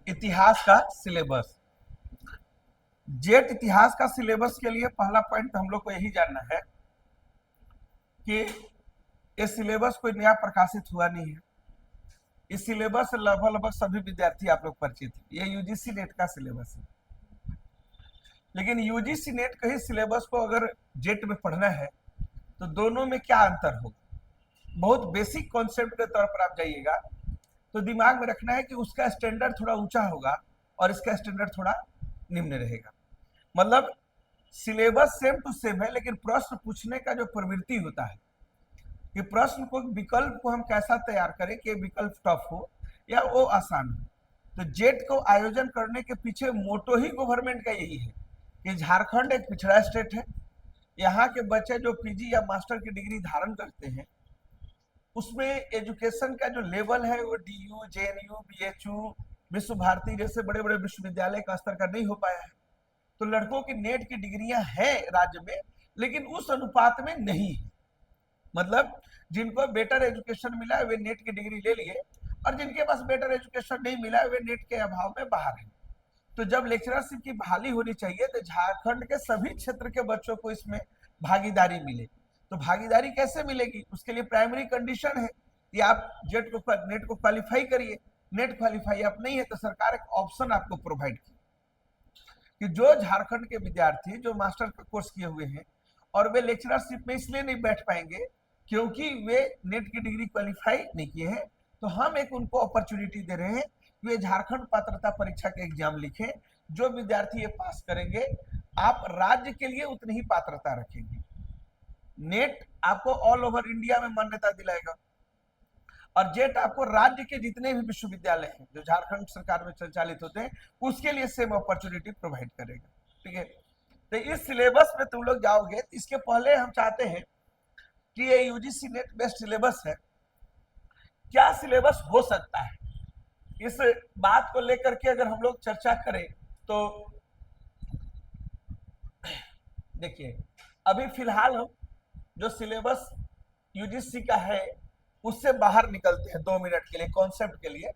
इतिहास का syllabus. Jet इतिहास का सिलेबस के लिए पहला पॉइंट हम लोग को यही जानना है कि ये सिलेबस कोई नया प्रकाशित हुआ नहीं है। इस सिलेबस से लगभग लगभग सभी विद्यार्थी आप लोग परिचित हैं। ये यूजीसी नेट का सिलेबस है। लेकिन यूजीसी नेट के ही सिलेबस को अगर जेट में पढ़ना है तो दोनों में क्या अंतर होगा। बहुत बेसिक कॉन्सेप्ट के तौर पर आप जाइएगा तो दिमाग में रखना है कि उसका स्टैंडर्ड थोड़ा ऊंचा होगा और इसका स्टैंडर्ड थोड़ा निम्न रहेगा। मतलब सिलेबस सेम टू सेम है, लेकिन प्रश्न पूछने का जो प्रवृत्ति होता है कि प्रश्न को विकल्प को हम कैसा तैयार करें कि विकल्प टफ हो या वो आसान हो। तो जेट को आयोजन करने के पीछे मोटो ही गवर्नमेंट का यही है कि झारखंड एक पिछड़ा स्टेट है। यहाँ के बच्चे जो पीजी या मास्टर की डिग्री धारण करते हैं उसमें एजुकेशन का जो लेवल है वो डीयू, जेएनयू, बीएचयू, विश्व भारती जैसे बड़े बड़े विश्वविद्यालय का स्तर का नहीं हो पाया है। तो लड़कों की नेट की डिग्रियां हैं राज्य में, लेकिन उस अनुपात में नहीं है। मतलब जिनको बेटर एजुकेशन मिला है वे नेट की डिग्री ले लिए और जिनके पास बेटर एजुकेशन नहीं मिला है वे नेट के अभाव में बाहर हैं। तो जब लेक्चरशिप की बहाली होनी चाहिए तो झारखंड के सभी क्षेत्र के बच्चों को इसमें भागीदारी मिले। तो भागीदारी कैसे मिलेगी, उसके लिए प्राइमरी कंडीशन है कि आप नेट को क्वालिफाई करिए। नेट क्वालिफाई आप नहीं है तो सरकार एक ऑप्शन आपको प्रोवाइड की कि जो झारखंड के विद्यार्थी जो मास्टर का कोर्स किए हुए हैं और वे लेक्चरशिप में इसलिए नहीं बैठ पाएंगे क्योंकि वे नेट की डिग्री क्वालिफाई नहीं किए हैं, तो हम एक उनको अपॉर्चुनिटी दे रहे हैं कि वे झारखंड पात्रता परीक्षा के एग्जाम लिखें। जो विद्यार्थी ये पास करेंगे आप राज्य के लिए उतनी ही पात्रता रखेंगे। नेट आपको ऑल ओवर इंडिया में मान्यता दिलाएगा और जेट आपको राज्य के जितने भी विश्वविद्यालय हैं जो झारखंड सरकार में संचालित होते हैं उसके लिए सेम अपॉर्चुनिटी प्रोवाइड करेगा। ठीक है, तो इस सिलेबस में तुम लोग जाओगे। इसके पहले हम चाहते हैं कि ये यूजीसी नेट बेस्ड सिलेबस है, क्या सिलेबस हो सकता है, इस बात को लेकर के अगर हम लोग चर्चा करें तो देखिए अभी फिलहाल हम जो सिलेबस यूजीसी का है उससे बाहर निकलते हैं 2 मिनट के लिए कॉन्सेप्ट के लिए।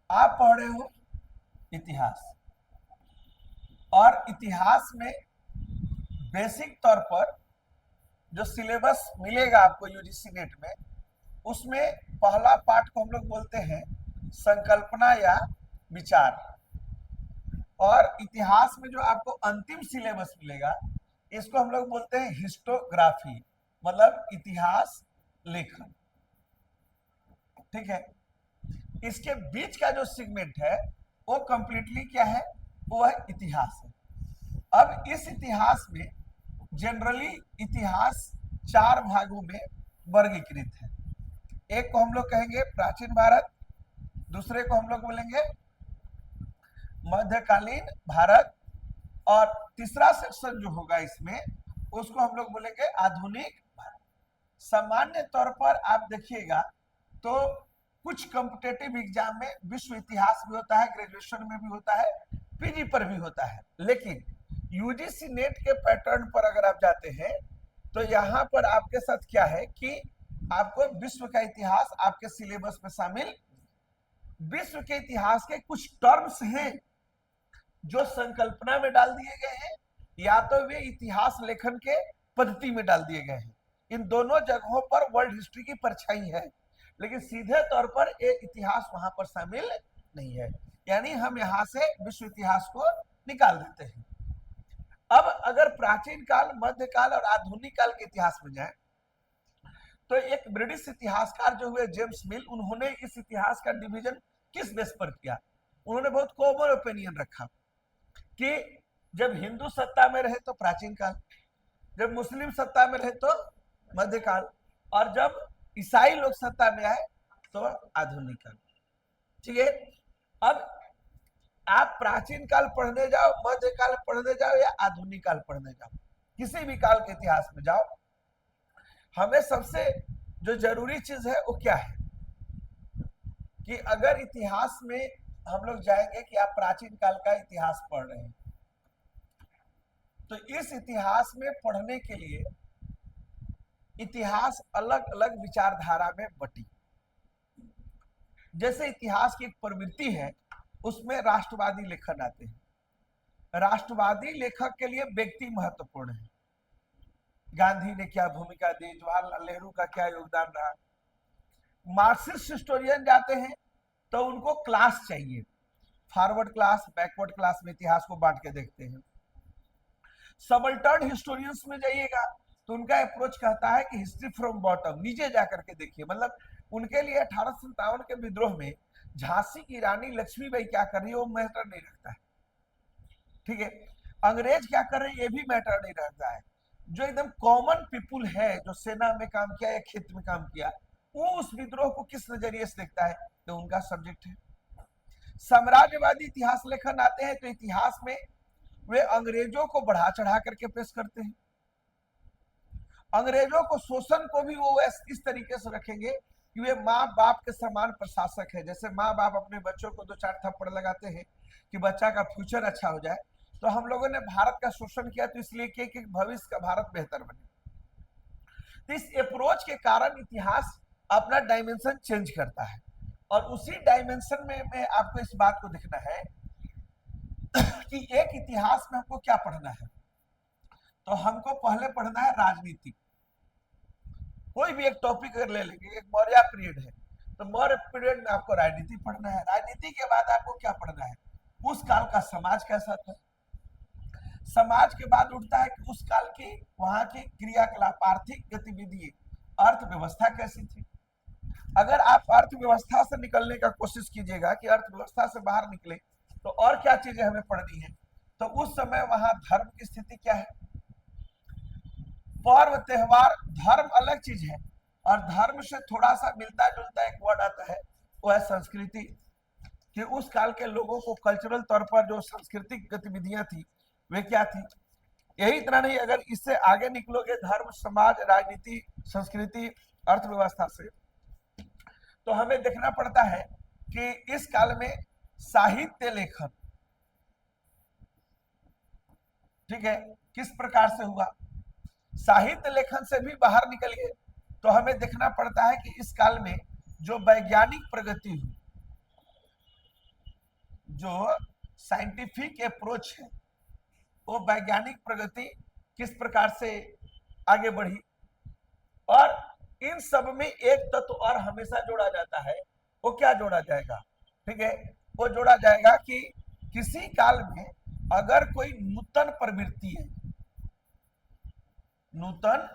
आप पढ़ रहे हो इतिहास और इतिहास में बेसिक तौर पर जो सिलेबस मिलेगा आपको यूजीसी नेट में उसमें पहला पार्ट को हम लोग बोलते हैं संकल्पना या विचार। और इतिहास में जो आपको अंतिम सिलेबस मिलेगा इसको हम लोग बोलते हैं हिस्टोग्राफी, मतलब इतिहास लेखन। ठीक है, इसके बीच का जो सेगमेंट है वो कंप्लीटली क्या है, वो है इतिहास है। अब इस इतिहास में जनरली इतिहास 4 भागों में वर्गीकृत है। एक को हम लोग कहेंगे प्राचीन भारत, दूसरे को हम लोग बोलेंगे मध्यकालीन भारत और तीसरा सेक्शन जो होगा इसमें उसको हम लोग बोलेंगे आधुनिक भारत। सामान्य तौर पर आप देखिएगा तो कुछ कॉम्पिटेटिव एग्जाम में विश्व इतिहास भी होता है, ग्रेजुएशन में भी होता है, पीजी पर भी होता है। लेकिन यूजीसी नेट के पैटर्न पर अगर आप जाते हैं तो यहाँ पर आपके साथ क्या है कि आपको विश्व का इतिहास आपके सिलेबस में शामिल। विश्व के इतिहास के कुछ टर्म्स हैं जो संकल्पना में डाल दिए गए हैं या तो वे इतिहास लेखन के पद्धति में डाल दिए गए हैं। इन दोनों जगहों पर वर्ल्ड हिस्ट्री की परछाई है, लेकिन सीधे तौर पर एक इतिहास वहां पर शामिल नहीं है। यानी हम यहां से विश्व इतिहास को निकाल देते हैं। अब अगर प्राचीन काल, मध्यकाल और आधुनिक काल के इतिहास में जाए तो एक ब्रिटिश इतिहासकार जो हुए जेम्स मिल, उन्होंने इस इतिहास का डिवीजन किस बेस पर किया। उन्होंने बहुत कॉमन ओपिनियन रखा कि जब हिंदू सत्ता में रहे तो प्राचीन काल, जब मुस्लिम सत्ता में रहे तो मध्यकाल और जब ईसाई लोग सत्ता में आए तो आधुनिक काल। ठीक है, अब आप प्राचीन काल पढ़ने जाओ, मध्यकाल पढ़ने जाओ या आधुनिक काल पढ़ने जाओ, किसी भी काल के इतिहास में जाओ, हमें सबसे जो जरूरी चीज है वो क्या है कि अगर इतिहास में हम लोग जाएंगे कि आप प्राचीन काल का इतिहास पढ़ रहे हैं तो इस इतिहास में पढ़ने के लिए इतिहास अलग अलग विचारधारा में बटी। जैसे इतिहास की एक प्रवृत्ति है उसमें राष्ट्रवादी लेखन आते हैं। राष्ट्रवादी लेखक के लिए व्यक्ति महत्वपूर्ण है। गांधी ने क्या भूमिका दी, जवाहरलाल नेहरू का क्या योगदान रहा। मार्क्सिस्ट हिस्टोरियन जाते हैं तो उनको क्लास चाहिए, फॉरवर्ड क्लास बैकवर्ड क्लास में इतिहास को बांट के देखते हैं। सबल्टर्न हिस्टोरियंस में जाइएगा तो उनका अप्रोच कहता है कि हिस्ट्री फ्रॉम बॉटम, नीचे जाकर के देखिए। मतलब उनके लिए 1857 के विद्रोह में झांसी की रानी लक्ष्मीबाई क्या कर रही है वो मैटर नहीं रखता है, ठीक है। अंग्रेज क्या कर रहे हैं ये भी मैटर नहीं रखता है। जो एकदम कॉमन पीपुल है, जो सेना में काम किया या खेत में काम किया, वो उस विद्रोह को किस नजरिए से देखता है, तो उनका सब्जेक्ट है। साम्राज्यवादी इतिहास लेखन आते हैं तो इतिहास में वे अंग्रेजों को बढ़ा चढ़ा करके पेश करते हैं। अंग्रेजों को शोषण को भी वो इस तरीके से रखेंगे कि वे माँ बाप के समान प्रशासक है। जैसे माँ बाप अपने बच्चों को 2-4 थप्पड़ लगाते हैं कि बच्चा का फ्यूचर अच्छा हो जाए, तो हम लोगों ने भारत का शोषण किया तो इसलिए किया कि भविष्य का भारत बेहतर बने। तो इस अप्रोच के कारण इतिहास अपना डायमेंशन चेंज करता है। और उसी डायमेंशन में आपको इस बात को देखना है कि एक इतिहास में हमको क्या पढ़ना है। तो हमको पहले पढ़ना है राजनीति। कोई भी एक टॉपिक अगर ले लेंगे, एक मौर्य पीरियड है तो मौर्य पीरियड में आपको राजनीति पढ़ना है। राजनीति के बाद आपको क्या पढ़ना है, उस काल का समाज कैसा था। समाज के बाद उठता है कि उस काल की वहां की क्रियाकलाप, आर्थिक गतिविधि, अर्थव्यवस्था कैसी थी। अगर आप अर्थव्यवस्था से निकलने का कोशिश कीजिएगा कि अर्थव्यवस्था से बाहर निकले तो और क्या चीजें हमें पढ़नी है, तो उस समय वहां धर्म की स्थिति क्या है। पर्व त्योहार, धर्म अलग चीज है और धर्म से थोड़ा सा मिलता जुलता एक वर्ड आता है, वो है संस्कृति। कि उस काल के लोगों को कल्चरल तौर पर जो सांस्कृतिक गतिविधियां थी वे क्या थी। यही इतना नहीं, अगर इससे आगे निकलोगे धर्म, समाज, राजनीति, संस्कृति, अर्थव्यवस्था से, तो हमें देखना पड़ता है कि इस काल में साहित्य लेखन, ठीक है, किस प्रकार से हुआ। साहित्य लेखन से भी बाहर निकलिए तो हमें देखना पड़ता है कि इस काल में जो वैज्ञानिक प्रगति हुई, जो साइंटिफिक अप्रोच है, वो वैज्ञानिक प्रगति किस प्रकार से आगे बढ़ी। और इन सब में एक तत्व और हमेशा जोड़ा जाता है, वो क्या जोड़ा जाएगा, ठीक है, वो जोड़ा जाएगा कि किसी काल में अगर कोई नूतन प्रवृत्ति है, नूतन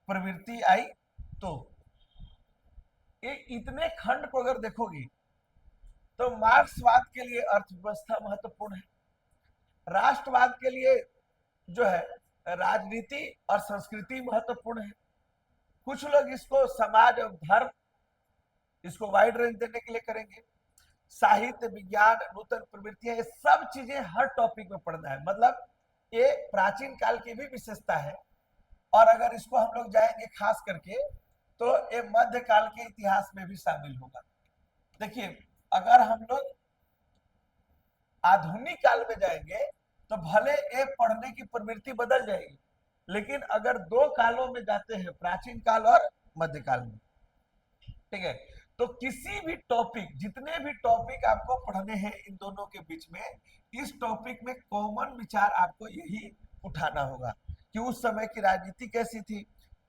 प्रवृत्ति आई, तो ये इतने खंड को अगर देखोगे तो मार्क्सवाद के लिए अर्थव्यवस्था महत्वपूर्ण है, राष्ट्रवाद के लिए जो है राजनीति और संस्कृति महत्वपूर्ण है। कुछ लोग इसको समाज और धर्म, इसको वाइड रेंज देने के लिए करेंगे। साहित्य, विज्ञान, नूतन प्रवृत्तियां, ये सब चीजें हर टॉपिक में पढ़ना है। मतलब ये प्राचीन काल की भी विशेषता है। और अगर इसको हम लोग जाएंगे खास करके तो ये मध्यकाल के इतिहास में भी शामिल होगा। देखिए, अगर हम लोग आधुनिक काल में जाएंगे तो भले ये पढ़ने की प्रवृत्ति बदल जाएगी, लेकिन अगर दो कालों में जाते हैं, प्राचीन काल और मध्यकाल में, ठीक है, तो किसी भी टॉपिक, जितने भी टॉपिक आपको पढ़ने हैं इन दोनों के बीच में, इस टॉपिक में कॉमन विचार आपको यही उठाना होगा कि उस समय की राजनीति कैसी थी,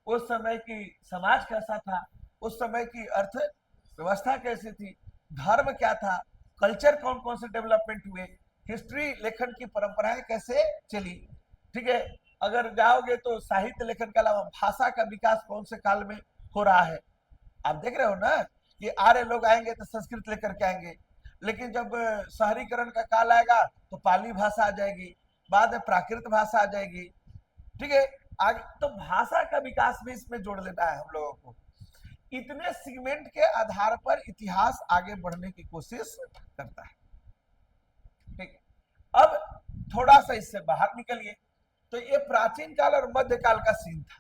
उस समय की समाज कैसा था, उस समय की अर्थ व्यवस्था कैसी थी, धर्म क्या था, कल्चर कौन कौन से डेवलपमेंट हुए, हिस्ट्री लेखन की परंपराएं कैसे चली, ठीक है। अगर जाओगे तो साहित्य लेखन के अलावा भाषा का विकास कौन से काल में हो रहा है। आप देख रहे हो ना कि आर्य लोग आएंगे तो संस्कृत लेकर के आएंगे, लेकिन जब शहरीकरण का काल आएगा तो पाली भाषा आ जाएगी, बाद में प्राकृत भाषा आ जाएगी, ठीक है। आगे तो भाषा का विकास भी इसमें जोड़ लेना है हम लोगों को। इतने सीमेंट के आधार पर इतिहास आगे बढ़ने की कोशिश करता है, ठीक। अब थोड़ा सा इससे बाहर निकलिए तो ये प्राचीन काल और मध्यकाल का सीन था।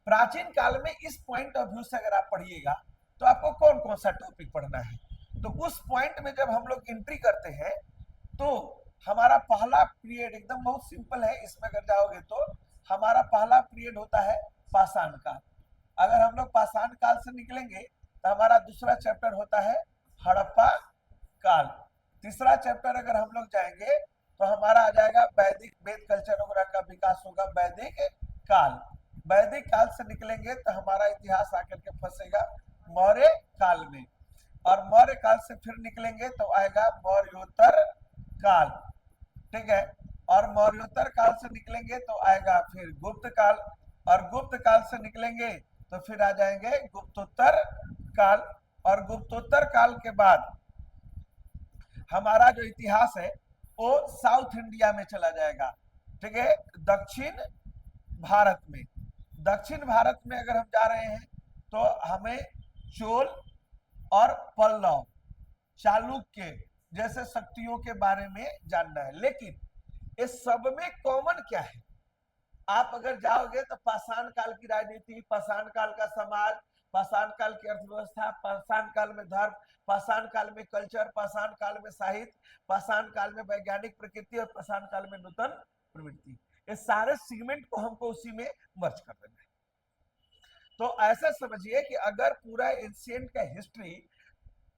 प्राचीन काल में इस पॉइंट ऑफ व्यू से अगर आप पढ़िएगा तो आपको कौन कौन सा टॉपिक पढ़ना है, तो उस पॉइंट में जब हम लोग एंट्री करते हैं तो हमारा पहला पीरियड एकदम बहुत सिंपल है। इसमें अगर जाओगे तो हमारा पहला पीरियड होता है पाषाण काल। अगर हम लोग पाषाण काल से निकलेंगे तो हमारा दूसरा चैप्टर होता है हड़प्पा काल, तीसरा चैप्टर अगर हम लोग जाएंगे तो हमारा आ जाएगा वैदिक, वेद कल्चर वगैरह का विकास होगा वैदिक काल। वैदिक काल से निकलेंगे तो हमारा इतिहास आकर के फंसेगा मौर्य काल में, और मौर्य काल से फिर निकलेंगे तो आएगा मौर्योत्तर काल, ठीक है। और मौर्योत्तर काल से निकलेंगे तो आएगा फिर गुप्त काल, और गुप्त काल से निकलेंगे तो फिर आ जाएंगे गुप्तोत्तर काल, और गुप्तोत्तर काल के बाद हमारा जो इतिहास है वो साउथ इंडिया में चला जाएगा, ठीक है, दक्षिण भारत में। दक्षिण भारत में अगर हम जा रहे हैं तो हमें चोल और पल्लव, चालुक्य जैसे शक्तियों के बारे में जानना है। लेकिन इस सब में कॉमन क्या है, आप अगर जाओगे तो पाषाण काल की राजनीति, पाषाण काल का समाज, पाषाण काल की अर्थव्यवस्था, पाषाण काल में धर्म, पाषाण काल में कल्चर, पाषाण काल में साहित्य, पाषाण काल में वैज्ञानिक प्रकृति और पाषाण काल में नूतन प्रवृत्ति, ये सारे सीगमेंट को हमको उसी में मर्ज कर देना है। तो ऐसा समझिए कि अगर पूरा एंशिएंट का हिस्ट्री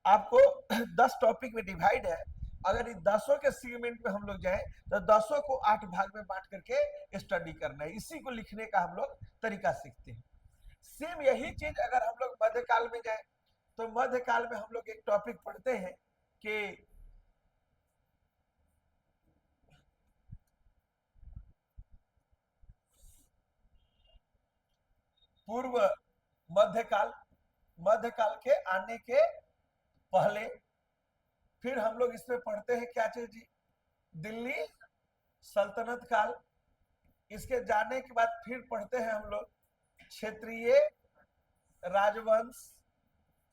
आपको 10 टॉपिक में डिवाइड है, अगर इन 10 के सीगमेंट में हम लोग जाएं तो 10 को 8 भाग में बांट करके स्टडी करना है, इसी को लिखने का हम लोग तरीका सीखते हैं। सेम यही चीज अगर हम लोग मध्यकाल में जाए तो मध्यकाल में हम लोग एक टॉपिक पढ़ते हैं कि पूर्व मध्यकाल, मध्यकाल के आने के पहले। फिर हम लोग इसमें पढ़ते हैं क्या चीज जी, दिल्ली सल्तनत काल। इसके जाने के बाद फिर पढ़ते हैं हम लोग क्षेत्रीय राजवंश,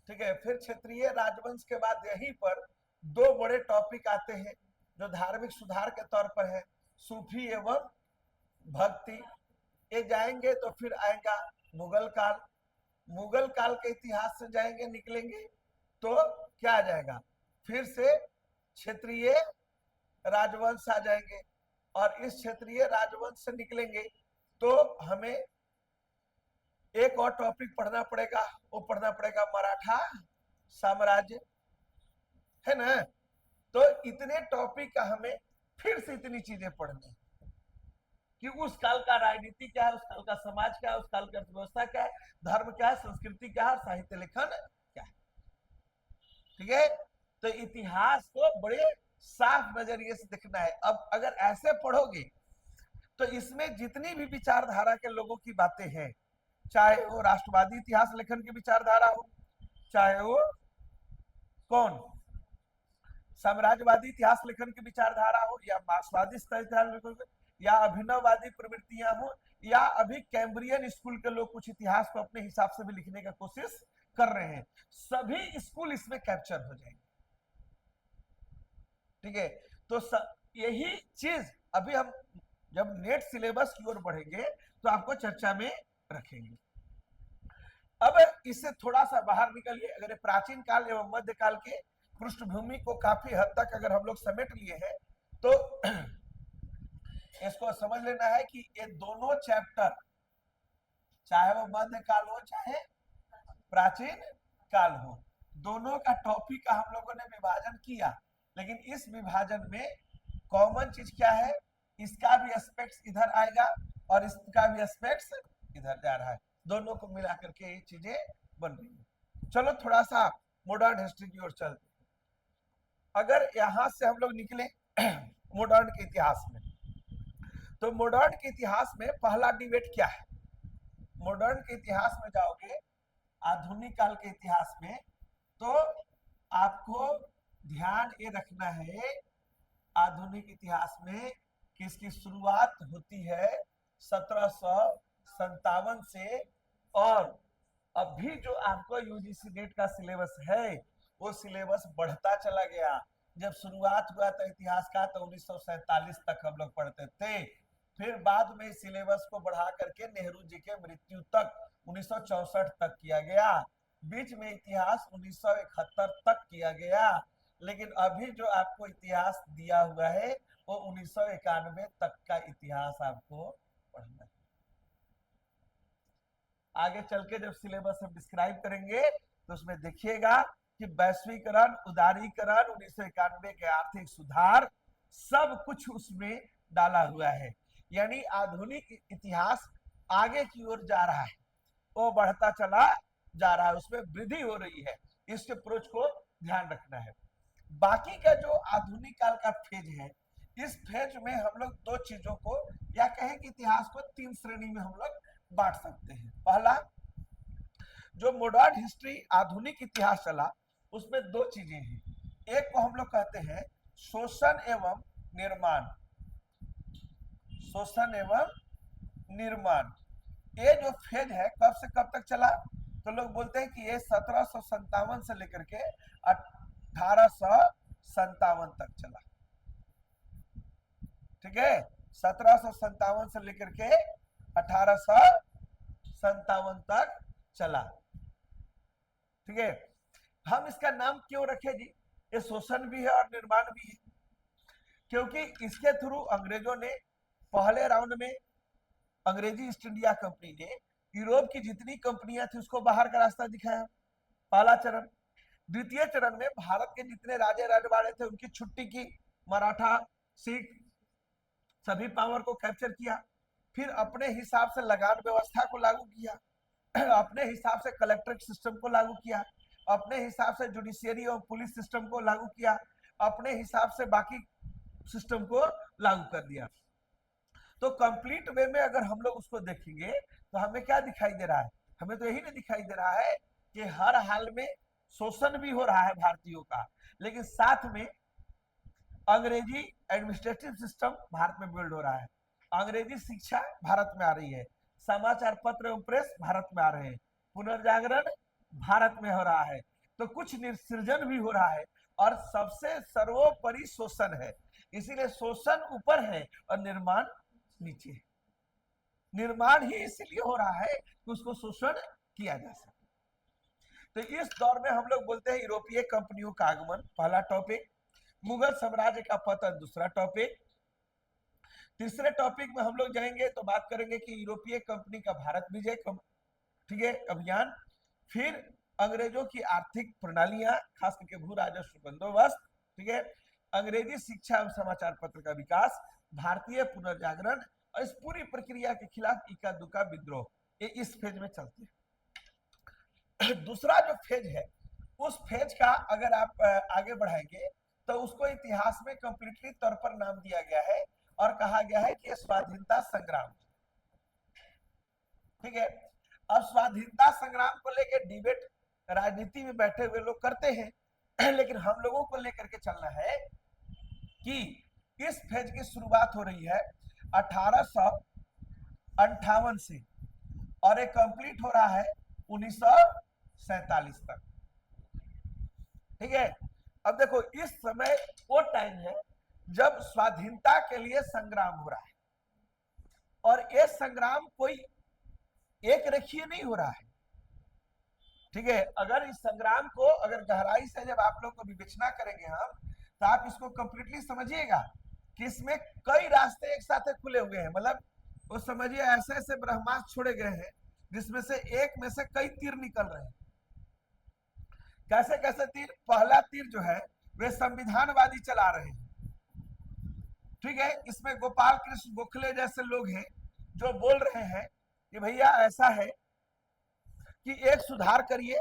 ठीक है। फिर क्षेत्रीय राजवंश के बाद यहीं पर दो बड़े टॉपिक आते हैं जो धार्मिक सुधार के तौर पर है, सूफी एवं भक्ति। ये जाएंगे तो फिर आएगा मुगल काल। मुगल काल के इतिहास से जाएंगे निकलेंगे तो क्या आ जाएगा, फिर से क्षेत्रीय राजवंश आ जाएंगे, और इस क्षेत्रीय राजवंश से निकलेंगे तो हमें एक और टॉपिक पढ़ना पड़ेगा, वो पढ़ना पड़ेगा मराठा साम्राज्य, है ना। तो इतने टॉपिक का हमें फिर से इतनी चीजें पढ़नी कि उस काल का राजनीति क्या है, उस काल का समाज क्या है, उस काल की अर्थव्यवस्था क्या है, धर्म क्या है, संस्कृति क्या है, साहित्य लेखन क्या है, ठीक है। तो इतिहास को बड़े साफ नजरिए से देखना है। अब अगर ऐसे पढ़ोगे तो इसमें जितनी भी विचारधारा के लोगों की बातें हैं, चाहे वो राष्ट्रवादी इतिहास लेखन की विचारधारा हो, चाहे वो कौन साम्राज्यवादी इतिहास लेखन की विचारधारा हो, या मार्क्सवादी इतिहास लेखन, या अभिनववादी प्रवृत्तियां हो, या अभी कैम्ब्रियन स्कूल के लोग कुछ इतिहास को अपने हिसाब से भी लिखने का कोशिश कर रहे हैं, सभी स्कूल इसमें कैप्चर हो जाएंगे, ठीक है। तो यही चीज अभी हम जब नेट सिलेबस की ओर बढ़ेंगे तो आपको चर्चा में रखेंगे। अब इससे थोड़ा सा बाहर निकलिए, अगर प्राचीन काल एवं मध्यकाल के पृष्ठभूमि को काफी हद तक अगर हम लोग समेट लिए हैं तो इसको समझ लेना है कि ये दोनों चैप्टर, चाहे वो मध्यकाल हो चाहे प्राचीन काल हो, दोनों का टॉपिक का हम लोगों ने विभाजन किया, लेकिन इस विभाजन में कॉमन चीज क्या है, इसका भी एस्पेक्ट्स इधर आएगा और इसका भी एस्पेक्ट्स इधर जा रहा है, दोनों को मिला करके ये चीजें बन रही है। चलो थोड़ा सा मॉडर्न हिस्ट्री की ओर चलते। अगर यहां से हम लोग निकले मॉडर्न के इतिहास में, तो मॉडर्न के इतिहास में पहला डिबेट क्या है, मॉडर्न के इतिहास में जाओगे आधुनिक काल के इतिहास में तो आपको ध्यान ये रखना है आधुनिक इतिहास में कि इसकी शुरुआत होती है 1757 से, और अभी जो आपको यूजीसी नेट का सिलेबस है वो सिलेबस बढ़ता चला गया। जब शुरुआत हुआ था इतिहास का तो 1947 तक हम लोग पढ़ते थे, फिर बाद में सिलेबस को बढ़ा करके नेहरू जी के मृत्यु तक 1964 तक किया गया, बीच में इतिहास 1971 तक किया गया, लेकिन अभी जो आपको इतिहास दिया हुआ है वो 1991 तक का इतिहास आपको पढ़ना है। आगे चल के जब सिलेबस हम डिस्क्राइब करेंगे तो उसमें देखिएगा कि वैश्वीकरण, उदारीकरण, 1991 के आर्थिक सुधार, सब कुछ उसमें डाला हुआ है। यानी आधुनिक इतिहास आगे की ओर जा रहा है, वो बढ़ता चला जा रहा है, उसमें वृद्धि हो रही है। इस अप्रोच को ध्यान रखना है। बाकी का जो आधुनिक काल का फेज है, इस फेज में हम लोग दो चीजों को, या कहें कि इतिहास को तीन श्रेणी में हम लोग बांट सकते हैं। पहला, जो मॉडर्न हिस्ट्री, आधुनिक इतिहास चला, उसमें दो चीजें हैं। एक को हम लोग कहते हैं शोषण एवं निर्माण, शोषण एवं निर्माण। ये जो फेज है कब से कब तक चला, तो लोग बोलते हैं कि ये 1757 से लेकर के 1857 तक चला। ठीक है, 1757 से लेकर के 1857 तक चला। ठीक है, हम इसका नाम क्यों रखे जी, ये शोषण भी है और निर्माण भी है, क्योंकि इसके थ्रू अंग्रेजों ने पहले राउंड में, अंग्रेजी ईस्ट इंडिया कंपनी ने यूरोप की जितनी कंपनियां थी उसको बाहर का रास्ता दिखाया, पहला चरण। द्वितीय चरण में भारत के जितने राजे रजवाड़े थे उनकी छुट्टी की, मराठा, सिख, सभी पावर को कैप्चर किया। फिर अपने हिसाब से लगान व्यवस्था को लागू किया, अपने हिसाब से कलेक्ट्रेट सिस्टम को लागू किया, अपने हिसाब से जुडिशियरी और पुलिस सिस्टम को लागू किया, अपने हिसाब से बाकी सिस्टम को लागू कर दिया। तो कंप्लीट वे में अगर हम लोग उसको देखेंगे तो हमें क्या दिखाई दे रहा है, हमें तो यही नहीं दिखाई दे रहा है कि हर हाल में शोषण भी हो रहा है भारतीयों का, लेकिन साथ में अंग्रेजी एडमिनिस्ट्रेटिव सिस्टम भारत में बिल्ड हो रहा है, अंग्रेजी शिक्षा भारत में आ रही है, समाचार पत्र एवं प्रेस भारत में आ रहे हैं, पुनर्जागरण भारत में हो रहा है, तो कुछ निर्सृजन भी हो रहा है, और सबसे सर्वोपरि शोषण है। इसीलिए शोषण ऊपर है और निर्माण नीचे है। निर्माण ही इसलिए हो रहा है कि उसको शोषण किया जा सके। तो इस दौर में हम लोग बोलते हैं यूरोपीय कंपनियों का आगमन, पहला टॉपिक। मुगल साम्राज्य का पतन, दूसरा टॉपिक। तीसरे टॉपिक में हम लोग जाएंगे तो बात करेंगे कि यूरोपीय कंपनी का भारत विजय, ठीक है, अभियान। फिर अंग्रेजों की आर्थिक प्रणालियां, खास करके भू राजस्व बंदोबस्त, ठीक है, अंग्रेजी शिक्षा एवं समाचार पत्र का विकास, भारतीय पुनर्जागरण, और इस पूरी प्रक्रिया के खिलाफ इक्का दुक्का विद्रोह, ये इस फेज में चलते हैं। दूसरा जो फेज है, उस फेज का अगर आप आगे बढ़ाएंगे तो उसको इतिहास में कंप्लीटली तौर पर नाम दिया गया है और कहा गया है कि स्वाधीनता संग्राम। ठीक है, अब स्वाधीनता संग्राम को लेकर डिबेट राजनीति में बैठे हुए लोग करते हैं, लेकिन हम लोगों को लेकर के चलना है कि इस फेज की शुरुआत हो रही है 1858 से और ये कंप्लीट हो रहा है 1947 तक। ठीक है, अब देखो इस समय वो टाइम है जब स्वाधीनता के लिए संग्राम हो रहा है, और ये संग्राम कोई एक रेखीय नहीं हो रहा है। ठीक है, अगर इस संग्राम को अगर गहराई से जब आप लोग को विवेचना करेंगे हम, तो आप इसको कंप्लीटली समझिएगा कि इसमें कई रास्ते एक साथ खुले हुए हैं। मतलब वो समझिए ऐसे ऐसे ब्रह्मास्त्र छोड़े गए हैं जिसमें से एक में से कई तीर निकल रहे हैं। कैसे कैसे तीर, पहला तीर जो है वे संविधानवादी चला रहे हैं। ठीक है, इसमें गोपाल कृष्ण गोखले जैसे लोग हैं जो बोल रहे हैं कि भैया ऐसा है कि एक सुधार करिए,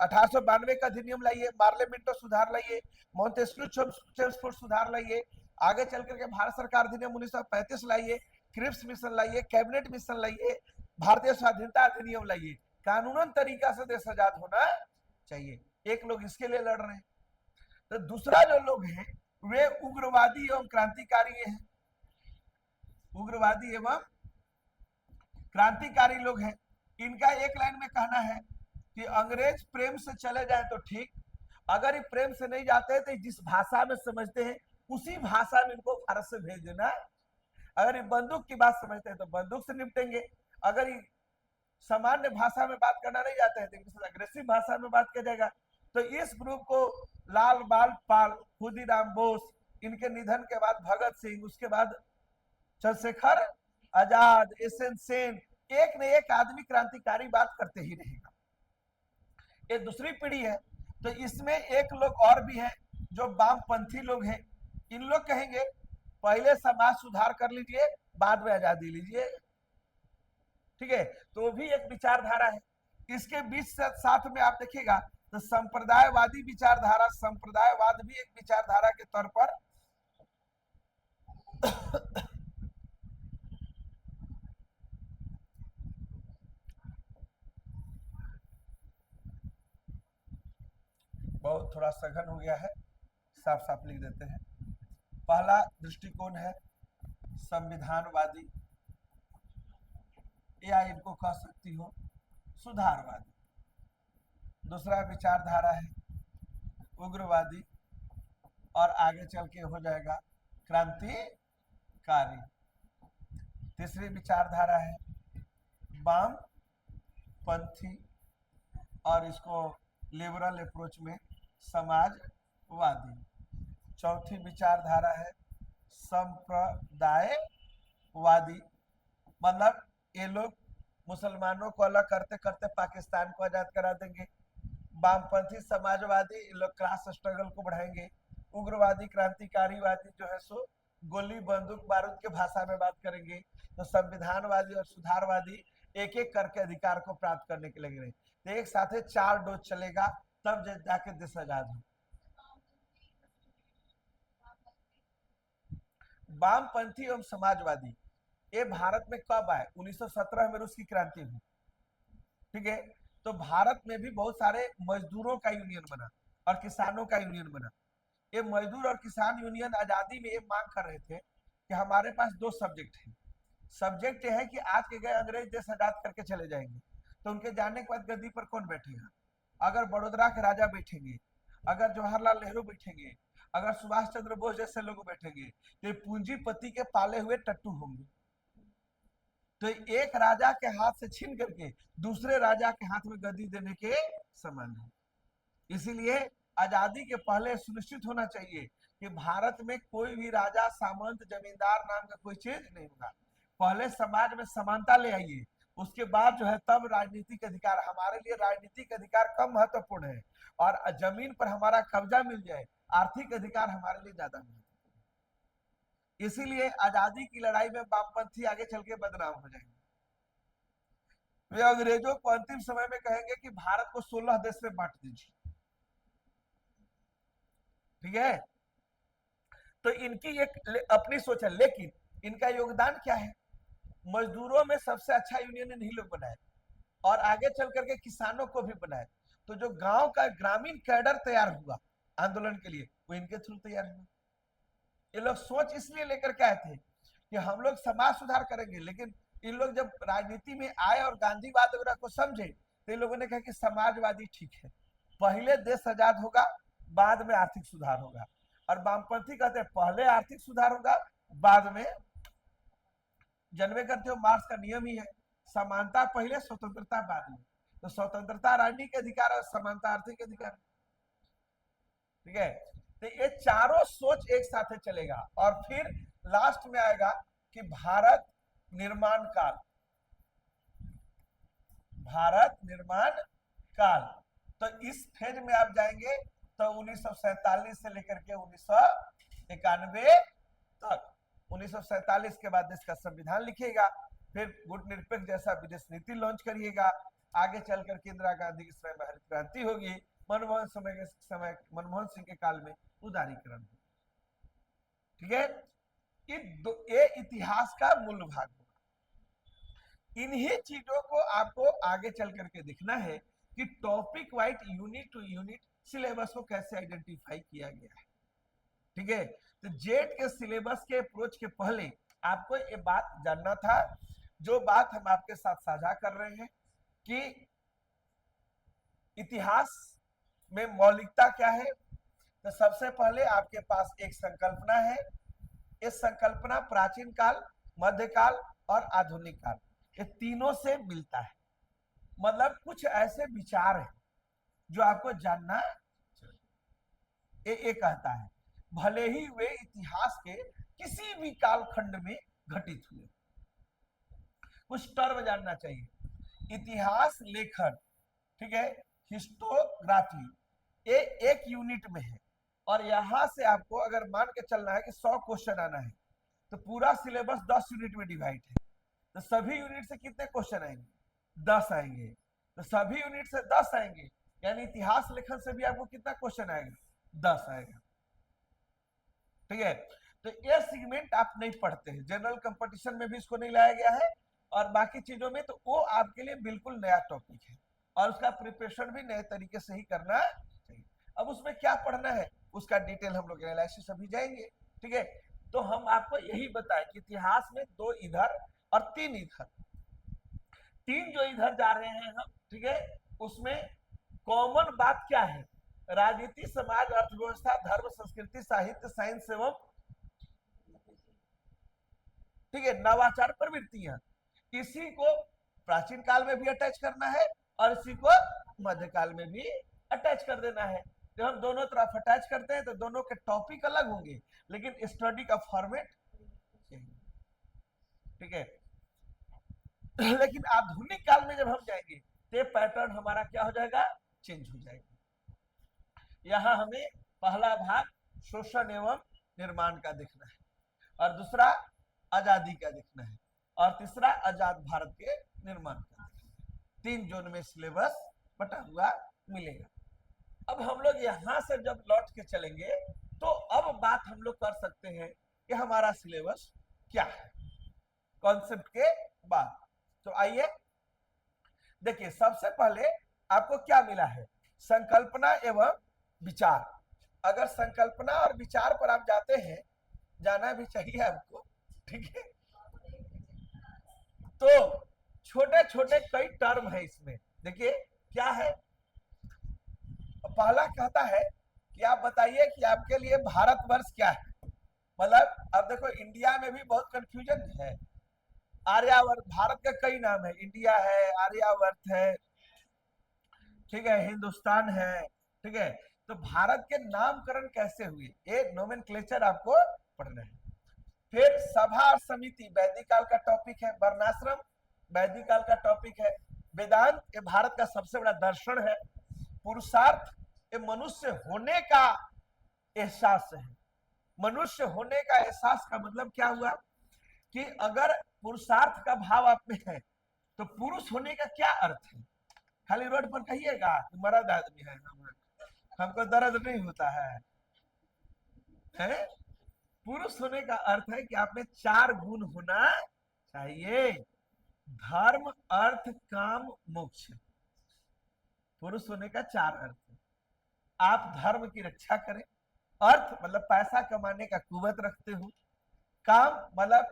1892 का अधिनियम लाइए, पार्लियामेंटो सुधार लाइए, मॉन्टेस्क्यू चेम्सफोर्ड सुधार लाइए, आगे चल करके भारत सरकार अधिनियम 1935 लाइए, क्रिप्स मिशन लाइए, कैबिनेट मिशन लाइए, भारतीय स्वाधीनता अधिनियम लाइए, कानूनन तरीका से देश आजाद होना चाहिए। एक लोग इसके लिए लड़ रहे हैं। तो दूसरा जो लोग हैं वे उग्रवादी एवं क्रांतिकारी हैं, उग्रवादी एवं क्रांतिकारी लोग हैं। इनका एक लाइन में कहना है कि अंग्रेज प्रेम से चले जाए तो ठीक, अगर ये प्रेम से नहीं जाते तो जिस भाषा में समझते हैं उसी भाषा में इनको भारत से भेज देना। अगर ये बंदूक की बात समझते हैं तो बंदूक से निपटेंगे, अगर ये सामान्य भाषा में बात करना नहीं जाते हैं तो अग्रेसिव भाषा में बात किया जाएगा। तो इस ग्रुप को लाल बाल पाल, खुदीराम बोस, इनके निधन के बाद भगत सिंह, उसके बाद चंद्रशेखर आजाद, एसएन सेन, एक न एक आदमी क्रांतिकारी बात करते ही रहेगा। ये दूसरी पीढ़ी है। तो इसमें एक लोग और भी हैं जो वामपंथी लोग हैं। इन लोग कहेंगे पहले समाज सुधार कर लीजिए, बाद में आजादी लीजिए। ठीक है, तो वो भी एक विचारधारा है। इसके बीच साथ में आप देखिएगा तो संप्रदायवादी विचारधारा, संप्रदायवाद भी एक विचारधारा के तौर पर बहुत थोड़ा सघन हो गया है, साफ साफ लिख देते हैं। पहला दृष्टिकोण है संविधानवादी, या इनको कह सकती हो सुधारवादी। दूसरा विचारधारा है उग्रवादी, और आगे चल के हो जाएगा क्रांतिकारी। तीसरी विचारधारा है वामपंथी, और इसको लिबरल अप्रोच में समाजवादी। चौथी विचारधारा है संप्रदायवादी, मतलब ये लोग मुसलमानों को अलग करते करते पाकिस्तान को आजाद करा देंगे। वामपंथी समाजवादी ये लोग क्लास स्ट्रगल को बढ़ाएंगे। उग्रवादी क्रांतिकारीवादी जो है सो गोली बंदूक बारूद के भाषा में बात करेंगे। तो संविधानवादी और सुधारवादी एक एक करके अधिकार को प्राप्त करने के लगे रहे। तो एक साथ 4 डोज चलेगा, तब जाके देश आजाद हो। वामपंथी एवं समाजवादी ये भारत में कब आए? 1917 में रूस की क्रांति हुई। ठीक है, तो भारत में भी बहुत सारे मजदूरों का यूनियन बना और किसानों का यूनियन बना। ये मजदूर और किसान यूनियन आजादी में ये मांग कर रहे थे कि हमारे पास 2 सब्जेक्ट है। सब्जेक्ट ये है कि आज के गए अंग्रेज देश आजाद करके चले जाएंगे, तो उनके जाने के बाद गद्दी पर कौन बैठेगा? अगर बड़ोदरा के राजा बैठेंगे, अगर जवाहरलाल नेहरू बैठेंगे, अगर सुभाष चंद्र बोस जैसे लोग बैठेंगे, तो पूंजीपति के पाले हुए टट्टू होंगे। तो एक राजा के हाथ से छीन करके दूसरे राजा के हाथ में गद्दी देने के समान है। इसीलिए आजादी के पहले सुनिश्चित होना चाहिए कि भारत में कोई भी राजा, सामंत, जमींदार नाम का कोई चीज नहीं होगा। पहले समाज में समानता ले आइए, उसके बाद जो है तब राजनीतिक अधिकार। हमारे लिए राजनीतिक अधिकार कम महत्वपूर्ण है, और जमीन पर हमारा कब्जा मिल जाए, आर्थिक अधिकार हमारे लिए ज्यादा महत्वपूर्ण। इसीलिए आजादी की लड़ाई में वामपंथी आगे चल के बदनाम हो जाएंगे। वे अंग्रेजों को अंतिम समय में कहेंगे कि भारत को 16 देश में बांट दीजिए। ठीक है, तो इनकी एक अपनी सोच है, लेकिन इनका योगदान क्या है? मजदूरों में सबसे अच्छा यूनियन इन्हीं लोग बनाए, और आगे चल करके किसानों को भी बनाए। तो जो गांव का ग्रामीण कैडर तैयार हुआ आंदोलन के लिए, वो इनके थ्रू तैयार हुआ। ये लोग सोच इसलिए लेकर के आए थे कि हम लोग समाज सुधार करेंगे, लेकिन इन लोग जब राजनीति में आए और गांधीवाद वगैरह को समझे, तो इन लोगों ने कहा कि समाजवादी ठीक है, पहले देश आजाद होगा, बाद में आर्थिक सुधार होगा। और वामपंथी कहते हैं पहले आर्थिक सुधार होगा, बाद में। जन्मे करते हो मार्क्स का नियम ही है, समानता पहले, स्वतंत्रता बाद में। तो स्वतंत्रता राजनीतिक अधिकार और समानता आर्थिक अधिकार। ठीक है, तो ये चारों सोच एक साथ चलेगा। और फिर लास्ट में आएगा कि भारत निर्माण काल। भारत निर्माण काल, तो इस फेज में आप जाएंगे तो 1947 से लेकर के 1991 तक। 1947 के बाद देश का संविधान लिखिएगा, फिर गुटनिरपेक्ष जैसा विदेश नीति लॉन्च करिएगा, आगे चलकर के इंदिरा गांधी के समय में हरित क्रांति होगी, मनमोहन सिंह के काल में उदारीकरण। ठीक है, ये इतिहास का मूल भाग होगा। इन्हीं चीजों को आपको आगे चल करके दिखना है कि topic wise unit to unit syllabus को कैसे आइडेंटिफाई किया गया है। ठीक है, तो जेट के सिलेबस के अप्रोच के पहले आपको ये बात जानना था, जो बात हम आपके साथ साझा कर रहे हैं कि इतिहास में मौलिकता क्या है। तो सबसे पहले आपके पास एक संकल्पना है। इस संकल्पना प्राचीन काल, मध्यकाल और आधुनिक काल, ये तीनों से मिलता है। मतलब कुछ ऐसे विचार हैं जो आपको जानना ये कहता है, भले ही वे इतिहास के किसी भी कालखंड में घटित हुए। कुछ टर्म जानना चाहिए। इतिहास लेखन, ठीक है, हिस्टोग्राफी, ये एक यूनिट में है, और यहां से आपको अगर मान के चलना है कि 100 क्वेश्चन आना है, तो पूरा सिलेबस 10 यूनिट में डिवाइड है। तो सभी यूनिट से कितने क्वेश्चन आएंगे? 10 आएंगे। तो सभी यूनिट से 10 आएंगे, यानी इतिहास लेखन से भी आपको कितना क्वेश्चन आएगा? 10 आएगा। ठीक है, तो ये सेगमेंट आप नहीं पढ़ते हैं, जनरल कंपटीशन में भी इसको नहीं लाया गया है, और बाकी चीजों में तो वो आपके लिए बिल्कुल नया टॉपिक है, और उसका प्रिपरेशन भी नए तरीके से ही करना चाहिए। अब उसमें क्या पढ़ना है उसका डिटेल हम लोग एनालिसिस अभी जाएंगे। ठीक है, तो हम आपको यही बताएं कि इतिहास में 2 इधर और 3 इधर, 3 जो इधर जा रहे हैं हम, ठीक है, उसमें कॉमन बात क्या है? राजनीति, समाज, अर्थव्यवस्था, धर्म, संस्कृति, साहित्य, साइंस एवं, ठीक है, नवाचार, प्रवृत्तियां, इसी को प्राचीन काल में भी अटैच करना है और इसी को मध्यकाल में भी अटैच कर देना है। जब हम दोनों तरफ अटैच करते हैं तो दोनों के टॉपिक अलग होंगे, लेकिन स्टडी का फॉर्मेट सेम। ठीक है, लेकिन आधुनिक काल में जब हम जाएंगे तो पैटर्न हमारा क्या हो जाएगा? चेंज हो जाएगा। यहां हमें पहला भाग शोषण एवं निर्माण का देखना है, और दूसरा आजादी का देखना है, और तीसरा आजाद भारत के निर्माण का देखना है। 3 जोन में सिलेबस बटा हुआ मिलेगा। अब हम लोग यहां से जब लौट के चलेंगे तो अब बात हम लोग कर सकते हैं कि हमारा सिलेबस क्या है कॉन्सेप्ट के बाद। तो आइए देखिए, सबसे पहले आपको क्या मिला है? संकल्पना एवं विचार। अगर संकल्पना और विचार पर आप जाते हैं, जाना भी चाहिए आपको, ठीक है, तो छोटे छोटे कई टर्म है इसमें। देखिए क्या है, पहला कहता है कि आप बताइए कि आपके लिए भारतवर्ष क्या है। मतलब अब देखो, इंडिया में भी बहुत कंफ्यूजन है। आर्यावर्त, भारत का कई नाम है, इंडिया है, आर्यावर्त है, ठीक है, हिंदुस्तान है। ठीक है, तो भारत के नामकरण कैसे हुए, ये नोमेनक्लेचर आपको पढ़ना है। फिर सभा और समिति वैदिक काल का टॉपिक है। वर्णाश्रम वैदिक काल का टॉपिक है। वेदांत ये भारत का सबसे बड़ा दर्शन है। पुरुषार्थ ये मनुष्य होने का एहसास है। मनुष्य होने का एहसास का मतलब क्या हुआ कि अगर पुरुषार्थ का भाव आप में है तो पुरुष होने का क्या अर्थ है? खाली रोड पर कहिएगा कि मर्द आदमी है, हमको दर्द नहीं होता है? पुरुष होने का अर्थ है कि आप में 4 गुण होना चाहिए: धर्म, अर्थ, काम, मोक्ष। पुरुष होने का 4 अर्थ है। आप धर्म की रक्षा करें, अर्थ मतलब पैसा कमाने का कुवत रखते हो, काम मतलब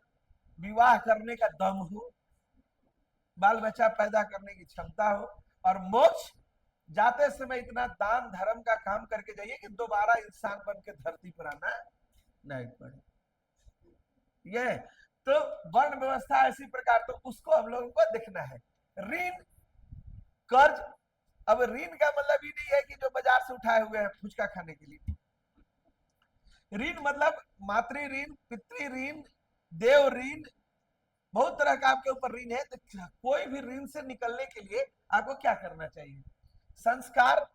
विवाह करने का दम हो, बाल बच्चा पैदा करने की क्षमता हो, और मोक्ष जाते समय इतना दान धर्म का काम करके जाइए कि दोबारा इंसान बन के धरती पर आना नहीं पड़े। ये तो वर्ण व्यवस्था इसी प्रकार, तो उसको हम लोगों को देखना है। ऋण, कर्ज। अब ऋण का मतलब ये नहीं है कि जो बाजार से उठाए हुए हैं फुचका खाने के लिए। ऋण मतलब मातृ ऋण, पितृ ऋण, देव ऋण, बहुत तरह का आपके ऊपर ऋण है। तो कोई भी ऋण से निकलने के लिए आपको क्या करना चाहिए? संस्कार।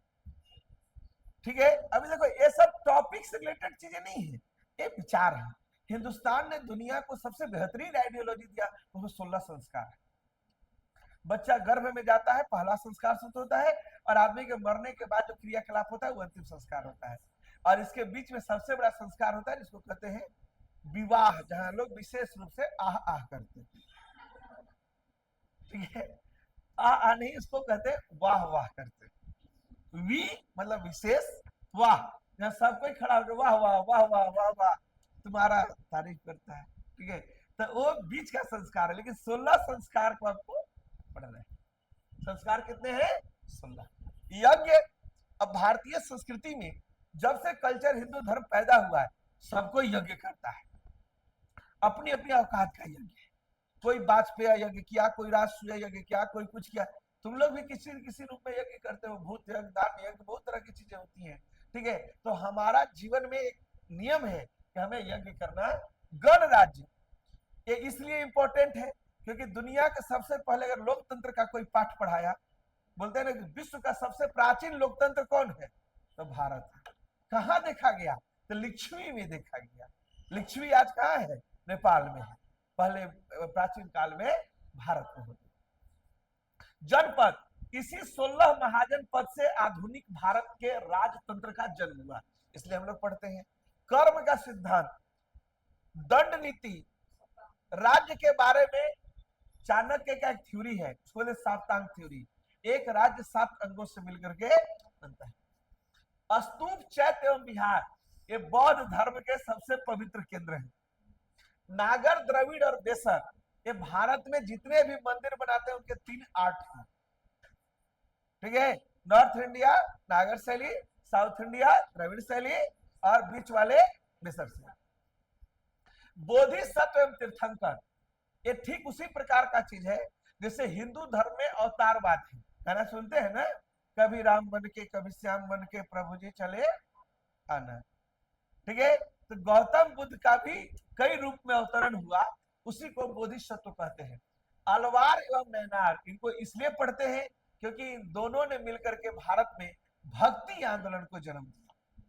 ठीक है, अभी देखो ये सब टॉपिक से रिलेटेड चीजें नहीं है, ये विचार है। हिंदुस्तान ने दुनिया को सबसे बेहतरीन आइडियोलॉजी दिया, उसमें 16 संस्कार है। बच्चा गर्भ में जाता है, पहला संस्कार शुरू होता है, और आदमी के मरने के बाद जो क्रियाकलाप होता है वो अंतिम संस्कार होता है। और इसके बीच में सबसे बड़ा संस्कार होता है जिसको कहते हैं विवाह, जहां लोग विशेष रूप से आह आह करते हैं। ठीक है, आह आह नहीं, इसको कहते हैं वाह वाह करते। वी मतलब विशेष, वाह जहां सब कोई खड़ा होकर वाह वाह वाह वाह वाह वाह तुम्हारा तारीफ करता है। ठीक है, तो वो बीच का संस्कार है, लेकिन 16 संस्कार को आपको पढ़ना है। संस्कार कितने हैं? 16। यज्ञ, अब भारतीय संस्कृति में जब से कल्चर हिंदू धर्म पैदा हुआ है, सबको यज्ञ करता है, अपनी अपनी औकात का यज्ञ। कोई वाजपेयी यज्ञ किया, कोई राष्ट्रीय यज्ञ किया, कोई कुछ किया। तुम लोग भी किसी न किसी रूप में यज्ञ करते हो, भूत यज्ञ, दान यज्ञ, बहुत तरह की चीजें होती हैं। ठीक है, तो हमारा जीवन में एक नियम है कि हमें यज्ञ करना। गणराज्य ये इसलिए इंपॉर्टेंट है क्योंकि दुनिया के सबसे पहले अगर लोकतंत्र का कोई पाठ पढ़ाया, बोलते हैं ना कि विश्व का सबसे प्राचीन लोकतंत्र कौन है? तो भारत है। कहाँ देखा गया? तो लिच्छवी में देखा गया। लिच्छवी आज कहाँ है? नेपाल में है। पहले प्राचीन काल में भारत में होती। जनपद, इसी 16 महाजन पद से आधुनिक भारत के राजतंत्र का जन्म हुआ, इसलिए हम लोग पढ़ते हैं। कर्म का सिद्धांत, दंड नीति, राज्य के बारे में चाणक्य का एक थ्योरी है, उसको साप्तांग थ्योरी। एक राज्य 7 अंगों से मिलकर के बनता है। स्तूप, चैत्य एवं विहार, ये बौद्ध धर्म के सबसे पवित्र केंद्र है। नागर, द्रविड़ और बेसर, ये भारत में जितने भी मंदिर बनाते हैं उनके 3 आर्ट हैं। ठीक है, नॉर्थ इंडिया नागर शैली, साउथ इंडिया द्रविड़ शैली और बीच वाले बेसर शैली। बोधिसत्व एवं तीर्थंकर, ये ठीक उसी प्रकार का चीज है जैसे हिंदू धर्म में अवतारवाद है। गाना सुनते हैं ना, कभी राम बन के कभी श्याम बन के प्रभु जी चले आना। ठीक है, तो गौतम बुद्ध का भी कई रूप में अवतरण हुआ, उसी को बोधिसत्व कहते हैं। अलवार एवं नैनार, इनको इसलिए पढ़ते हैं क्योंकि इन दोनों ने मिलकर के भारत में भक्ति आंदोलन को जन्म दिया,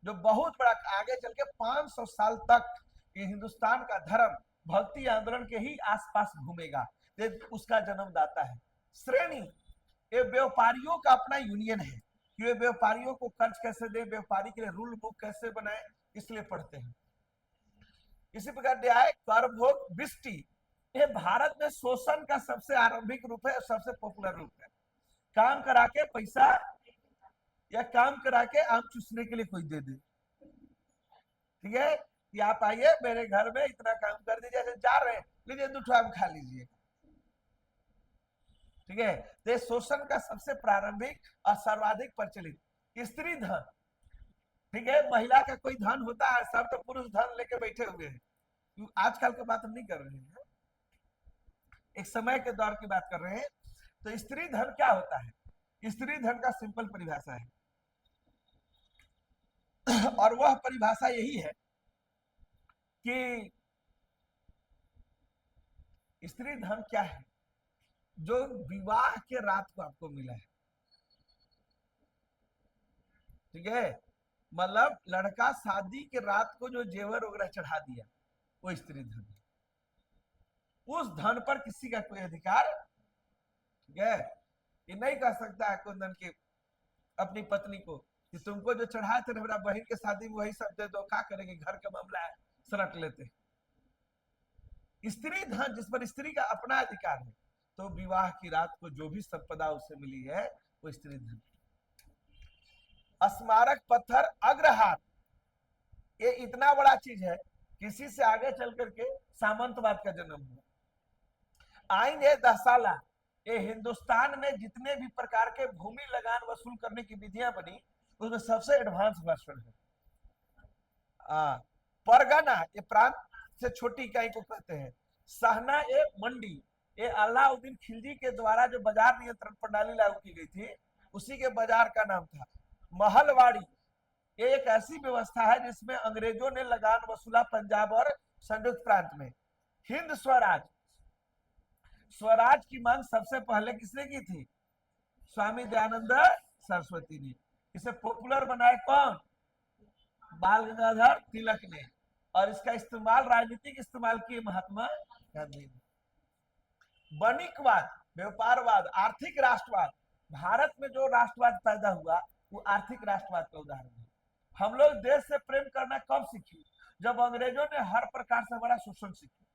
जो बहुत बड़ा आगे चल के 500 साल तक ये हिंदुस्तान का धर्म भक्ति आंदोलन के ही आसपास घूमेगा, ये उसका जन्मदाता है। श्रेणी, ये व्यापारियों का अपना यूनियन है कि वे व्यापारियों को कर्ज कैसे दे, व्यापारी के लिए रूल बुक कैसे बनाए, इसलिए पढ़ते हैं। इसी प्रकार न्याय, कर भोग, बिष्टि, ये भारत में शोषण का सबसे आरंभिक रूप है और सबसे पॉपुलर रूप है। काम करा के पैसा या काम करा के आम चूसने के लिए कोई दे दे। ठीक है, कि आप आइए मेरे घर में इतना काम कर दीजिए, जैसे जा रहे हैं लीजिए 2 आम खा लीजिए। ठीक है, तो शोषण का सबसे प्रारंभिक और सर्वाधिक प्रचलित। स्त्री धन, ठीक है, महिला का कोई धन होता है, सब तो पुरुष धन लेके बैठे हुए हैं। आजकल की बात हम नहीं कर रहे हैं, एक समय के दौर की बात कर रहे हैं। तो स्त्री धन क्या होता है? स्त्री धन का सिंपल परिभाषा है और वह परिभाषा यही है कि स्त्री धन क्या है? जो विवाह के रात को आपको मिला है। ठीक है, मतलब लड़का शादी के रात को जो जेवर वगैरह चढ़ा दिया, वो स्त्री धन है। उस धन पर किसी का कोई अधिकार, ठीक है, ये नहीं कह सकता है कुंदन की अपनी पत्नी को कि तुमको जो चढ़ाए थे मेरा बहन के शादी में वही सब दे दो, क्या करेंगे, घर का मामला है, सड़क लेते। स्त्री धन जिस पर स्त्री का अपना अधिकार है, तो विवाह की रात को जो भी संपदा उसे मिली है वो स्त्री धन। स्मारक पत्थर, अग्रहार, ये इतना बड़ा चीज है, किसी से आगे चल करके सामंतवाद का जन्म हुआ। आइन है दहसाला, ये हिंदुस्तान में जितने भी प्रकार के भूमि लगान वसूल करने की विधियां बनी उसमें सबसे एडवांस वर्जन है। परगना, ये प्रांत से छोटी इकाई को कहते हैं। सहना, ये मंडी, ये अलाउद्दीन खिलजी के द्वारा जो बाजार नियंत्रण प्रणाली लागू की गई थी उसी के बाजार का नाम था। महलवाड़ी, ये एक ऐसी व्यवस्था है जिसमें अंग्रेजों ने लगान वसूला पंजाब और संयुक्त प्रांत में। हिंद स्वराज, स्वराज की मांग सबसे पहले किसने की थी? स्वामी दयानंद सरस्वती ने। इसे पॉपुलर बनाए कौन? बाल गंगाधर तिलक ने, और इसका इस्तेमाल राजनीतिक इस्तेमाल किए महात्मा गांधी ने। वणिकवाद, व्यापारवाद, आर्थिक राष्ट्रवाद, भारत में जो राष्ट्रवाद पैदा हुआ वो आर्थिक राष्ट्रवाद का उदाहरण है। हम लोग देश से प्रेम करना कब सीखे? जब अंग्रेजों ने हर प्रकार से हमारा शोषण सीखा,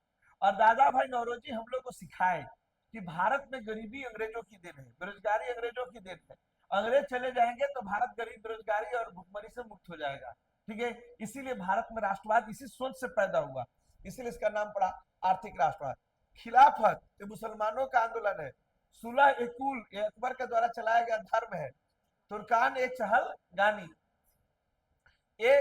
और दादा भाई नौरोजी हम लोग को सिखाए कि भारत में गरीबी अंग्रेजों की देन है, बेरोजगारी अंग्रेजों की देन है। अंग्रेज चले जाएंगे तो भारत गरीब, बेरोजगारी और भुखमरी से मुक्त हो जाएगा। ठीक है, इसीलिए भारत में राष्ट्रवाद इसी सोच से पैदा हुआ, इसीलिए इसका नाम पड़ा आर्थिक राष्ट्रवाद। खिलाफत, ये मुसलमानों का आंदोलन है। सुलह ए कुल, ये अकबर के द्वारा चलाया गया धर्म है। तुर्कान ए चहल गानी, ये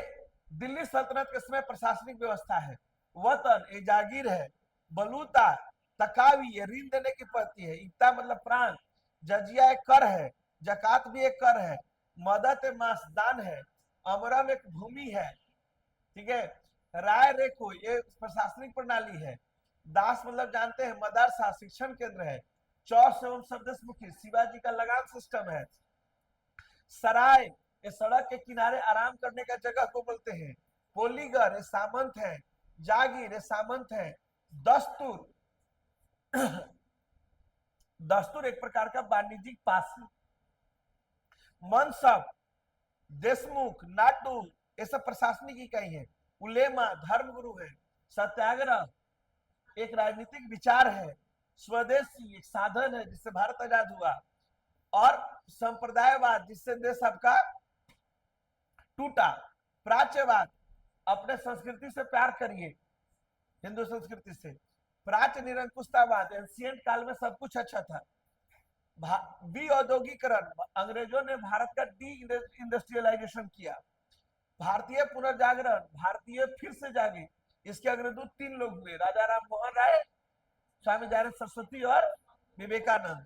दिल्ली सल्तनत के समय प्रशासनिक व्यवस्था है। वतन, ये जागीर है। बलूता, तकावी, ये ऋण देने की पद्धति है। इक्ता मतलब प्रांत। जजिया एक कर है, जकात भी एक कर है। मदद ए मासदान है। अमरम एक भूमि है। ठीक है, राय रेखो, ये प्रशासनिक प्रणाली है। दास मतलब जानते हैं मदरसा, शिक्षण केंद्र है। चौस एवं शब्दस्मुखी, शिवाजी का लगान सिस्टम है। सराय, ये सड़क के किनारे आराम करने का जगह को बोलते हैं। पोलीगर ये सामंत है, जागीर ये सामंत है, दस्तूर दस्तूर एक प्रकार का वाणिज्यिक पास है। मनसब, देशमुख, नाटू ये सब प्रशासनिक इकाई है। उलेमा धर्मगुरु है। सत्याग्रह एक राजनीतिक विचार है। स्वदेशी एक साधन है जिससे भारत आजाद हुआ। और संप्रदायवाद जिससे देश आपका टूटा। प्राच्यवाद अपने संस्कृति से प्यार करिए, हिंदू संस्कृति से। प्राच्य निरंकुशतावाद एंशिएंट काल में सब कुछ अच्छा था। औद्योगिकरण अंग्रेजों ने भारत का डी इंडस्ट्रियलाइजेशन किया। भारतीय पुनर्जागरण भारतीय फिर से जागे। इसके अग्रदूत 3 लोग हुए, राजा राम मोहन राय, स्वामी दयानंद सरस्वती और विवेकानंद।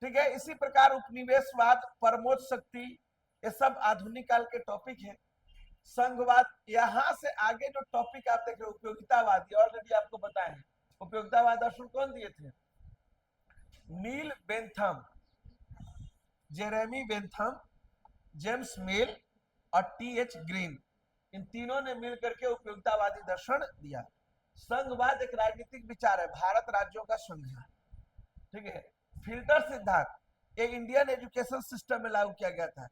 ठीक है, इसी प्रकार उपनिवेशवाद, परमोच्च शक्ति ये सब आधुनिक काल के टॉपिक है। संघवाद, यहां से आगे जो टॉपिक आप देख रहे हो उपयोगितावाद, ऑलरेडी आपको बताए हैं। उपयोगितावाद दर्शन कौन दिए थे? Neil Bentham, Jeremy Bentham, James Mill और टी.एच. ग्रीन, इन तीनों ने मिलकर के उपयोगितावादी दर्शन दिया। संघवाद एक राजनीतिक विचार है, भारत राज्यों का संघ है। ठीक है। फिल्टर सिद्धांत ये इंडियन एजुकेशन सिस्टम में लागू किया गया था,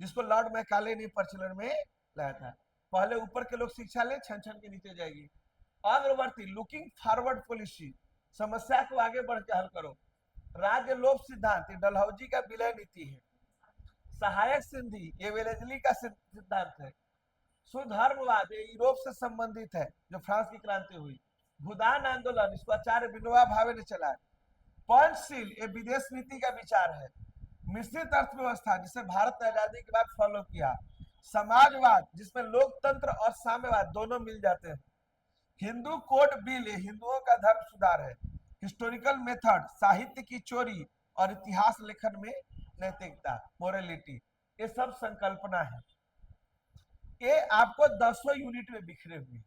जिसको लॉर्ड मैकाले ने प्रचलन में लाया था। पहले ऊपर के लोग शिक्षा ले, छन छन के नीचे जाएगी। अग्रवर्ती लुकिंग फॉरवर्ड पॉलिसी, समस्या को आगे बढ़ के हल करो। राज्य लोभ सिद्धांत डलहौजी का विलय नीति है। सहायक संधि ये वेलेजली का सिद्धांत है। सुधर्मवाद ये यूरोप से संबंधित है, जो फ्रांस की क्रांति हुई। भूदान आंदोलन इसको आचार्य विनोबा भावे ने चलाया। पंचशील ये विदेश नीति का विचार है। मिश्रित अर्थव्यवस्था जिसे भारत ने आजादी के बाद फॉलो किया। समाजवाद जिसमें लोकतंत्र और साम्यवाद दोनों मिल जाते हैं। हिंदू कोड बिल ये हिंदुओं का धर्म सुधार है। हिस्टोरिकल मेथड साहित्य की चोरी और इतिहास लेखन में नैतिकता मोरलिटी, ये सब संकल्पना है। ये आपको 10 यूनिट में बिखरे हुए,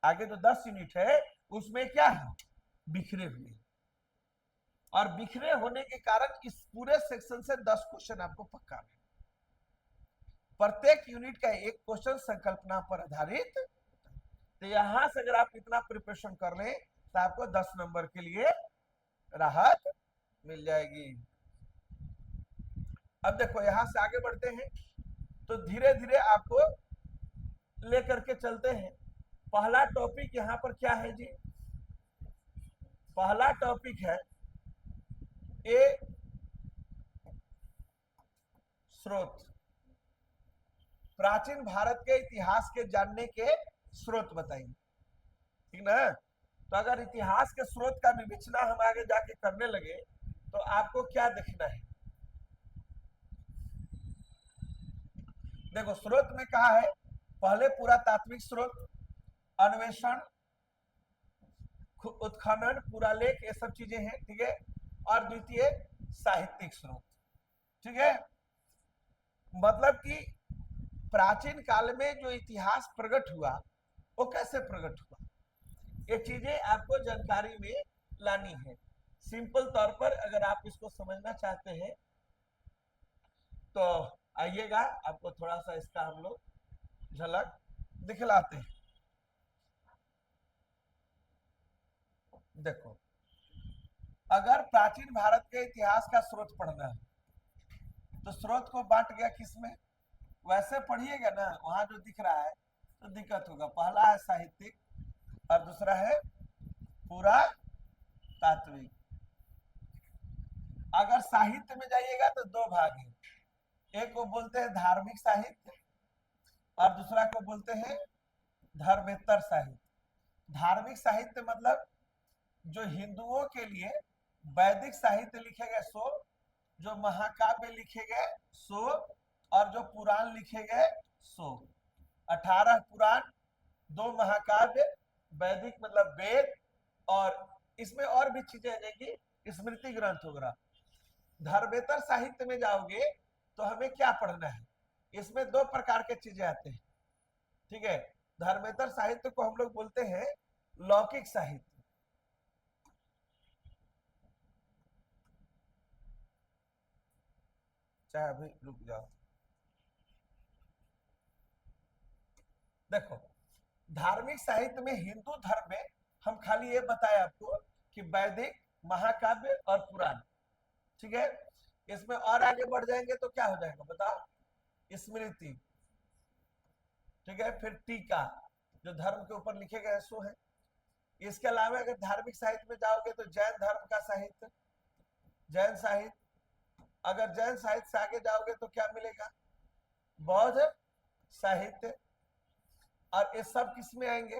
आगे जो 10 यूनिट है उसमें क्या है? बिखरे हुए। और बिखरे होने के कारण इस पूरे सेक्शन से 10 क्वेश्चन आपको पक्का है। प्रत्येक यूनिट का एक क्वेश्चन संकल्पना पर आधारित। तो यहां से अगर आप इतना प्रिपरेशन कर लें तो आपको 10 नंबर के लिए राहत मिल जाएगी। अब देखो यहां से आगे बढ़ते हैं तो धीरे धीरे आपको लेकर के चलते हैं। पहला टॉपिक यहां पर क्या है जी? पहला टॉपिक है ए स्रोत। प्राचीन भारत के इतिहास के जानने के स्रोत बताइए। ठीक ना? तो अगर इतिहास के स्रोत का विवेचना हम आगे जाके करने लगे तो आपको क्या देखना है? देखो स्रोत में कहा है, पहले पुरातात्विक स्रोत, अन्वेषण, उत्खनन, पुरालेख ये सब चीजें हैं। ठीक है। और द्वितीय साहित्यिक स्रोत। ठीक है। मतलब कि प्राचीन काल में जो इतिहास प्रकट हुआ वो कैसे प्रकट हुआ, ये चीजें आपको जानकारी में लानी है। सिंपल तौर पर अगर आप इसको समझना चाहते हैं तो आइएगा, आपको थोड़ा सा इसका हम लोग झलक दिखलाते हैं। देखो अगर प्राचीन भारत के इतिहास का स्रोत पढ़ना है तो स्रोत को बांट गया किसमें? वैसे पढ़िएगा ना, वहां जो दिख रहा है तो दिक्कत होगा। पहला है साहित्यिक और दूसरा है पूरा तात्विक। अगर साहित्य में जाइएगा तो 2 भाग है, एक को बोलते हैं धार्मिक साहित्य और दूसरा को बोलते हैं धर्मेतर साहित्य। धार्मिक साहित्य मतलब जो हिंदुओं के लिए वैदिक साहित्य लिखे गए सो, जो महाकाव्य लिखे गए सो, और जो पुराण लिखे गए सो। 18 पुराण, 2 महाकाव्य, वैदिक मतलब वेद, और इसमें और भी चीजें आ जाएंगी, स्मृति ग्रंथ वगैरह। धर्मेतर साहित्य में जाओगे तो हमें क्या पढ़ना है? इसमें 2 प्रकार के चीजें आते हैं। ठीक है। धर्मेतर साहित्य को हम लोग बोलते हैं लौकिक साहित्य। चाहे अभी रुक जाओ। देखो, धार्मिक साहित्य में हिंदू धर्म में हम खाली ये बताए आपको कि वैदिक, महाकाव्य और पुराण, ठीक है। इसमें और आगे बढ़ जाएंगे तो क्या हो जाएगा बताओ, स्मृति, ठीक है, फिर टीका जो धर्म के ऊपर लिखे गए सो है। इसके अलावा अगर धार्मिक साहित्य में जाओगे तो जैन धर्म का साहित्य, जैन साहित्य। अगर जैन साहित्य से आगे जाओगे तो क्या मिलेगा, बौद्ध साहित्य। और ये सब किस में आएंगे,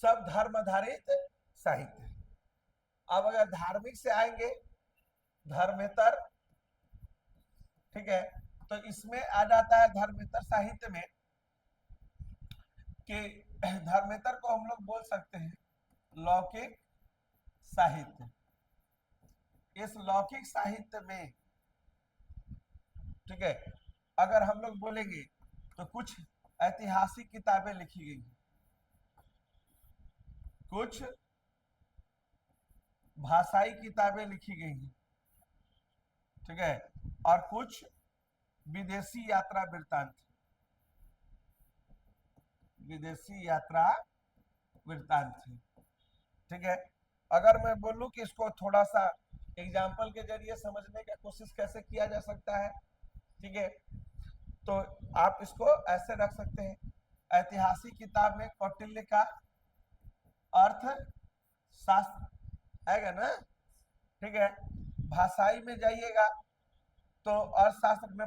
सब धर्म आधारित साहित्य। अब अगर धार्मिक से आएंगे धर्मेतर, ठीक है, तो इसमें आ जाता है धर्मेतर साहित्य में कि धर्मेतर को हम लोग बोल सकते हैं लौकिक साहित्य। इस लौकिक साहित्य में, ठीक है, अगर हम लोग बोलेंगे तो कुछ ऐतिहासिक किताबें लिखी गई, कुछ भाषाई किताबें लिखी गई हैं, ठीक है, और कुछ विदेशी यात्रा वृत्तांत, विदेशी यात्रा वृत्तांत, ठीक है। अगर मैं बोलूं कि इसको थोड़ा सा एग्जाम्पल के जरिए समझने का कोशिश कैसे किया जा सकता है, ठीक है, तो आप इसको ऐसे रख सकते हैं, ऐतिहासिक किताब में कौटिल्य का अर्थ शास्त्र आएगा ना, ठीक है। भाषाई में जाइएगा तो अर्थशास्त्र में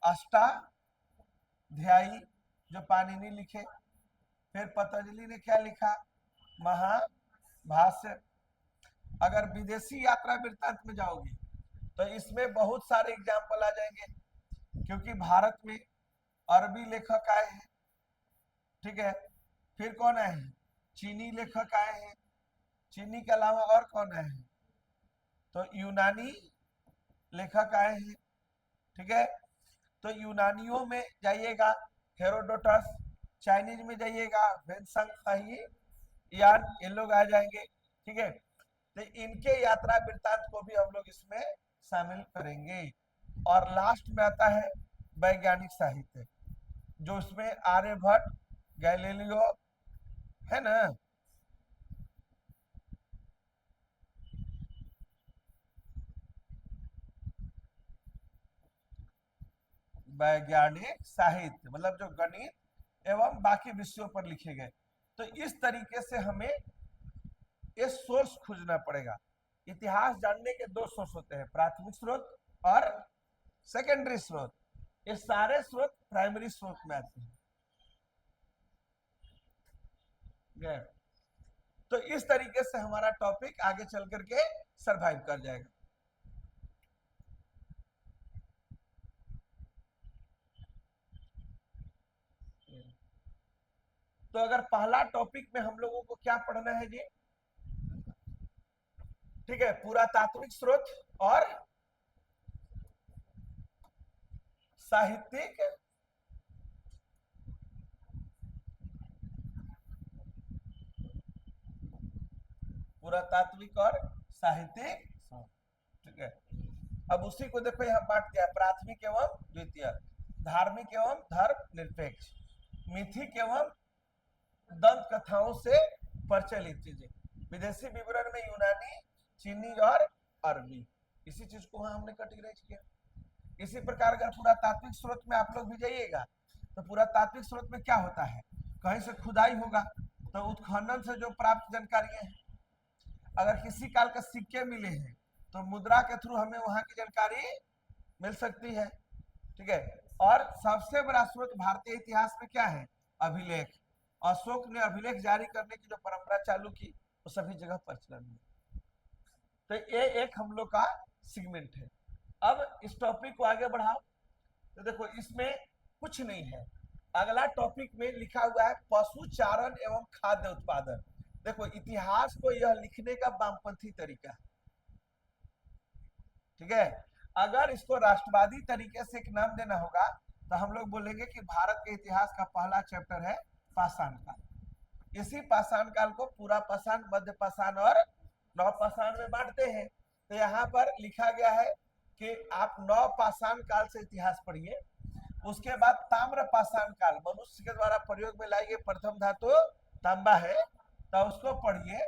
अष्टाध्यायी जो पाणिनि लिखे, फिर पतंजलि ने क्या लिखा, महाभाष्य। अगर विदेशी यात्रा वृत्तांत में जाओगे तो इसमें बहुत सारे एग्जाम्पल आ जाएंगे, क्योंकि भारत में अरबी लेखक आए हैं, ठीक है, फिर कौन आए हैं, चीनी लेखक आए हैं, चीनी के अलावा और कौन आए हैं, तो यूनानी लेखक आए हैं, ठीक है। तो यूनानियों में जाइएगा हेरोडोटस, चाइनीज में जाइएगा वेन्संग यान, ये लोग आ जाएंगे, ठीक है। तो इनके यात्रा वृत्तांत को भी हम लोग इसमें शामिल करेंगे। और लास्ट में आता है वैज्ञानिक साहित्य, जो उसमें आर्यभट्ट, गैलीलियो है ना, वैज्ञानिक साहित्य मतलब जो गणित एवं बाकी विषयों पर लिखे गए। तो इस तरीके से हमें ये सोर्स खोजना पड़ेगा। इतिहास जानने के दो सोर्स होते हैं, प्राथमिक स्रोत और सेकेंडरी स्रोत। ये सारे स्रोत प्राइमरी स्रोत में आते हैं। तो इस तरीके से हमारा टॉपिक आगे चल करके सरवाइव कर जाएगा। तो अगर पहला टॉपिक में हम लोगों को क्या पढ़ना है जी, ठीक है, पुरातात्विक स्रोत और साहित्यिक पुरातात्विक और साहित्यिक, ठीक है। अब उसी को देखो यहाँ बांट दिया, प्राथमिक एवं द्वितीय, धार्मिक एवं धर्म निरपेक्ष, मिथिक एवं दंत कथाओं से प्रचलित चीजें, विदेशी विवरण में यूनानी, चीनी और अरबी, इसी चीज को वहां हमने कैटेगराइज किया। इसी प्रकार अगर पुरातात्विक स्रोत में आप लोग भी जाइएगा तो पुरातात्विक स्रोत में क्या होता है, कहीं से खुदाई होगा तो उत्खनन से जो प्राप्त जानकारियां हैं, अगर किसी काल का सिक्के मिले हैं तो मुद्रा के थ्रू हमें वहां की जानकारी मिल सकती है, ठीक है। और सबसे बड़ा स्रोत भारतीय इतिहास में क्या है, अभिलेख। अशोक ने अभिलेख जारी करने की जो परंपरा चालू की वो सभी जगह प्रचलन में। तो ये एक हम लोग का सेगमेंट है। अब इस टॉपिक को आगे बढ़ाओ तो देखो इसमें कुछ नहीं है। अगला टॉपिक में लिखा हुआ है पशु चारण एवं खाद्य उत्पादन। देखो इतिहास को यह लिखने का वामपंथी तरीका है, ठीक है। अगर इसको राष्ट्रवादी तरीके से एक नाम देना होगा तो हम लोग बोलेंगे कि भारत के इतिहास का पहला चैप्टर है पाषाण काल। इसी पाषाण काल को पूरा पाषाण, मध्य पाषाण और नव पाषाण में बांटते हैं। तो यहाँ पर लिखा गया है कि आप नव पाषाण काल से इतिहास पढ़िए, उसके बाद ताम्र पाषाण काल, मनुष्य के द्वारा प्रयोग में लाई गई प्रथम धातु तांबा है, तो उसको पढ़िए,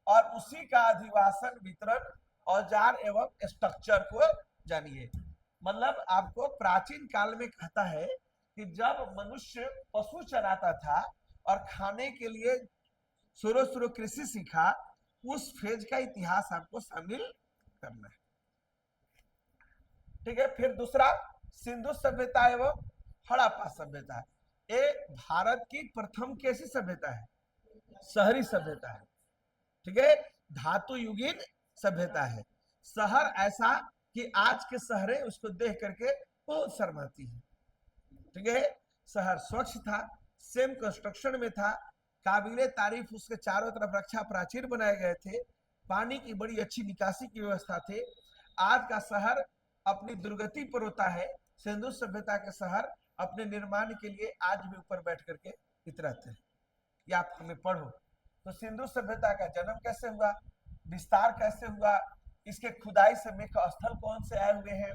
और उसी का अधिवासन, वितरण, औजार एवं स्ट्रक्चर को जानिए। मतलब आपको प्राचीन काल में कहता है कि जब मनुष्य पशु चराता था और खाने के लिए शुरू शुरू कृषि सीखा, उस फेज का इतिहास आपको शामिल करना है। ठीक है। फिर दूसरा, सिंधु सभ्यता एवं हड़प्पा सभ्यता। ये भारत की प्रथम कैसी सभ्यता है? शहरी सभ्यता है। ठीक है। धातु युगीन सभ्यता है। शहर ऐसा कि आज के शहरें उसको देख करके बहुत शर्माती है। ठीक है। शहर स्वच्छ था, सेम कंस्ट्रक्शन में था, काबिले तारीफ उसके चारों तरफ रक्षा प्राचीर बनाए गए थे, पानी की बड़ी अच्छी निकासी की व्यवस्था थी। आज का शहर अपनी दुर्गति पर होता है, सिंधु सभ्यता के शहर अपने निर्माण के लिए आज भी ऊपर बैठ करके इतराते हैं। या आप हमें पढ़ो तो सिंधु सभ्यता का जन्म कैसे हुआ, विस्तार कैसे हुआ, इसके खुदाई समय का स्थल कौन से आए हुए हैं,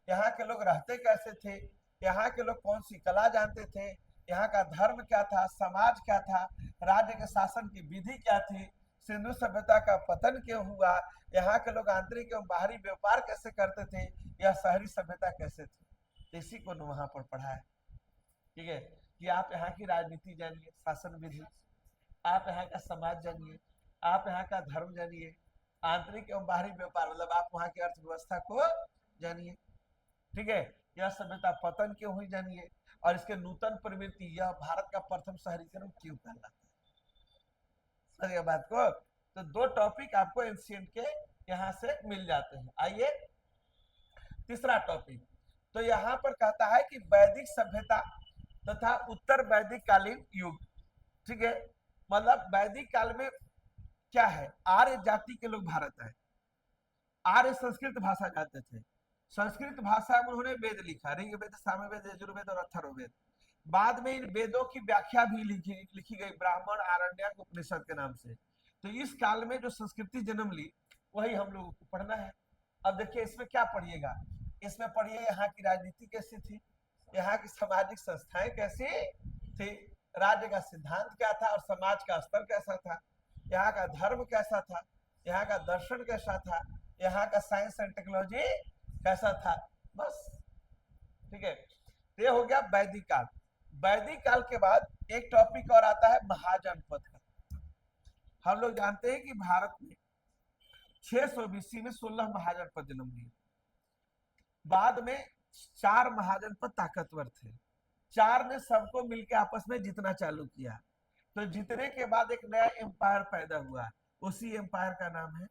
यहाँ के लोग रहते कैसे थे, यहाँ के लोग कौन सी कला जानते थे, यहाँ का धर्म क्या था, समाज क्या था, राज्य के शासन की विधि क्या थी, सिंधु सभ्यता का पतन क्यों हुआ, यहाँ के लोग आंतरिक एवं बाहरी व्यापार कैसे करते थे, यह शहरी सभ्यता कैसे थी, इसी को वहां पर पढ़ा है। ठीक है। कि आप यहाँ की राजनीति जानिए, शासन विधि, आप यहाँ का समाज जानिए, आप यहाँ का धर्म जानिए, आंतरिक एवं बाहरी व्यापार, मतलब आप वहाँ की अर्थव्यवस्था को जानिए। ठीक है। यह सभ्यता पतन क्यों हुई जानिए, और इसके नूतन प्रवृत्ति, यह भारत का प्रथम शहरीकरण क्यों कहलाता है। समझिए बात को। तो दो टॉपिक आपको एंशिएंट के यहाँ से मिल जाते हैं। आइए तीसरा टॉपिक, तो यहाँ पर कहता है कि वैदिक सभ्यता तथा उत्तर वैदिक कालीन युग। ठीक है। मतलब वैदिक काल में क्या है, आर्य जाति के लोग भारत आए, आर्य संस्कृत भाषा जानते थे, संस्कृत भाषा में उन्होंने वेद लिखा, ऋग्वेद, सामवेद, यजुर्वेद और अथर्ववेद। बाद में इन वेदों की व्याख्या भी लिखी गई ब्राह्मण, आरण्यक, उपनिषद के नाम से। तो इस काल में जो संस्कृति जन्म ली, वही हम लोगों को पढ़ना है। अब देखिए इसमें क्या पढ़िएगा, इसमें पढ़िए यहाँ की राजनीति कैसी थी, यहाँ की सामाजिक संस्थाएं कैसी थी, राज्य का सिद्धांत क्या था और समाज का स्तर कैसा था, यहाँ का धर्म कैसा था, यहाँ का दर्शन कैसा था, यहाँ का साइंस एंड टेक्नोलॉजी कैसा था, बस। ठीक है। ये हो गया वैदिक काल। वैदिक काल के बाद एक टॉपिक और आता है महाजनपद का। हम लोग जानते हैं कि भारत में 600 बीसी में 16 महाजनपद जन्म लिए। बाद में 4 महाजनपद ताकतवर थे, 4 ने सबको मिलकर आपस में जीतना चालू किया। तो जीतने के बाद एक नया एम्पायर पैदा हुआ, उसी एम्पायर का नाम है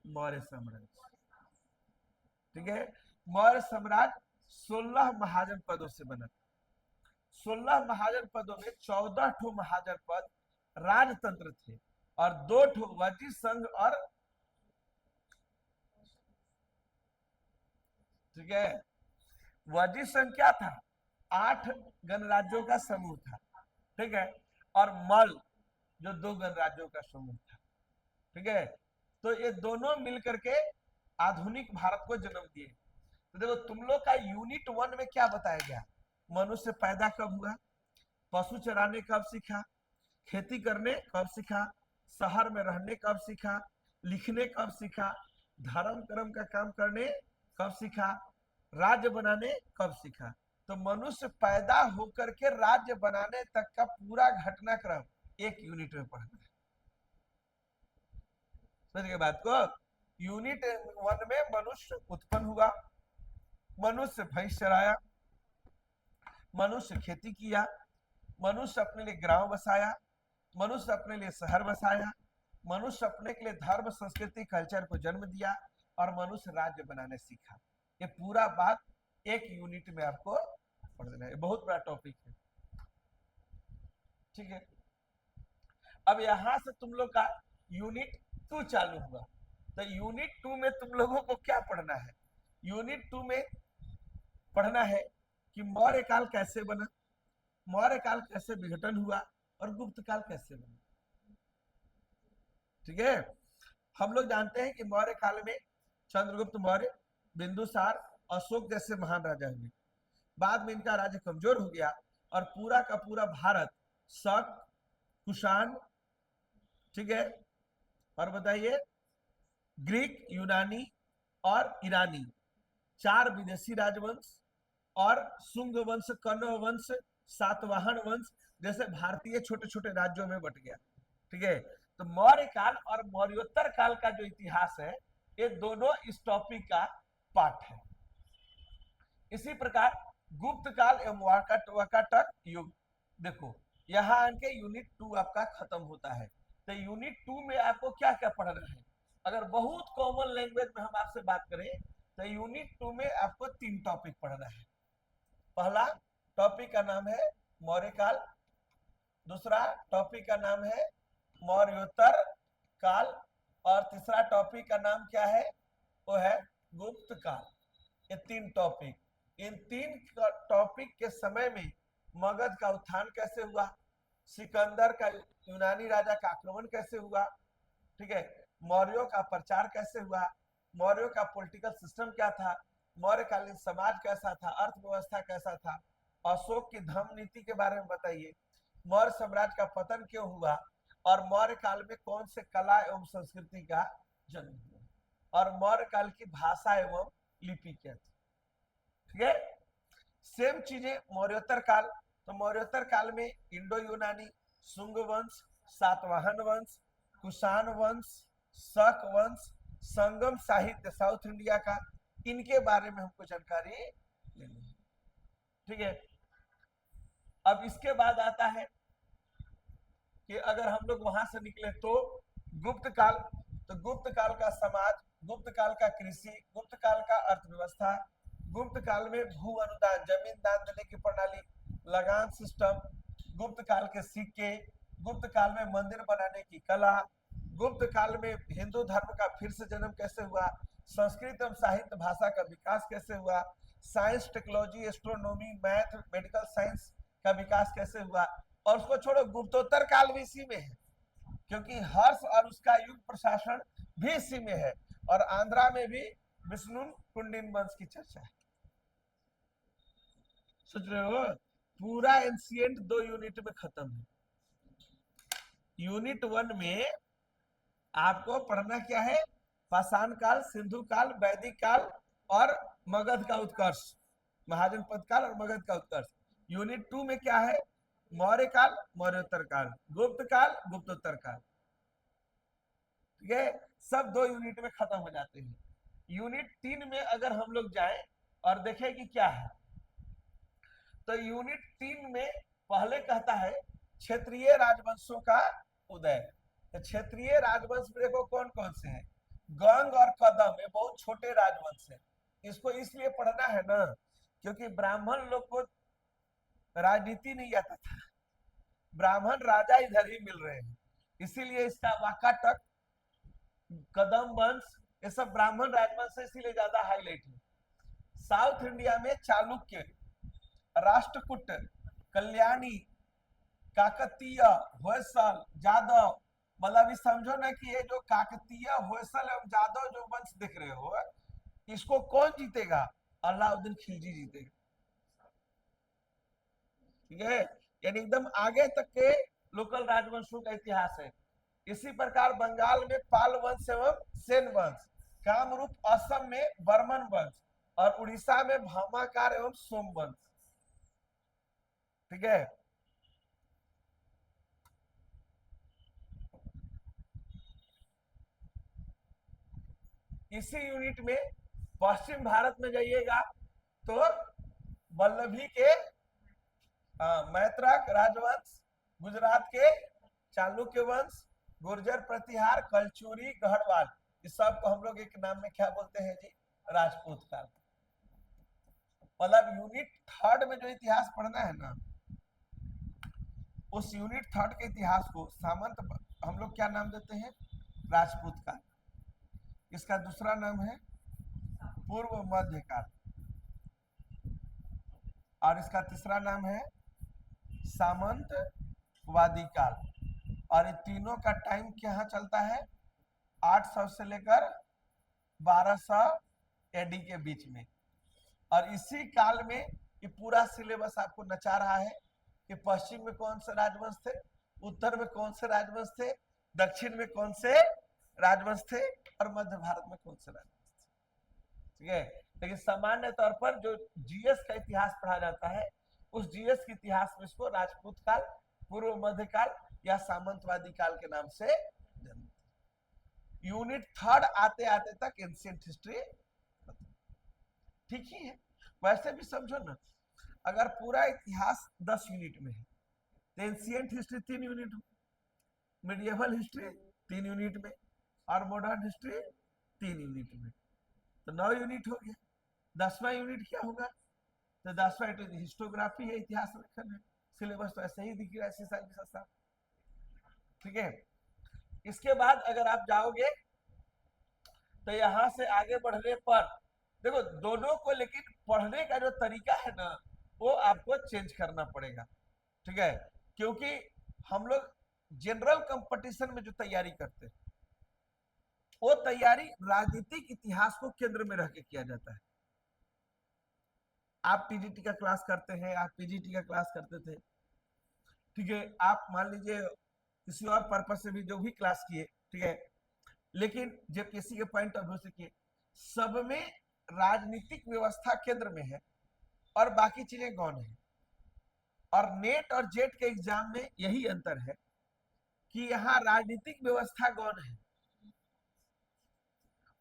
मौर्य साम्राज्य। ठीक है। मौर्य साम्राज्य 16 महाजनपदों से बना। 16 महाजनपदों में 14 ठो महाजनपद राजतंत्र थे और 2 ठो वजी संघ और, ठीक है, वजी संघ क्या था, 8 गणराज्यों का समूह था। ठीक है। और मल जो 2 गणराज्यों का समूह था। ठीक है। तो ये दोनों मिलकर के आधुनिक भारत को जन्म दिए। तो देखो तुम लोग का यूनिट 1 में क्या बताया गया, मनुष्य पैदा कब हुआ, पशु चराने कब सीखा, खेती करने कब सीखा, शहर में रहने कब सीखा, लिखने कब सीखा, धर्म कर्म का काम करने कब सीखा, राज्य बनाने कब सीखा। तो मनुष्य पैदा होकर के राज्य बनाने तक का पूरा घटनाक्रम एक यूनिट में पढ़ना है। समझ बात को। यूनिट 1 में मनुष्य उत्पन्न हुआ, मनुष्य भैंस चराया, मनुष्य खेती किया, मनुष्य अपने लिए ग्राम बसाया, मनुष्य अपने लिए शहर बसाया, मनुष्य अपने के लिए धर्म, संस्कृति, कल्चर को जन्म दिया, और मनुष्य राज्य बनाने सीखा। ये पूरा बात एक यूनिट में आपको पढ़ देना है, बहुत बड़ा टॉपिक है। ठीक है। अब यहां से तुम लोग का यूनिट 2 चालू हुआ। तो यूनिट 2 में तुम लोगों को क्या पढ़ना है, यूनिट 2 में पढ़ना है कि मौर्य काल कैसे बना, मौर्य काल कैसे विघटन हुआ, और गुप्त काल कैसे बना। ठीक है। हम लोग जानते हैं कि मौर्य काल में चंद्रगुप्त मौर्य, बिंदुसार, अशोक जैसे महान राजा हुए। बाद में इनका राज्य कमजोर हो गया और पूरा का पूरा भारत शक, कुषाण, ठीक है, और बताइए ग्रीक, यूनानी और ईरानी, 4 विदेशी राजवंश और शुंग वंश, कण्व वंश, सातवाहन वंश जैसे भारतीय छोटे छोटे राज्यों में बट गया। ठीक है, तो मौर्य काल और मौर्योत्तर काल का जो इतिहास है ये दोनों इस टॉपिक का पार्ट है। इसी प्रकार गुप्त काल एवं वाकाटक युग, देखो यहाँ आके यूनिट 2 आपका खत्म होता है। तो यूनिट 2 में आपको क्या क्या पढ़ना है, अगर बहुत कॉमन लैंग्वेज में हम आपसे बात करें तो यूनिट 2 में आपको 3 टॉपिक पढ़ना है। पहला टॉपिक का नाम है मौर्य काल, दूसरा टॉपिक का नाम है मौर्योत्तर काल और तीसरा टॉपिक का नाम क्या है, वो है गुप्त काल। ये 3 टॉपिक, इन 3 टॉपिक के समय में मगध का उत्थान कैसे हुआ, सिकंदर का यूनानी राजा का आक्रमण कैसे हुआ, ठीक है, मौर्यों का प्रचार कैसे हुआ, मौर्यों का पॉलिटिकल सिस्टम क्या था, मौर्यकालीन समाज कैसा था, अर्थव्यवस्था कैसा था, अशोक की धर्म नीति के बारे में बताइए, मौर्य साम्राज्य का पतन क्यों हुआ और मौर्य काल में कौन से कला एवं संस्कृति का जन्म हुआ और मौर्य काल की भाषा एवं लिपि क्या थी। ठीक है, सेम चीजें मौर्योत्तर काल, तो मौर्योत्तर काल में इंडो यूनानी, शुंग वंश, सातवाहन वंश, कुषाण वंश, शक वंश, संगम साहित्य साउथ इंडिया का, इनके बारे में हमको जानकारी लेनी है। ठीक है, अब इसके बाद आता है कि अगर हम लोग वहां से निकले तो गुप्त काल, तो गुप्त काल का समाज, गुप्त काल का कृषि, गुप्त काल का अर्थव्यवस्था, गुप्त काल में भू अनुदान, जमीन दान देने की प्रणाली, लगान सिस्टम, गुप्त काल के सिक्के, गुप्त काल में मंदिर बनाने की कला, गुप्त काल में हिंदू धर्म का फिर से जन्म कैसे हुआ, संस्कृत एवं साहित्य भाषा का विकास कैसे हुआ, science, technology, astronomy, math, medical science का विकास कैसे हुआ, और उसको छोड़ो गुप्तोत्तर काल भी इसी में है क्योंकि हर्ष और उसका युग प्रशासन भी इसी में है और आंध्रा में भी विष्णु कुंडिन वंश की चर्चा है। सोच रहे हो, पूरा एंशिएंट 2 यूनिट में खत्म है। यूनिट 1 में आपको पढ़ना क्या है, पाषाण काल, सिंधु काल, वैदिक काल और मगध का उत्कर्ष, महाजनपद काल और मगध का उत्कर्ष। यूनिट 2 में क्या है, मौर्य काल, मौर्योत्तर काल, गुप्त काल, गुप्तोत्तर काल। ठीक है, सब 2 यूनिट में खत्म हो जाते हैं। यूनिट 3 में अगर हम लोग जाएं और देखें कि क्या है, तो यूनिट 3 में पहले कहता है क्षेत्रीय राजवंशों का उदय। तो क्षेत्रीय राजवंश देखो कौन कौन से हैं, गंग और कदम, ये बहुत छोटे राजवंश है। इसको इसलिए पढ़ना है ना क्योंकि ब्राह्मण लोग को राजनीति नहीं आता था, ब्राह्मण राजा इधर ही मिल रहे हैं, इसीलिए इसका वाकाटक, कदम वंश, ये सब ब्राह्मण राजवंश से इसीलिए ज्यादा हाईलाइट है। साउथ इंडिया में चालुक्य, राष्ट्रकूट, कल्याणी, काकतीय, होयसल, जादव, मतलब इस समझो ना कि ये जो काकतीय, होयसल एवं जादव जो वंश देख रहे हो, इसको कौन जीतेगा, अलाउद्दीन खिलजी जीतेगा। ठीक है, यानी एकदम आगे तक के लोकल राजवंशों का इतिहास है। इसी प्रकार बंगाल में पाल वंश एवं सेन वंश, कामरूप असम में बर्मन वंश और उड़ीसा में भामाकार एवं सोम वंश। ठीक है, इसी यूनिट में पश्चिम भारत में जाइएगा तो वल्लभी के मैत्रक राजवंश, गुजरात के चालुक्य वंश, गुर्जर प्रतिहार, कलचुरी, गढ़वाल, इस सब को हम लोग एक नाम में क्या बोलते हैं जी, राजपूत काल। मतलब यूनिट 3 में जो इतिहास पढ़ना है ना, उस यूनिट 3 के इतिहास को सामंत हम लोग क्या नाम देते हैं, राजपूत काल। इसका दूसरा नाम है पूर्व मध्य काल और इसका तीसरा नाम है सामंतवादी काल। और ये तीनों का टाइम क्या चलता है, 800 से लेकर 1200 एडी के बीच में। और इसी काल में ये पूरा सिलेबस आपको नचा रहा है कि पश्चिम में कौन से राजवंश थे, उत्तर में कौन से राजवंश थे, दक्षिण में कौन से राजवंश थे, और मध्य भारत में कौन से राजवंश थे। ठीक है, लेकिन सामान्य तौर पर जो जीएस का इतिहास पढ़ा जाता है, उस जीएस के इतिहास में इसको राजपूत काल, पूर्व मध्य काल या सामंतवादी काल के नाम से जानते। यूनिट 3 आते आते तक एंशिएंट हिस्ट्री ठीक ही है। वैसे भी समझो ना, अगर पूरा इतिहास 10 यूनिट में है तो एंशिएंट हिस्ट्री 3 यूनिट में, मिडिएवल हिस्ट्री 3 यूनिट में, और मॉडर्न हिस्ट्री 3 यूनिट में, तो 9 यूनिट हो गया। 10वां यूनिट क्या होगा? तो 10वां यूनिट हिस्टोग्राफी है, इतिहास लेखन है। सिलेबस तो ऐसे ही दिख रहा है शीशा के साथ। ठीक है, इसके बाद अगर आप जाओगे तो यहां से आगे बढ़ने पर देखो दोनों को, लेकिन पढ़ने का जो तरीका है ना वो आपको चेंज करना पड़ेगा। ठीक है, क्योंकि हम लोग जनरल कंपटीशन में जो तैयारी करते हैं वो तैयारी राजनीतिक इतिहास को केंद्र में रह के किया जाता है। आप टीजीटी का क्लास करते हैं, आप पीजीटी का क्लास करते थे, ठीक है, आप मान लीजिए किसी और पर्पज से भी जो भी क्लास किए, ठीक है, लेकिन जेपीएससी के पॉइंट ऑफ व्यू से किए, सब में राजनीतिक व्यवस्था केंद्र में है और बाकी चीजें गौण है। और नेट और जेट के एग्जाम में यही अंतर है कि यहां राजनीतिक व्यवस्था गौण है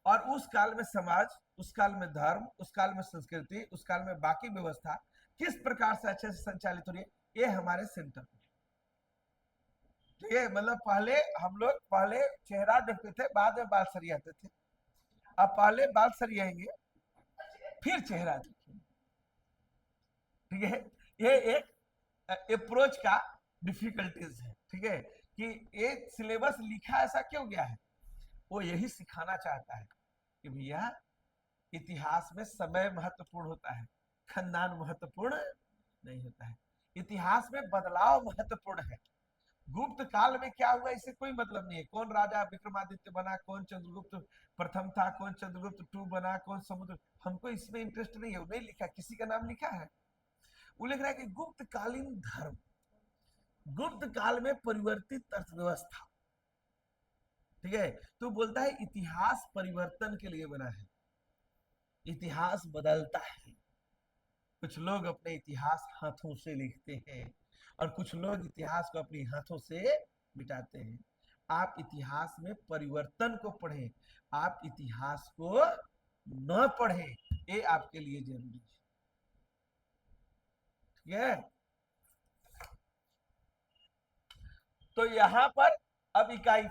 और उस काल में समाज, उस काल में धर्म, उस काल में संस्कृति, उस काल में बाकी व्यवस्था किस प्रकार से अच्छे से संचालित हो रही है, ये हमारे सेंटर में। ठीक है, मतलब पहले हम लोग पहले चेहरा देखते थे, बाद में बाल सरियाते थे। अब पहले बाल सरियाएंगे फिर चेहरा देखेंगे। ठीक है, ये एक अप्रोच का डिफिकल्टीज है। ठीक है, कि ये सिलेबस लिखा ऐसा क्यों गया है, वो यही सिखाना चाहता है कि भैया इतिहास में समय महत्वपूर्ण होता है, खानदान महत्वपूर्ण नहीं होता है। इतिहास में बदलाव महत्वपूर्ण है। गुप्त काल में क्या हुआ इससे कोई मतलब नहीं है। कौन राजा विक्रमादित्य बना, कौन चंद्रगुप्त प्रथम था, कौन चंद्रगुप्त 2 बना, कौन समुद्र, हमको इसमें इंटरेस्ट नहीं है। वो नहीं लिखा, किसी का नाम लिखा है, वो लिख रहा है कि गुप्त कालीन धर्म, गुप्त काल में परिवर्तित अर्थव्यवस्था। ठीक है, तो बोलता है इतिहास परिवर्तन के लिए बना है, इतिहास बदलता है। कुछ लोग अपने इतिहास हाथों से लिखते हैं और कुछ लोग इतिहास को अपने हाथों से मिटाते हैं। आप इतिहास में परिवर्तन को पढ़ें, आप इतिहास को न पढ़ें, ये आपके लिए जरूरी है। ठीक है, तो यहां पर अब इकाई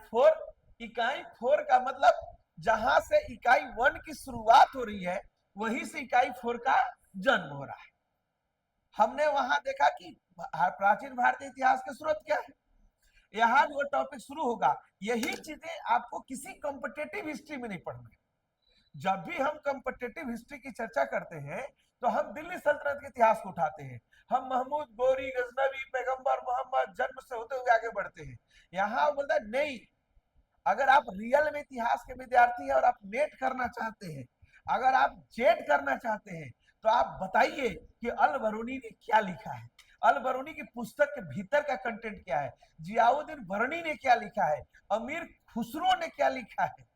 4 का मतलब जहां से इकाई 1 की शुरुआत हो रही है वहीं से इकाई 4 का जन्म हो रहा है। हमने वहां देखा कि प्राचीन भारतीय इतिहास की शुरुआत क्या है, यहां जो टॉपिक शुरू होगा यही चीजें आपको किसी कॉम्पिटेटिव हिस्ट्री में नहीं पढ़ना है। जब भी हम कॉम्पिटेटिव हिस्ट्री की चर्चा करते हैं तो हम दिल्ली सल्तनत के इतिहास को उठाते हैं, हम महमूद गोरी, गजनवी, पैगंबर मोहम्मद जन्म से होते हुए आगे बढ़ते हैं। यहां बोलता है नहीं, अगर आप रियल में इतिहास के विद्यार्थी हैं और आप नेट करना चाहते हैं, अगर आप जेट करना चाहते हैं, तो आप बताइए कि अल बरूनी ने क्या लिखा है, अल बरूनी की पुस्तक के भीतर का कंटेंट क्या है, जियाउद्दीन बरनी ने क्या लिखा है, अमीर खुसरो ने क्या लिखा है।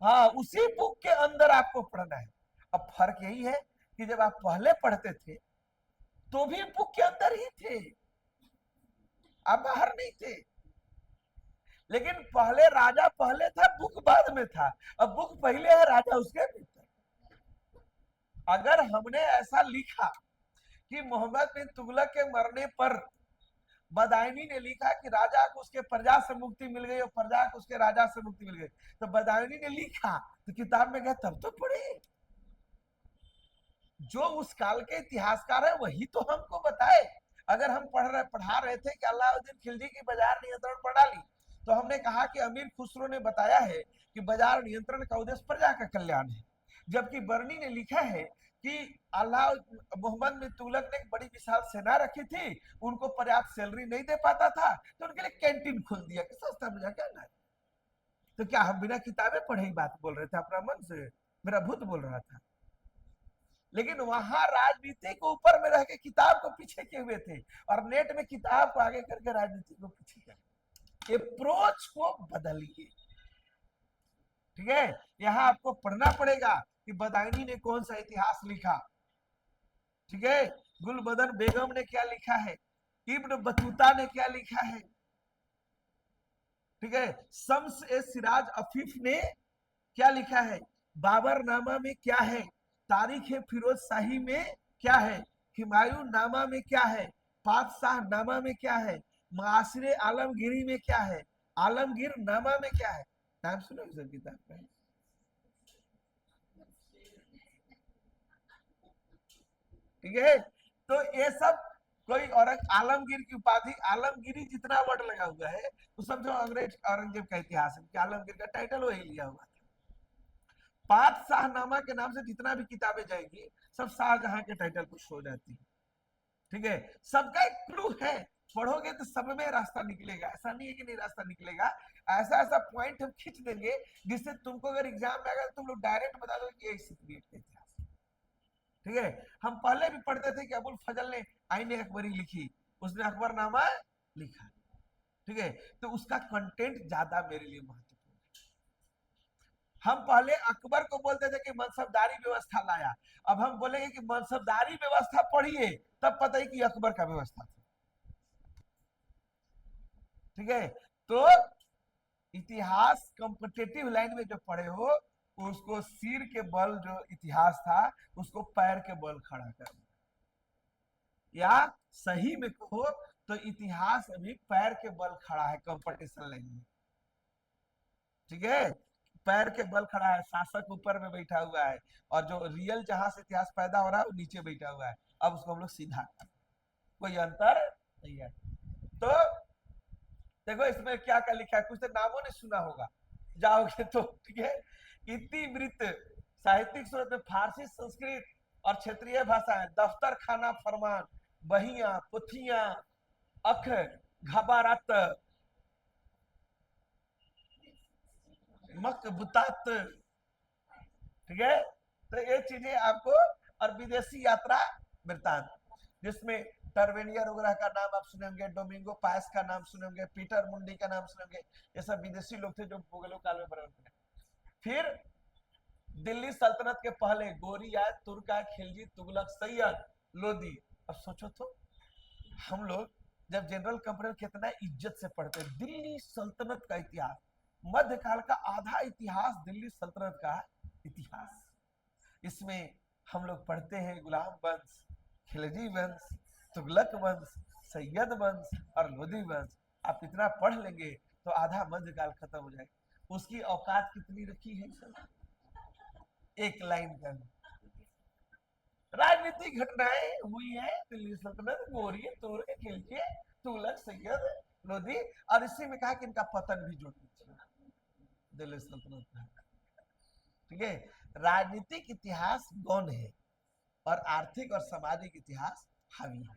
हाँ, उसी बुक के अंदर आपको पढ़ना है। अब फर्क यही है कि जब आप पहले पढ़ते थे तो भी बुक के अंदर ही थे, आप बाहर नहीं थे। लेकिन पहले राजा पहले था, बुक बाद में था। अब बुक पहले है, राजा उसके भीतर। अगर हमने ऐसा लिखा कि मोहम्मद बिन तुगलक के मरने पर बदायूनी ने लिखा कि राजा को उसके प्रजा से मुक्ति मिल गई और प्रजा को उसके राजा से मुक्ति मिल गई, तो बदायूनी ने लिखा तो किताब में गया तब तो पढ़े। जो उस काल के इतिहासकार है वही तो हमको बताए। अगर हम पढ़ा रहे थे कि अलाउद्दीन खिलजी की बाजार नियंत्रण प्रणाली, तो हमने कहा कि अमीर खुसरो ने बताया है कि बाजार नियंत्रण का उद्देश्य प्रजा का कल्याण है, जबकि बर्नी ने लिखा है कि अल्लाह मोहम्मद बिन तुगलक ने एक बड़ी विशाल सेना रखी थी, उनको पर्याप्त सैलरी नहीं दे पाता था तो उनके लिए कैंटीन खोल दिया कि सस्ता मिला क्या ना। तो क्या हम बिना किताबें पढ़े ही बात बोल रहे थे अपना मन से? मेरा भूत बोल रहा था। लेकिन वहां राजनीति को ऊपर में रह के किताब को पीछे किए हुए थे, और नेट में किताब को आगे करके राजनीति को पीछे कर। अप्रोच को बदलिए, ठीक है। यहां आपको पढ़ना पड़ेगा कि बदायूनी ने कौन सा इतिहास लिखा, ठीक है। गुलबदन बेगम ने क्या लिखा है, इब्न बतूता ने क्या लिखा है, ठीक है। शम्स ए सिराज अफीफ ने क्या लिखा है, बाबरनामा में क्या है, तारीख फिरोज शाही में क्या है, हुमायूं नामा में क्या है, पातशाह नामा में क्या है, मासरे आलमगिरी में क्या है, आलमगीर नामा में क्या है। नाम सुनो सर किताब का? ठीक है। तो ये सब कोई और आलमगीर की उपाधि, आलमगिरी जितना वर्ड लगा हुआ है वो सब जो अंग्रेज औरंगजेब का इतिहास है, आलमगीर का टाइटल वही लिया हुआ था। पातशाहनामा के नाम से जितना भी किताबें जाएंगी सब शाहजहां के टाइटल पर शो जाती है, ठीक है। सबका एक क्लू है, पढ़ोगे तो सब में रास्ता निकलेगा, ऐसा नहीं है कि नहीं रास्ता निकलेगा। ऐसा ऐसा पॉइंट हम खींच देंगे जिससे तुमको अगर एग्जाम में अगर तुम लोग डायरेक्ट बता दो कि इसी पीरियड का इतिहास, ठीक है। हम पहले भी पढ़ते थे कि अबुल फजल ने आईने अकबरी लिखी, उसने अकबरनामा लिखा, ठीक है। तो उसका कंटेंट ज्यादा मेरे लिए महत्वपूर्ण है। हम पहले अकबर को बोलते थे कि मनसबदारी व्यवस्था लाया, अब हम बोलेंगे कि मनसबदारी व्यवस्था पढ़िए तब पता ही कि अकबर का व्यवस्था था, ठीक है। तो इतिहास कॉम्पिटेटिव लाइन में जो पढ़े हो उसको सिर के बल जो इतिहास था उसको पैर के बल खड़ा कर, या सही में कहो तो इतिहास अभी पैर के बल खड़ा है कंपटीशन लाइन में, ठीक है। पैर के बल खड़ा है, शासक ऊपर में बैठा हुआ है और जो रियल जहां से इतिहास पैदा हो रहा है वो नीचे बैठा हुआ है। अब उसको हम लोग सीधा कर, कोई अंतर नहीं है। तो देखो इसमें क्या क्या लिखा है, कुछ तो नामों ने सुना होगा जाओगे तो, ठीक है। इतिवृत्त साहित्यिक स्रोत में फारसी, संस्कृत और क्षेत्रीय भाषा है, दफ्तर खाना फरमान, बहिया पुथिया, अख घबारत, मकबूतात, ठीक है। तो ये चीजें आपको, और विदेशी यात्रा वृत्तांत जिसमें टर्वेनियर वगैरह का नाम आप सुनेंगे, डोमिंगो पायस का नाम सुनेंगे, पीटर मुंडी का नाम सुनेंगे, ये सब विदेशी लोग थे जो मुगलों काल में बने। फिर दिल्ली सल्तनत के पहले गोरिया, तुर्का, खिलजी, तुगलक, सैयद, लोदी। अब सोचो तो हम लोग जब जनरल कंपनी कितना इज्जत से पढ़ते हैं दिल्ली सल्तनत का इतिहास, मध्यकाल का आधा इतिहास दिल्ली सल्तनत का इतिहास, इसमें हम लोग पढ़ते हैं गुलाम वंश, खिलजी वंश, तुगलक वंश, सैयद वंश और लोदी वंश। आप इतना पढ़ लेंगे तो आधा मध्यकाल खत्म हो जाएगा। उसकी औकात कितनी रखी है सर? एक लाइन का राजनीतिक घटनाएं हुई है दिल्ली सल्तनत, गोरी, तुर्क, खिलजी, तुगलक, सैयद, लोदी, और इसी में कहा कि इनका पतन भी जोड़ दीजिए दिल्ली सल्तनत में, ठीक है। राजनीतिक इतिहास गौण है और आर्थिक और सामाजिक इतिहास हावी है।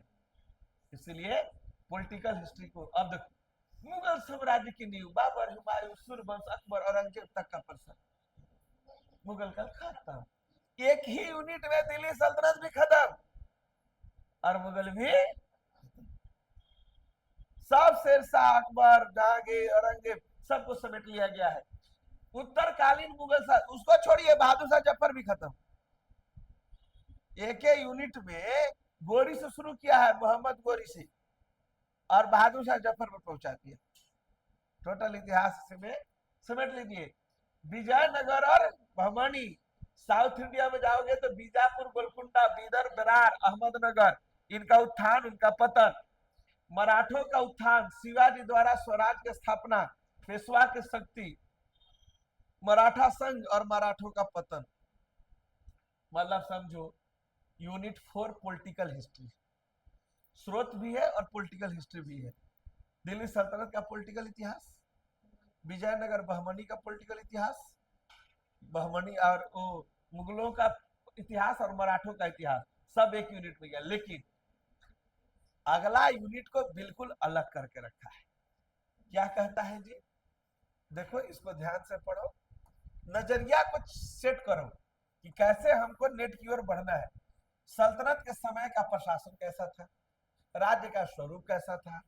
इसलिए पॉलिटिकल हिस्ट्री को अब देखो, मुगल साम्राज्य की नींव बाबर, हुमायूं, सूर्यवंश, अकबर, औरंगजेब तक का पर्सन, मुगल का खत्म। एक ही यूनिट में दिल्ली सल्तनत भी खत्म और मुगल भी, सब शेरशाह, अकबर, जहांगीर, औरंगजेब सबको समेट लिया गया है। उत्तरकालीन मुगल उसको छोड़िए, बहादुर शाह जफर भी खत्म। एक यूनिट में गोरी से शुरू किया है, मोहम्मद गोरी से, और बहादुर शाह जफर पर पहुंचा दिया। टोटल इतिहास में समेट लीजिए। विजयनगर और बहमनी, साउथ इंडिया में जाओगे तो बीजापुर, गोलकुंडा, बीदर, बेरार, अहमदनगर, इनका उत्थान उनका पतन। मराठों का उत्थान, शिवाजी द्वारा स्वराज की स्थापना, पेशवा की शक्ति, मराठा संघ और मराठों का पतन। मतलब समझो यूनिट 4 पॉलिटिकल हिस्ट्री, स्रोत भी है और पॉलिटिकल हिस्ट्री भी है। दिल्ली सल्तनत का पॉलिटिकल इतिहास, विजयनगर बहमनी का पॉलिटिकल इतिहास, बहमनी और मुगलों का इतिहास और मराठों का इतिहास, सब एक यूनिट में गया। लेकिन अगला यूनिट को बिल्कुल अलग करके रखा है। क्या कहता है जी? देखो इसको ध्यान से पढ़ो, नजरिया को सेट करो कि कैसे हमको नेट की ओर बढ़ना है। सल्तनत के समय का प्रशासन कैसा था, राज्य का स्वरूप कैसा था,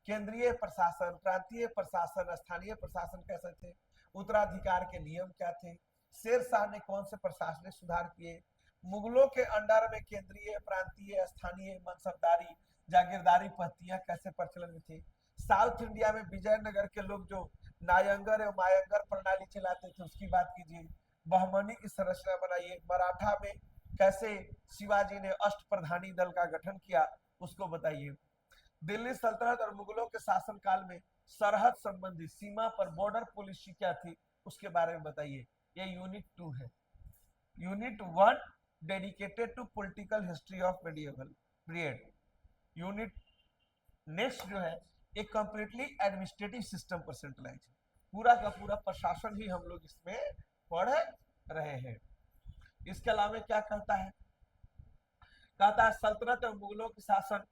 केंद्रीय प्रशासन, प्रांतीय प्रशासन, स्थानीय प्रशासन कैसे थे, उत्तराधिकार के नियम क्या थे, शेर शाह ने कौन से प्रशासनिक सुधार किए, मुगलों के अंडर में केंद्रीय, प्रांतीय, स्थानीय, मनसबदारी, जागीरदारी पद्धतियां कैसे प्रचलन में थी, साउथ इंडिया में विजयनगर के लोग जो नायंगर एवं मायंगर प्रणाली चलाते थे उसकी बात कीजिए, बहमनी की संरचना बनाइए, मराठा में कैसे शिवाजी ने अष्ट प्रधानी दल का गठन किया उसको बताइए, दिल्ली सल्तनत और मुगलों के शासन काल में सरहद संबंधी सीमा पर बॉर्डर पॉलिसी क्या थी उसके बारे में बताइए। ये यूनिट 2 है। Unit 1 dedicated to political history of medieval period. Unit next जो है एक कंप्लीटली एडमिनिस्ट्रेटिव सिस्टम पर सेंट्रलाइज है, पूरा का पूरा प्रशासन ही हम लोग इसमें पढ़ रहे हैं। इसके अलावा क्या कहता है, कहता है सल्तनत और मुगलों के शासन,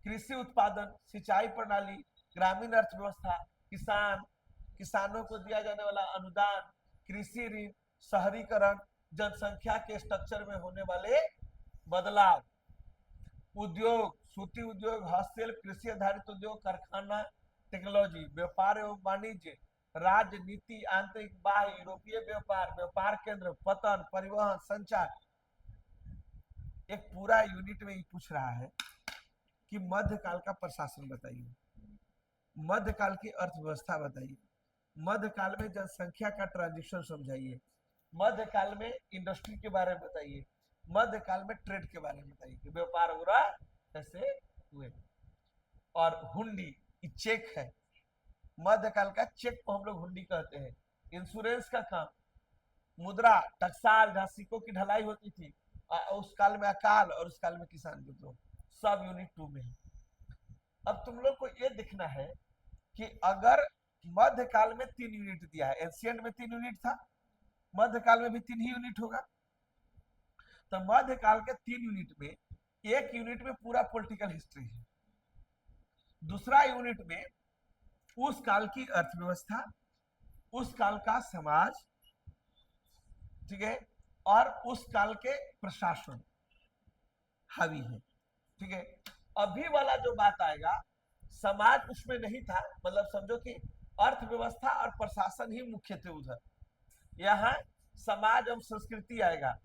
कृषि उत्पादन, सिंचाई प्रणाली, ग्रामीण अर्थव्यवस्था, किसानों को दिया जाने वाला अनुदान, कृषि ऋण, शहरीकरण, जनसंख्या के स्ट्रक्चर में होने वाले बदलाव, उद्योग, सूती उद्योग, हस्तशिल्प, कृषि आधारित उद्योग, कारखाना, टेक्नोलॉजी, व्यापार एवं वाणिज्य, राजनीति, आंतरिक बाह्य, यूरोपीय व्यापार, व्यापार केंद्र, पतन, परिवहन, संचार। एक पूरा यूनिट में ये पूछ रहा है कि मध्यकाल का प्रशासन बताइए, मध्यकाल की अर्थव्यवस्था बताइए, मध्यकाल में जनसंख्या का ट्रांजिशन समझाइए, मध्यकाल में इंडस्ट्री के बारे में बताइए, मध्यकाल में ट्रेड के बारे में बताइए कि व्यापार हो रहा कैसे हुए। और हुंडी चेक है, मध्यकाल का चेक को हम लोग हुंडी कहते हैं। इंश्योरेंस का काम, मुद्रा, टकसाल जहां सिक्कों की ढलाई होती थी, उस काल में अकाल और उस काल में किसान विद्रोह, सब यूनिट 2 में है। अब तुम लोग को ये दिखना है कि अगर मध्यकाल में 3 यूनिट दिया है, एंशिएंट में 3 यूनिट था, मध्यकाल में भी 3 ही यूनिट होगा, तो मध्यकाल के 3 यूनिट में एक यूनिट में पूरा पॉलिटिकल हिस्ट्री है, दूसरा यूनिट में उस काल की अर्थव्यवस्था, उस काल का समाज, ठीक है, और उस काल के प्रशासन हावी है, ठीक है। अभी वाला जो बात आएगा, समाज उसमें नहीं था, मतलब समझो कि अर्थव्यवस्था और प्रशासन ही मुख्य थे उधर, यहाँ समाज और संस्कृति आएगा।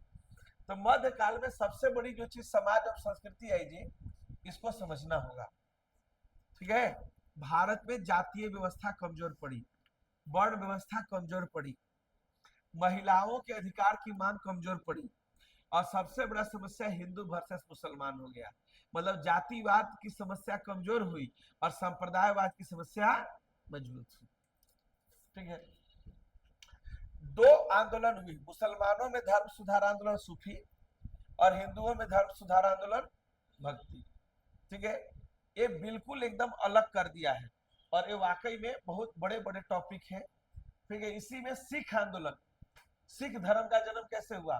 तो मध्यकाल में सबसे बड़ी जो चीज समाज और संस्कृति आई जी, इसको समझना होगा, ठीक है। भारत में जातीय व्यवस्था कमजोर पड़ी, वर्ण व्यवस्था कमजोर पड़ी, महिलाओं के अधिकार की मांग कमजोर पड़ी, और सबसे बड़ा समस्या हिंदू वर्सेस मुसलमान हो गया, मतलब जातिवाद की समस्या कमजोर हुई और संप्रदायवाद की समस्या मजबूत हुई, ठीक है। 2 आंदोलन हुई, मुसलमानों में धर्म सुधार आंदोलन सूफी और हिंदुओं में धर्म सुधार आंदोलन भक्ति, ठीक है। ये बिल्कुल एकदम अलग कर दिया है और ये वाकई में बहुत बड़े बड़े टॉपिक है, ठीक है। इसी में सिख आंदोलन, सिख धर्म का जन्म कैसे हुआ,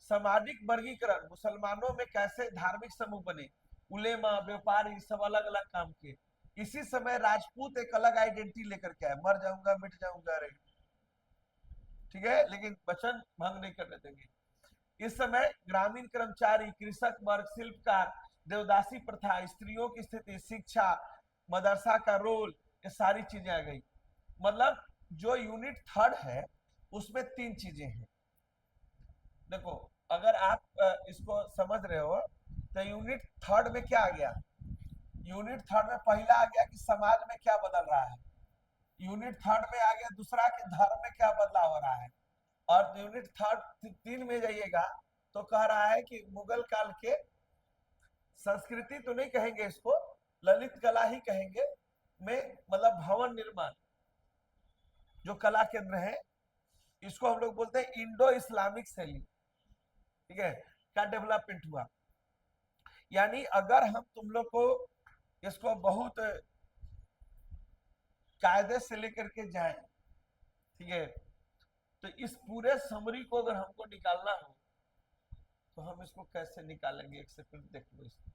सामाजिक वर्गीकरण, मुसलमानों में कैसे धार्मिक समूह बने, उलेमा, व्यापारी, सब अलग अलग काम किए। इसी समय राजपूत एक अलग आइडेंटिटी लेकर के आए, मर जाऊंगा मिट जाऊंगा रे, ठीक है, लेकिन वचन भंग नहीं करने देंगे। इस समय ग्रामीण कर्मचारी, कृषक वर्ग, शिल्पकार, देवदासी प्रथा, स्त्रियों की स्थिति, शिक्षा, मदरसा का रोल, ये सारी चीजें आ गई। मतलब जो यूनिट 3 है उसमें 3 चीजें हैं। देखो अगर आप इसको समझ रहे हो तो यूनिट 3 में क्या आ गया, यूनिट 3 में पहला आ गया कि समाज में क्या बदल रहा है, यूनिट 3 में आ गया दूसरा कि धर्म में क्या बदलाव हो रहा है, और यूनिट 3 में जाइएगा तो कह रहा है कि मुगल काल के संस्कृति तो नहीं कहेंगे इसको, ललित कला ही कहेंगे, में मतलब भवन निर्माण जो कला केंद्र है, इसको हम लोग बोलते हैं इंडो इस्लामिक शैली, ठीक है, का डेवलपमेंट हुआ। यानी अगर हम तुम लोग को इसको बहुत कायदे से लेकर के जाए, ठीक है, तो इस पूरे समरी को अगर हमको निकालना हो तो हम इसको कैसे निकालेंगे, एक सेकंड देख लो इसको।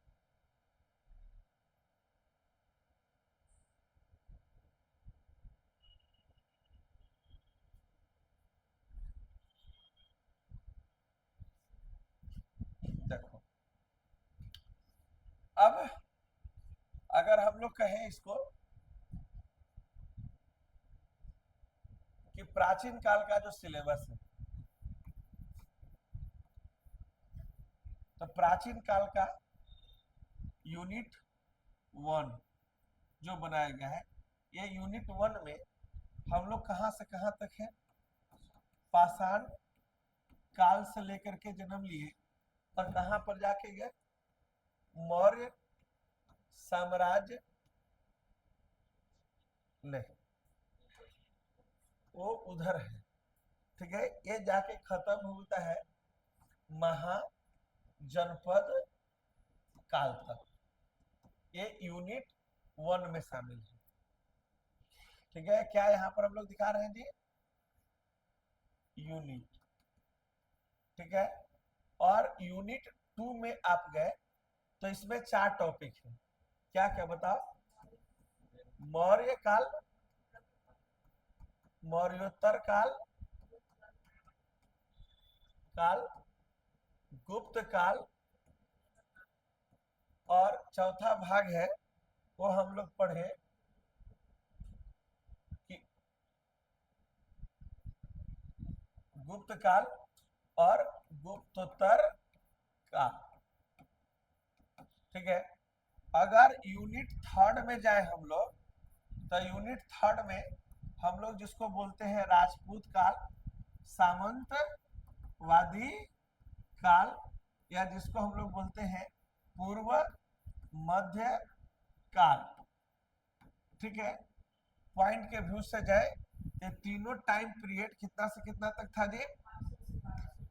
देखो, अब अगर हम लोग कहें इसको कि प्राचीन काल का जो सिलेबस है, तो प्राचीन काल का यूनिट 1 जो बनाया गया है, ये यूनिट 1 में हम लोग कहां से कहां तक है, पाषाण काल से लेकर के जन्म लिए और कहां पर जाके गए, मौर्य साम्राज्य, नहीं वो उधर है, ठीक है, ये जाके खत्म होता है महाजनपद काल तक, ये यूनिट 1 में शामिल है। ठीक है, क्या यहां पर हम लोग दिखा रहे हैं जी, यूनिट, ठीक है। और यूनिट 2 में आप गए तो इसमें 4 टॉपिक है, क्या क्या बताओ, मौर्य काल, मौर्योत्तर काल, गुप्त काल, और चौथा भाग है वो हम लोग पढ़े कि गुप्त काल और गुप्तोत्तर काल, ठीक है। अगर यूनिट 3 में जाए हम लोग, तो यूनिट 3 में हम लोग जिसको बोलते हैं राजपूत काल, सामंतवादी काल, या जिसको हम लोग बोलते हैं पूर्व मध्य काल, ठीक है। पॉइंट के व्यू से जाए, ये तीनों टाइम पीरियड कितना से कितना तक था जी,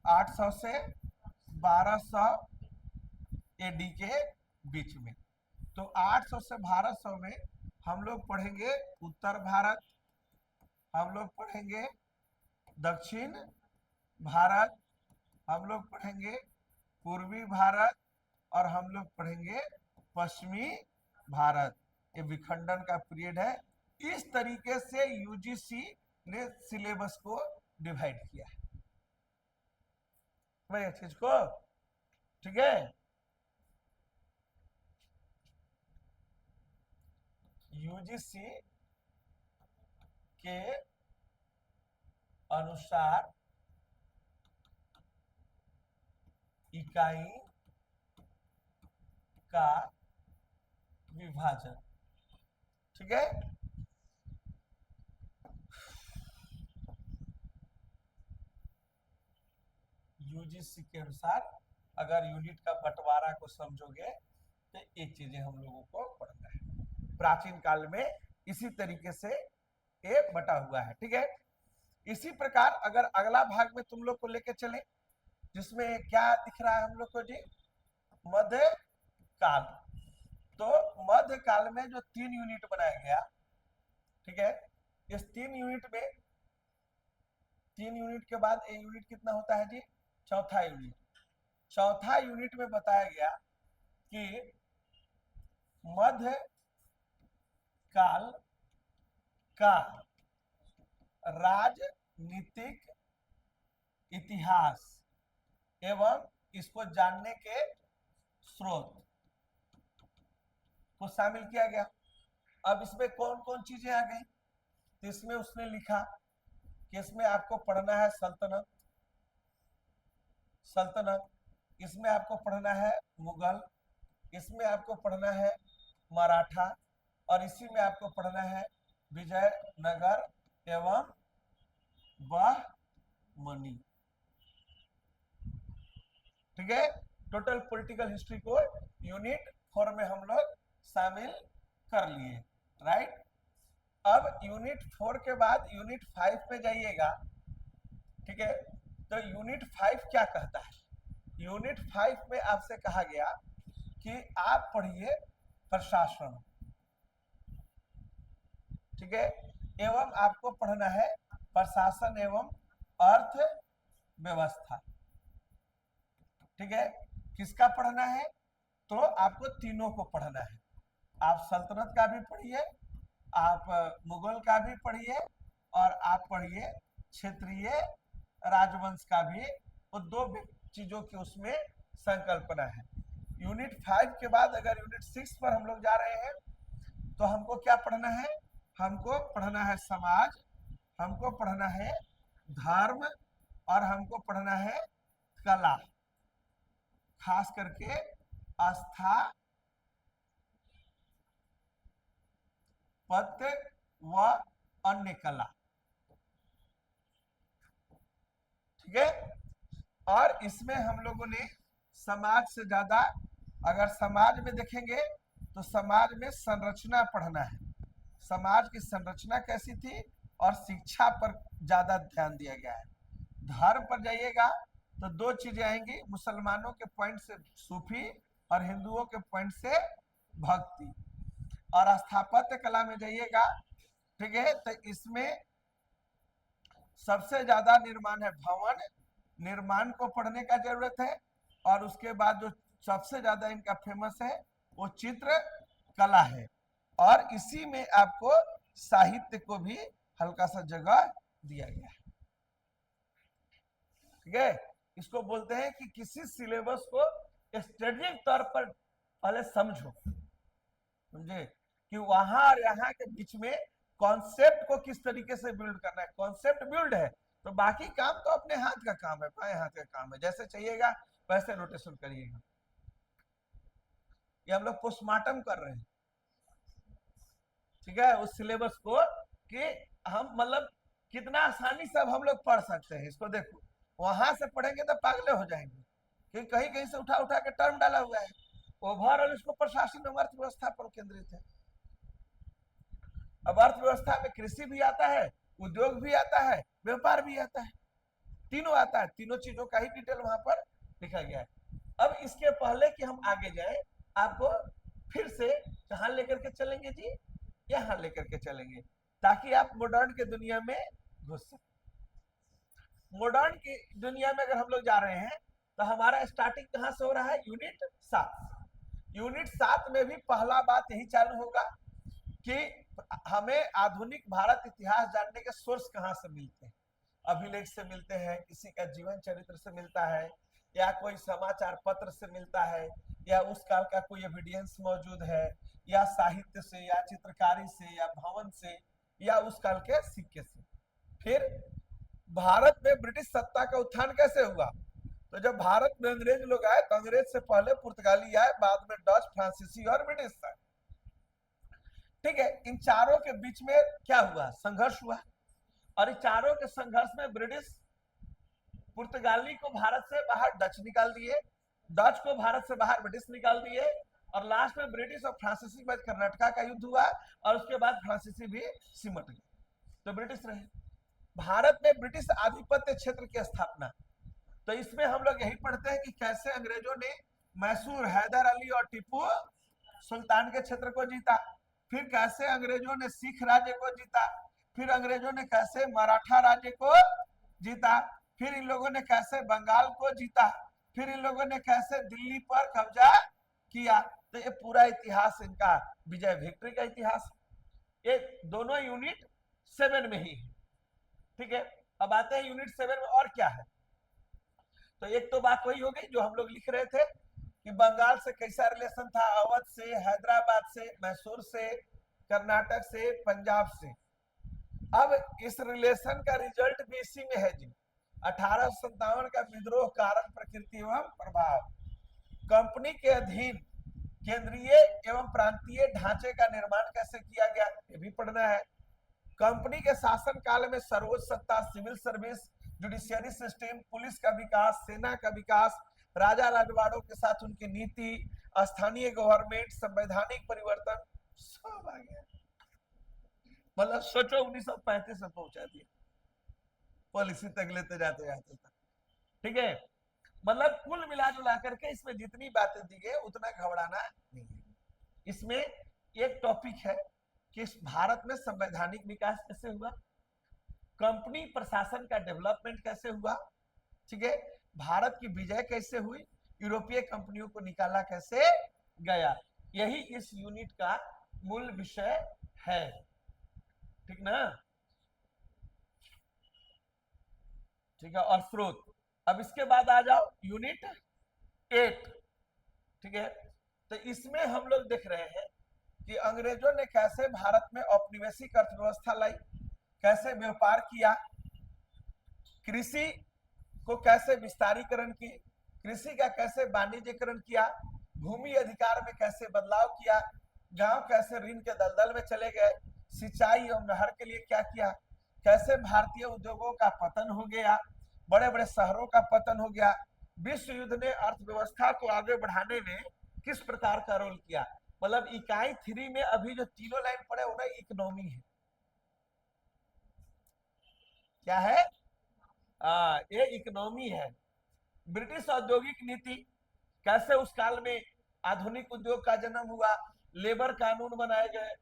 800 से 1200 एडी के बीच में। तो 800 से 1200 में हम लोग पढ़ेंगे उत्तर भारत, हम लोग पढ़ेंगे दक्षिण भारत, हम लोग पढ़ेंगे पूर्वी भारत, और हम लोग पढ़ेंगे पश्चिमी भारत। ये विखंडन का पीरियड है। इस तरीके से यूजीसी ने सिलेबस को डिवाइड किया है भाई चीज को, ठीक है। यूजीसी के अनुसार इकाई का विभाजन, ठीक है। यूजीसी के अनुसार अगर यूनिट का बंटवारा को समझोगे तो ये चीजें हम लोगों को पढ़ना है। प्राचीन काल में इसी तरीके से ये बटा हुआ है, ठीक है। इसी प्रकार अगर अगला भाग में तुम लोग को लेके चले, जिसमें क्या दिख रहा है हम लोग को जी, मध्य काल। तो मध्य काल में जो 3 यूनिट बनाया गया, ठीक है, इस 3 यूनिट में, 3 यूनिट के बाद ये यूनिट कितना होता है जी, चौथा यूनिट। चौथा यूनिट में बताया गया कि मध्य काल का राजनीतिक इतिहास एवं इसको जानने के स्रोत को शामिल किया गया। अब इसमें कौन कौन चीजें आ गई, तो इसमें उसने लिखा कि इसमें आपको पढ़ना है सल्तनत, इसमें आपको पढ़ना है मुगल, इसमें आपको पढ़ना है मराठा, और इसी में आपको पढ़ना है विजयनगर एवं बहमनी, ठीक है। टोटल पॉलिटिकल हिस्ट्री को यूनिट 4 में हम लोग शामिल कर लिए, राइट। अब यूनिट 4 के बाद यूनिट 5 पे जाइएगा, ठीक है। तो यूनिट 5 क्या कहता है, यूनिट 5 में आपसे कहा गया कि आप पढ़िए प्रशासन, ठीक है, एवं आपको पढ़ना है प्रशासन एवं अर्थव्यवस्था, ठीक है। किसका पढ़ना है, तो आपको तीनों को पढ़ना है। आप सल्तनत का भी पढ़िए, आप मुगल का भी पढ़िए, और आप पढ़िए क्षेत्रीय राजवंश का भी। वो 2 चीजों के उसमें संकल्पना है। यूनिट 5 के बाद अगर यूनिट 6 पर हम लोग जा रहे हैं तो हमको क्या पढ़ना है? हमको पढ़ना है समाज, हमको पढ़ना है धर्म, और हमको पढ़ना है कला, खास करके आस्था, पद्य व अन्य कला। ठीक है। और इसमें हम लोगों ने समाज से ज्यादा, अगर समाज में देखेंगे तो समाज में संरचना पढ़ना है, समाज की संरचना कैसी थी, और शिक्षा पर ज्यादा ध्यान दिया गया है। धर्म पर जाइएगा तो दो चीजें आएंगी, मुसलमानों के पॉइंट से सूफी और हिंदुओं के पॉइंट से भक्ति। और स्थापत्य कला में जाइएगा, ठीक है, तो इसमें सबसे ज्यादा निर्माण है, भवन निर्माण को पढ़ने का जरूरत है। और उसके बाद जो सबसे ज्यादा इनका फेमस है वो चित्र कला है। और इसी में आपको साहित्य को भी हल्का सा जगह दिया गया है। ठीक है। इसको बोलते हैं कि किसी सिलेबस को स्ट्रेटेजिक तौर पर पहले समझो, समझे, कि वहां और यहाँ के बीच में कॉन्सेप्ट को किस तरीके से बिल्ड करना है। कॉन्सेप्ट बिल्ड है तो बाकी काम तो अपने हाथ का काम है, बाएं हाथ का काम है, जैसे चाहिएगा वैसे रोटेशन करिएगा। ये हम लोग पोस्टमार्टम कर रहे हैं, ठीक है, उस सिलेबस को, कि हम मतलब कितना आसानी से अब हम लोग पढ़ सकते हैं इसको। देखो वहां से पढ़ेंगे तो पागले हो जाएंगे, क्योंकि कहीं कहीं से उठा उठा के टर्म डाला हुआ है। ओवरऑल इसको प्रशासन और अर्थव्यवस्था पर केंद्रित है। अब अर्थव्यवस्था में कृषि भी आता है, उद्योग भी आता है, व्यापार भी आता है, तीनों आता है, तीनों चीजों का ही डिटेल वहां पर लिखा गया है। अब इसके पहले कि हम आगे जाए, आपको फिर से कहां लेकर के चलेंगे जी? यहां लेकर के चलेंगे, ताकि आप मॉडर्न के दुनिया में घुस सकें। मॉडर्न की दुनिया में अगर हम लोग जा रहे हैं तो हमारा स्टार्टिंग कहां से हो रहा है? यूनिट 7। यूनिट 7 में भी पहला बात यही चालू होगा कि हमें आधुनिक भारत इतिहास जानने के सोर्स कहां से मिलते हैं। अभिलेख से मिलते हैं, किसी का जीवन चरित्र से मिलता है, या कोई समाचार पत्र से मिलता है, या उस काल का कोई एविडेंस मौजूद है, या साहित्य से, या चित्रकारी से, या भवन से, या उस काल के सिक्के से। फिर भारत में ब्रिटिश सत्ता का उत्थान कैसे हुआ? तो जब भारत में अंग्रेज लोग आए तो अंग्रेज से पहले पुर्तगाली आए, बाद में डच, फ्रांसीसी और ब्रिटिश आए। ठीक है। इन चारों के बीच में क्या हुआ? संघर्ष हुआ। और इन चारों के संघर्ष में ब्रिटिश पुर्तगाली को भारत से बाहर डच निकाल दिए, डच को भारत से बाहर ब्रिटिश निकाल दिए, और लास्ट में ब्रिटिश और फ्रांसीसी के बीच कर्नाटका का युद्ध हुआ, और उसके बाद फ्रांसीसी भी सिमट गए, तो ब्रिटिश रहे। भारत में ब्रिटिश आधिपत्य क्षेत्र की स्थापना, तो इसमें हम लोग यही पढ़ते हैं कि कैसे अंग्रेजों ने मैसूर, हैदर अली और टीपू सुल्तान के क्षेत्र को जीता, फिर कैसे अंग्रेजों ने सिख राज्य को जीता, फिर अंग्रेजों ने कैसे मराठा राज्य को जीता, फिर इन लोगों ने कैसे बंगाल को जीता, फिर इन लोगों ने कैसे दिल्ली पर कब्जा किया। तो ये पूरा इतिहास इनका विजय विक्ट्री का इतिहास, ये दोनों यूनिट 7 में ही है। ठीक है। अब आते हैं यूनिट 7 में और क्या है। तो एक तो बात वही हो गई जो हम लोग लिख रहे थे कि बंगाल से कैसा रिलेशन था, अवध से, हैदराबाद से, मैसूर से, कर्नाटक से, पंजाब से। अब इस रिलेशन का रिजल्ट भी इसी में है जी। 1857 का विद्रोह, कारण, प्रकृति एवं प्रभाव। कंपनी के अधीन केंद्रीय एवं प्रांतीय ढांचे का निर्माण कैसे किया गया, ये भी पढ़ना है। कंपनी के शासन काल में सर्वोच्च सत्ता, civil service, judiciary system, police का विकास, सेना का विकास, राजा राजवाड़ों के साथ उनकी नीति, स्थानीय गवर्नमेंट, संवैधानिक परिवर्तन, सब आ गया। मतलब सोचो 1935 में पहुंचा दिया, पॉलिसी तक लेते जाते जाते तक। ठीक है। मतलब कुल मिला जुला करके इसमें जितनी बातें दी गई उतना घबराना नहीं है। इसमें एक टॉपिक है कि भारत में संवैधानिक विकास कैसे हुआ, कंपनी प्रशासन का डेवलपमेंट कैसे हुआ, ठीक है, भारत की विजय कैसे हुई, यूरोपीय कंपनियों को निकाला कैसे गया, यही इस यूनिट का मूल विषय है। ठीक ना? ठीक है। और स्रोत। अब इसके बाद आ जाओ यूनिट 8। ठीक है, तो इसमें हम लोग देख रहे हैं कि अंग्रेजों ने कैसे भारत में औपनिवेशिक अर्थव्यवस्था लाई, कैसे व्यापार किया, कृषि को कैसे विस्तारीकरण की, कृषि का कैसे वाणिज्यकरण किया, भूमि अधिकार में कैसे बदलाव किया, गांव कैसे ऋण के दलदल में चले गए, सिंचाई और नहर के लिए क्या किया, कैसे भारतीय उद्योगों का पतन हो गया, बड़े बड़े शहरों का पतन हो गया, विश्व युद्ध ने अर्थव्यवस्था को आगे बढ़ाने में किस प्रकार का रोल किया। मतलब इकाई 3 में अभी जो तीनों लाइन पड़े वो ना इकोनॉमी है। क्या है? ये इकोनॉमी है। ब्रिटिश औद्योगिक नीति, कैसे उस काल में आधुनिक उद्योग का जन्म हुआ, लेबर कानून बनाए गए,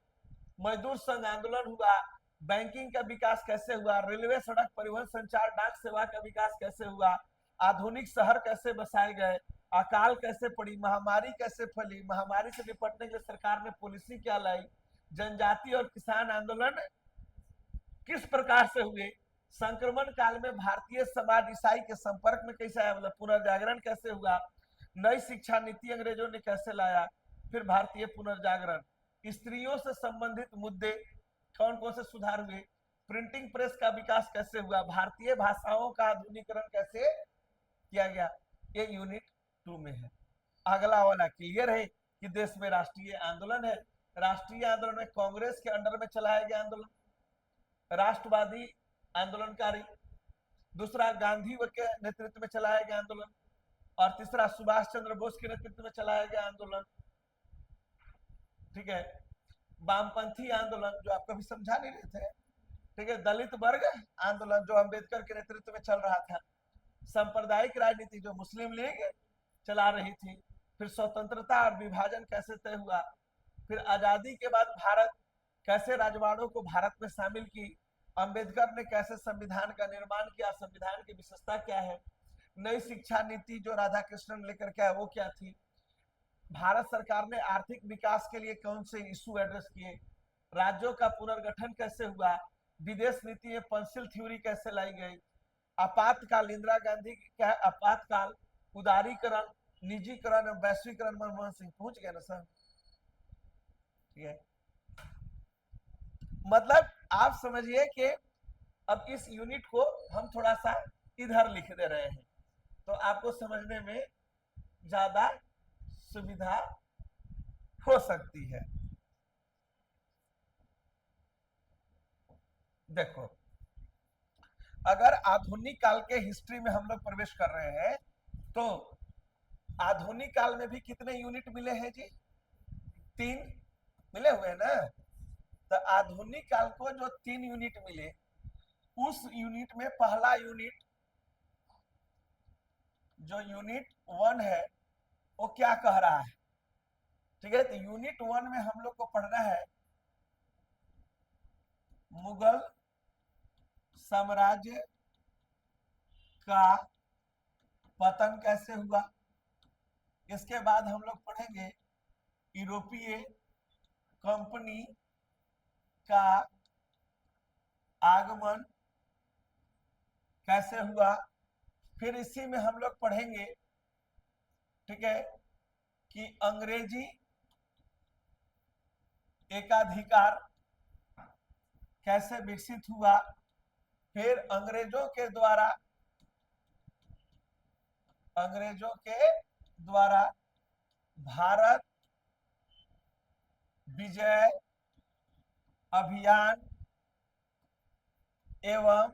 मजदूर संघ आंदोलन हुआ, बैंकिंग का विकास कैसे हुआ, रेलवे, सड़क, परिवहन, संचार, डाक सेवा का विकास कैसे हुआ, आधुनिक शहर कैसे बसाए गए, अकाल कैसे पड़ी, महामारी कैसे फैली, महामारी से निपटने के लिए सरकार ने पॉलिसी क्या लाई, जनजाति और किसान आंदोलन किस प्रकार से हुए, संक्रमण काल में भारतीय समाज ईसाई के संपर्क में कैसे आया, मतलब पुनर्जागरण कैसे हुआ, नई शिक्षा नीति अंग्रेजों ने कैसे लाया, फिर भारतीय पुनर्जागरण, स्त्रियों से संबंधित मुद्दे कौन कौन से सुधार हुए, प्रिंटिंग प्रेस का विकास कैसे हुआ, भारतीय भाषाओं का आधुनिकरण कैसे किया गया। ये यूनिट 2 में है। अगला वाला क्लियर है कि देश में राष्ट्रीय आंदोलन है। राष्ट्रीय आंदोलन में कांग्रेस के अंडर में चलाया गया आंदोलन, राष्ट्रवादी आंदोलनकारी, दूसरा गांधी के नेतृत्व में चलाया गया आंदोलन, और तीसरा सुभाष चंद्र बोस के नेतृत्व में चलाया गया आंदोलन। ठीक है, वामपंथी आंदोलन जो आप कभी समझा नहीं रहे थे। ठीक है, दलित वर्ग आंदोलन जो अंबेडकर के नेतृत्व में चल रहा था, सांप्रदायिक राजनीति जो मुस्लिम लीग चला रही थी, फिर स्वतंत्रता और विभाजन कैसे तय हुआ, फिर आजादी के बाद भारत कैसे राजवाड़ों को भारत में शामिल की, अंबेडकर ने कैसे संविधान का निर्माण किया, संविधान की विशेषता क्या है, नई शिक्षा नीति जो राधा कृष्णन लेकर के आए वो क्या थी, भारत सरकार ने आर्थिक विकास के लिए कौन से इशू एड्रेस किए, राज्यों का पुनर्गठन कैसे हुआ, विदेश नीति में पंसिल थ्योरी कैसे लाई गई, आपातकाल इंदिरा गांधी क्या है, आपातकाल, उदारीकरण, निजीकरण, वैश्वीकरण, मनमोहन सिंह। पहुंच गया ना सर? ठीक है, मतलब आप समझिए कि अब इस यूनिट को हम थोड़ा सा इधर लिख दे रहे हैं तो आपको समझने में ज्यादा सुविधा हो सकती है। देखो, अगर आधुनिक काल के हिस्ट्री में हम लोग प्रवेश कर रहे हैं तो आधुनिक काल में भी कितने यूनिट मिले हैं जी? 3 मिले हुए हैं ना। तो आधुनिक काल को जो 3 यूनिट मिले, उस यूनिट में पहला यूनिट जो यूनिट 1 है वो क्या कह रहा है? ठीक है, तो यूनिट 1 में हम लोग को पढ़ना है मुगल साम्राज्य का पतन कैसे हुआ। इसके बाद हम लोग पढ़ेंगे यूरोपीय कंपनी का आगमन कैसे हुआ। फिर इसी में हम लोग पढ़ेंगे, ठीक है, कि अंग्रेजी एकाधिकार कैसे विकसित हुआ। फिर अंग्रेजों के द्वारा भारत विजय अभियान एवं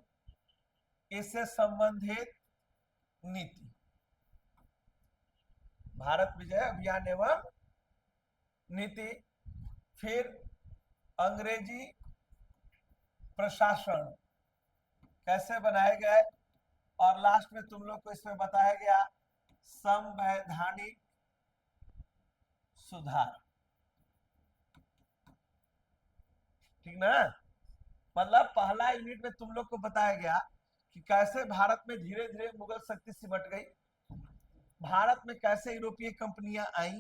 इससे संबंधित नीति, भारत विजय अभियान एवं नीति। फिर अंग्रेजी प्रशासन कैसे बनाए गए, और लास्ट में तुम लोग को इसमें बताया गया संवैधानिक सुधार। ठीक ना? मतलब पहला यूनिट में तुम लोग को बताया गया कि कैसे भारत में धीरे धीरे मुगल शक्ति सिमट गई, भारत में कैसे यूरोपीय कंपनियां आई,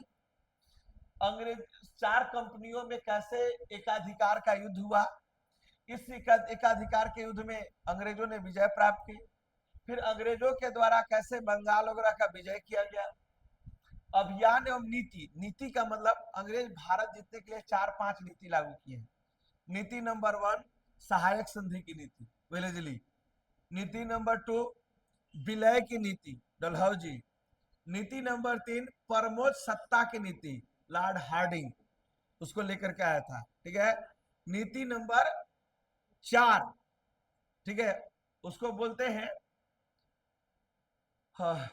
अंग्रेज 4 कंपनियों में कैसे एकाधिकार का युद्ध हुआ, इस एकाधिकार के युद्ध में अंग्रेजों ने विजय प्राप्त की, फिर अंग्रेजों के द्वारा कैसे बंगाल वगैरह का विजय किया गया, अभियान एवं नीति, नीति का मतलब अंग्रेज भारत जीतने के लिए 4-5 नीति लागू किए हैं। नीति नंबर 1 सहायक संधि की नीति, वेलेजली। नीति नंबर 2 विलय की नीति, डलहौजी। नीति नंबर 3 परमोच्च सत्ता की नीति, लॉर्ड हार्डिंग उसको लेकर के आया था, ठीक है। नीति नंबर 4, ठीक है, उसको बोलते हैं, हाँ,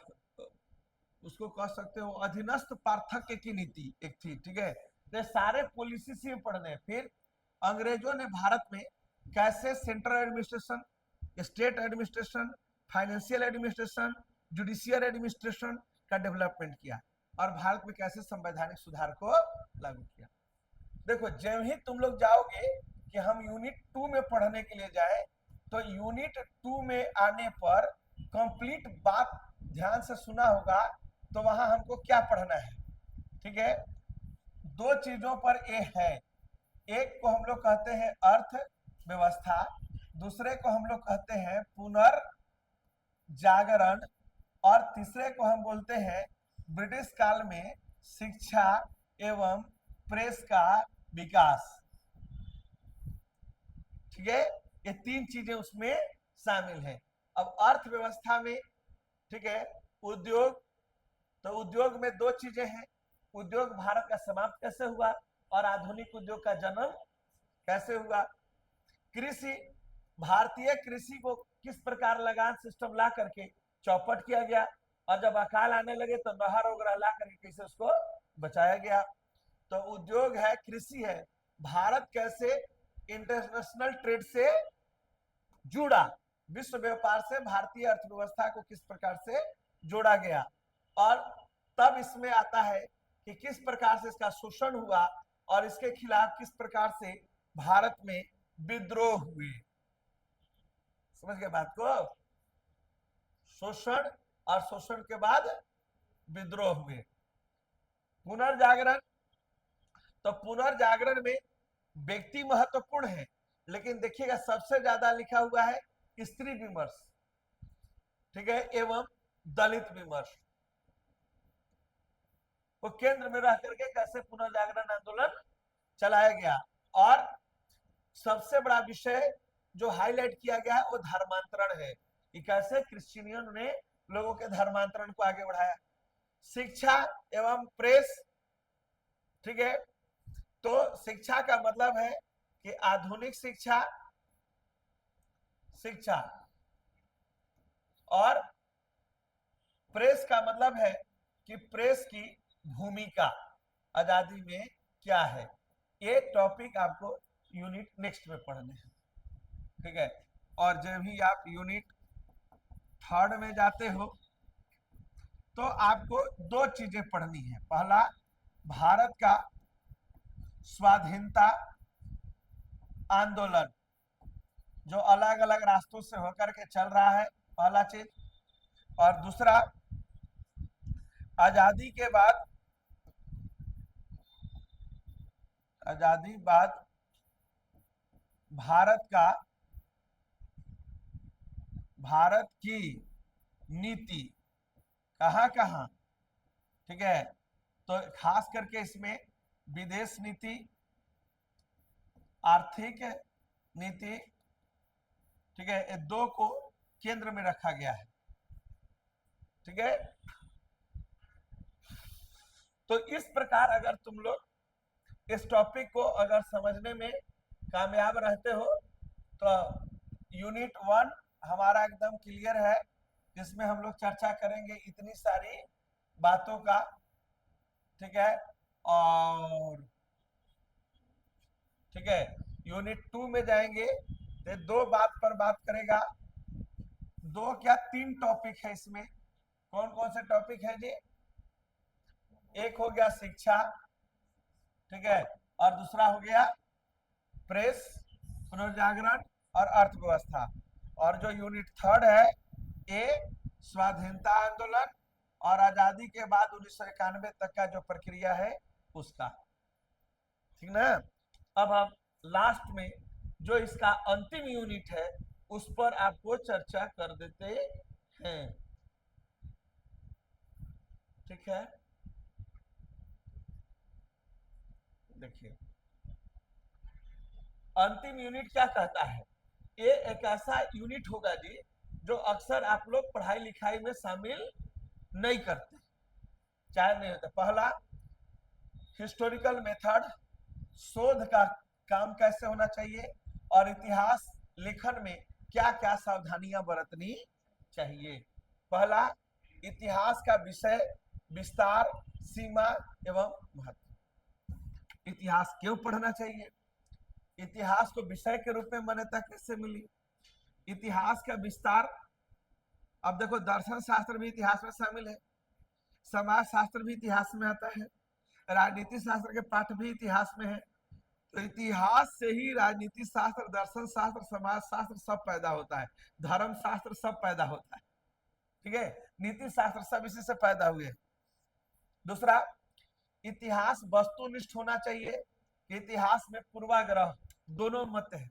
उसको कह सकते हो अधीनस्थ पार्थक्य की नीति एक थी, ठीक है। तो सारे पॉलिसी से पढ़ने। फिर अंग्रेजों ने भारत में कैसे central administration, state administration, financial administration, judicial administration का डेवलपमेंट किया और भारत में कैसे संवैधानिक सुधार को लागू किया। देखो जब ही तुम लोग जाओगे कि हम यूनिट 2 में पढ़ने के लिए जाए, तो यूनिट 2 में आने पर कंप्लीट बात ध्यान से सुना होगा, तो वहां हमको क्या पढ़ना है, ठीक है। 2 चीजों पर ए है, एक को हम लोग कहते हैं अर्थव्यवस्था, दूसरे को हम लोग कहते हैं पुनर्जागरण, और तीसरे को हम बोलते हैं ब्रिटिश काल में शिक्षा एवं प्रेस का विकास, ठीक है। ये 3 चीजें उसमें शामिल हैं। अब अर्थव्यवस्था में, ठीक है, उद्योग, तो उद्योग में 2 चीजें हैं, उद्योग भारत का समाप्त कैसे हुआ और आधुनिक उद्योग का जन्म कैसे हुआ। कृषि, भारतीय कृषि को किस प्रकार लगान सिस्टम ला करके चौपट किया गया, और जब अकाल आने लगे तो नहर वगैरह ला करके कैसे उसको बचाया गया। तो उद्योग है, कृषि है, भारत कैसे इंटरनेशनल ट्रेड से जुड़ा, विश्व व्यापार से भारतीय अर्थव्यवस्था को किस प्रकार से जोड़ा गया, और तब इसमें आता है कि किस प्रकार से इसका शोषण हुआ और इसके खिलाफ किस प्रकार से भारत में विद्रोह हुए। समझ गए बात को, शोषण और शोषण के बाद विद्रोह हुए। पुनर्जागरण, तो पुनर्जागरण में व्यक्ति महत्वपूर्ण है, लेकिन देखिएगा सबसे ज्यादा लिखा हुआ है स्त्री विमर्श, ठीक है, एवं दलित विमर्श। वो केंद्र में रह करके कैसे पुनर्जागरण आंदोलन चलाया गया, और सबसे बड़ा विषय जो हाईलाइट किया गया है वो धर्मांतरण है, कि कैसे क्रिश्चियनों ने लोगों के धर्मांतरण को आगे बढ़ाया। शिक्षा एवं प्रेस, ठीक है, तो शिक्षा का मतलब है कि आधुनिक शिक्षा, शिक्षा, और प्रेस का मतलब है कि प्रेस की भूमिका आजादी में क्या है। ये टॉपिक आपको यूनिट नेक्स्ट में पढ़ने हैं, ठीक है। और जब भी आप यूनिट 3 में जाते हो तो आपको 2 चीजें पढ़नी है। पहला, भारत का स्वाधीनता आंदोलन जो अलग अलग रास्तों से होकर के चल रहा है, पहला चीज। और दूसरा, आजादी के बाद, आजादी बाद भारत का, भारत की नीति कहां कहां, ठीक है। तो खास करके इसमें विदेश नीति, आर्थिक नीति, ठीक है, ये 2 को केंद्र में रखा गया है, ठीक है। तो इस प्रकार अगर तुम लोग इस टॉपिक को अगर समझने में कामयाब रहते हो तो यूनिट 1 हमारा एकदम क्लियर है, जिसमें हम लोग चर्चा करेंगे इतनी सारी बातों का, ठीक है। और ठीक है, यूनिट 2 में जाएंगे तो 2 बात पर बात करेगा, 2 क्या 3 टॉपिक है इसमें। कौन कौन से टॉपिक है जी? एक हो गया शिक्षा, ठीक है, और दूसरा हो गया प्रेस, पुनर्जागरण और अर्थव्यवस्था, और जो यूनिट 3 है ए स्वाधीनता आंदोलन और आजादी के बाद 1991 तक का जो प्रक्रिया है उसका, ठीक ना। अब हम लास्ट में जो इसका अंतिम यूनिट है उस पर आपको चर्चा कर देते हैं, ठीक है। देखिए अंतिम यूनिट क्या कहता है, ये एक ऐसा यूनिट होगा जी जो अक्सर आप लोग पढ़ाई लिखाई में शामिल नहीं करते, चाहे नहीं होता। पहला हिस्टोरिकल मेथड, शोध का काम कैसे होना चाहिए, और इतिहास लेखन में क्या क्या सावधानियां बरतनी चाहिए। पहला, इतिहास का विषय, विस्तार, सीमा एवं महत्व। इतिहास क्यों पढ़ना चाहिए, इतिहास को विषय के रूप में मान्यता कैसे मिली, इतिहास का विस्तार। अब देखो दर्शन शास्त्र भी इतिहास में शामिल है, समाज शास्त्र भी इतिहास में आता है, राजनीति शास्त्र के पाठ भी इतिहास में है। तो इतिहास से ही राजनीति शास्त्र, दर्शन शास्त्र, समाज शास्त्र सब पैदा होता है, धर्म शास्त्र सब पैदा होता है, ठीक है, नीति शास्त्र सब इसी से पैदा हुए। दूसरा, इतिहास वस्तुनिष्ठ होना चाहिए, इतिहास में पूर्वाग्रह दोनों मत है।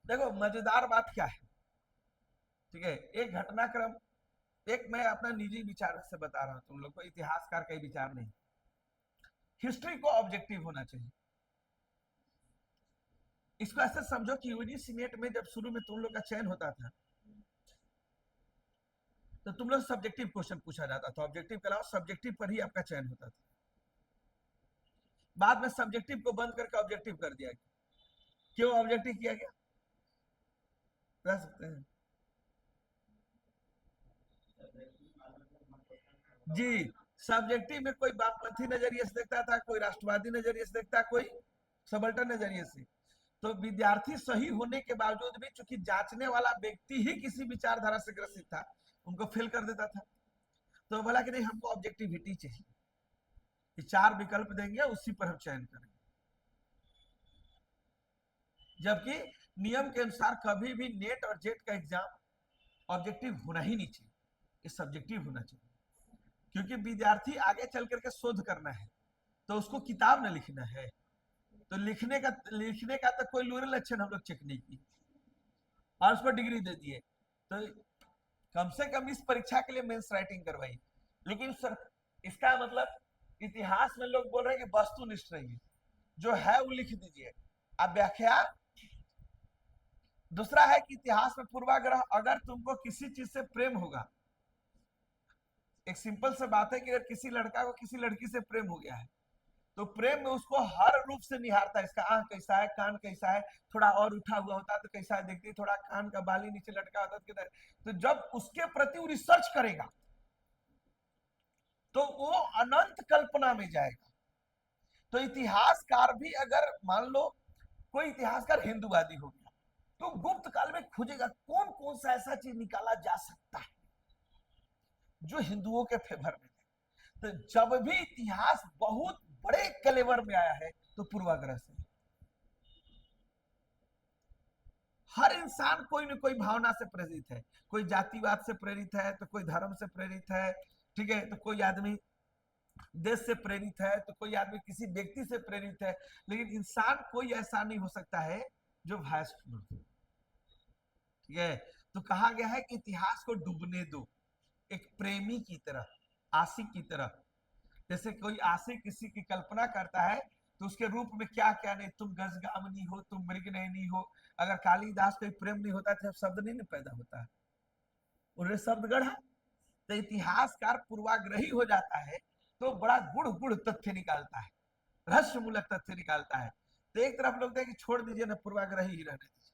देखो मजेदार बात क्या है, ठीक है, एक घटनाक्रम, एक मैं अपना निजी विचार से बता रहा हूं तुम लोग को, इतिहासकार का विचार नहीं। हिस्ट्री को ऑब्जेक्टिव होना चाहिए। इसको ऐसे समझो कि यूजीसी नेट में जब शुरू में तुम लोग का चयन होता था तो तुम लोग सब्जेक्टिव क्वेश्चन पूछा जाता था, ऑब्जेक्टिव के अलावा सब्जेक्टिव पर ही आपका चयन होता था। बाद में सब्जेक्टिव को बंद करके ऑब्जेक्टिव कर दिया गया। क्यों ऑब्जेक्टिव किया गया, कह सकते हैं जी। सब्जेक्टिव में कोई वामपंथी नजरिए से देखता था, कोई राष्ट्रवादी नजरिए से देखता, कोई सबल्टन नजरिए से। तो विद्यार्थी सही होने के बावजूद भी चूंकि जांचने वाला व्यक्ति ही किसी विचारधारा से ग्रसित था, उनको फेल कर देता था। तो बोला कि नहीं, हमको ऑब्जेक्टिविटी चाहिए, कि 4 विकल्प देंगे उसी पर हम चयन करेंगे। जबकि नियम के अनुसार कभी भी नेट और जेट का एग्जाम ऑब्जेक्टिव होना ही नहीं चाहिए, ये सब्जेक्टिव होना चाहिए। क्योंकि विद्यार्थी आगे चल करके शोध करना है, तो उसको किताब न लिखना है, तो लिखने का तो कोई लूरे लक्षण हम लोग चेक नहीं की और उस पर डिग्री दे दिए। तो कम से कम इस परीक्षा के लिए मेंस राइटिंग करवाई। लेकिन सर इसका मतलब इतिहास में लोग बोल रहे हैं कि वस्तुनिष्ठ रहिए, जो है वो लिख दीजिए, अब व्याख्या। दूसरा है कि इतिहास में पूर्वाग्रह, अगर तुमको किसी चीज से प्रेम होगा, एक सिंपल सा बात है कि अगर किसी लड़का को किसी लड़की से प्रेम हो गया है तो प्रेम में उसको हर रूप से निहारता है, इसका आंख कैसा है, कान कैसा है, थोड़ा और उठा हुआ होता तो कैसा है देखती, थोड़ा कान का बाली नीचे लटका होता तो किधर। तो जब उसके प्रति वो रिसर्च करेगा तो वो अनंत कल्पना में जाएगा। तो इतिहासकार भी, अगर मान लो कोई इतिहासकार हिंदूवादी हो गया तो गुप्त काल में खोजेगा कौन कौन सा ऐसा चीज निकाला जा सकता है जो हिंदुओं के फेवर में है। तो जब भी इतिहास बहुत बड़े कलेवर में आया है तो पूर्वाग्रह से। हर इंसान कोई न कोई भावना से प्रेरित है, कोई जातिवाद से प्रेरित है, तो कोई धर्म से प्रेरित है, ठीक है, तो कोई आदमी देश से प्रेरित है, तो कोई आदमी किसी व्यक्ति से प्रेरित है। लेकिन इंसान कोई ऐसा नहीं हो सकता है जो भैंस हो, ठीक है। तो कहा गया है कि इतिहास को डूबने दो, एक प्रेमी की तरह, आशिक की तरह। जैसे कोई आशिक किसी की कल्पना करता है तो उसके रूप में क्या क्या नहीं, तुम गजगामिनी हो, तुम मृगनयनी हो। अगर कालिदास कोई प्रेम नहीं होता तो शब्द नहीं पैदा होता, उन्हें शब्द गढ़ा। तो इतिहासकार पूर्वाग्रही हो जाता है तो बड़ा गुड़ गुड़ तथ्य निकालता है, रहस्य मूलक तथ्य निकालता है। तो एक तरफ लोग कि छोड़ दीजिए ना, पूर्वाग्रही ही रहने दीजिए।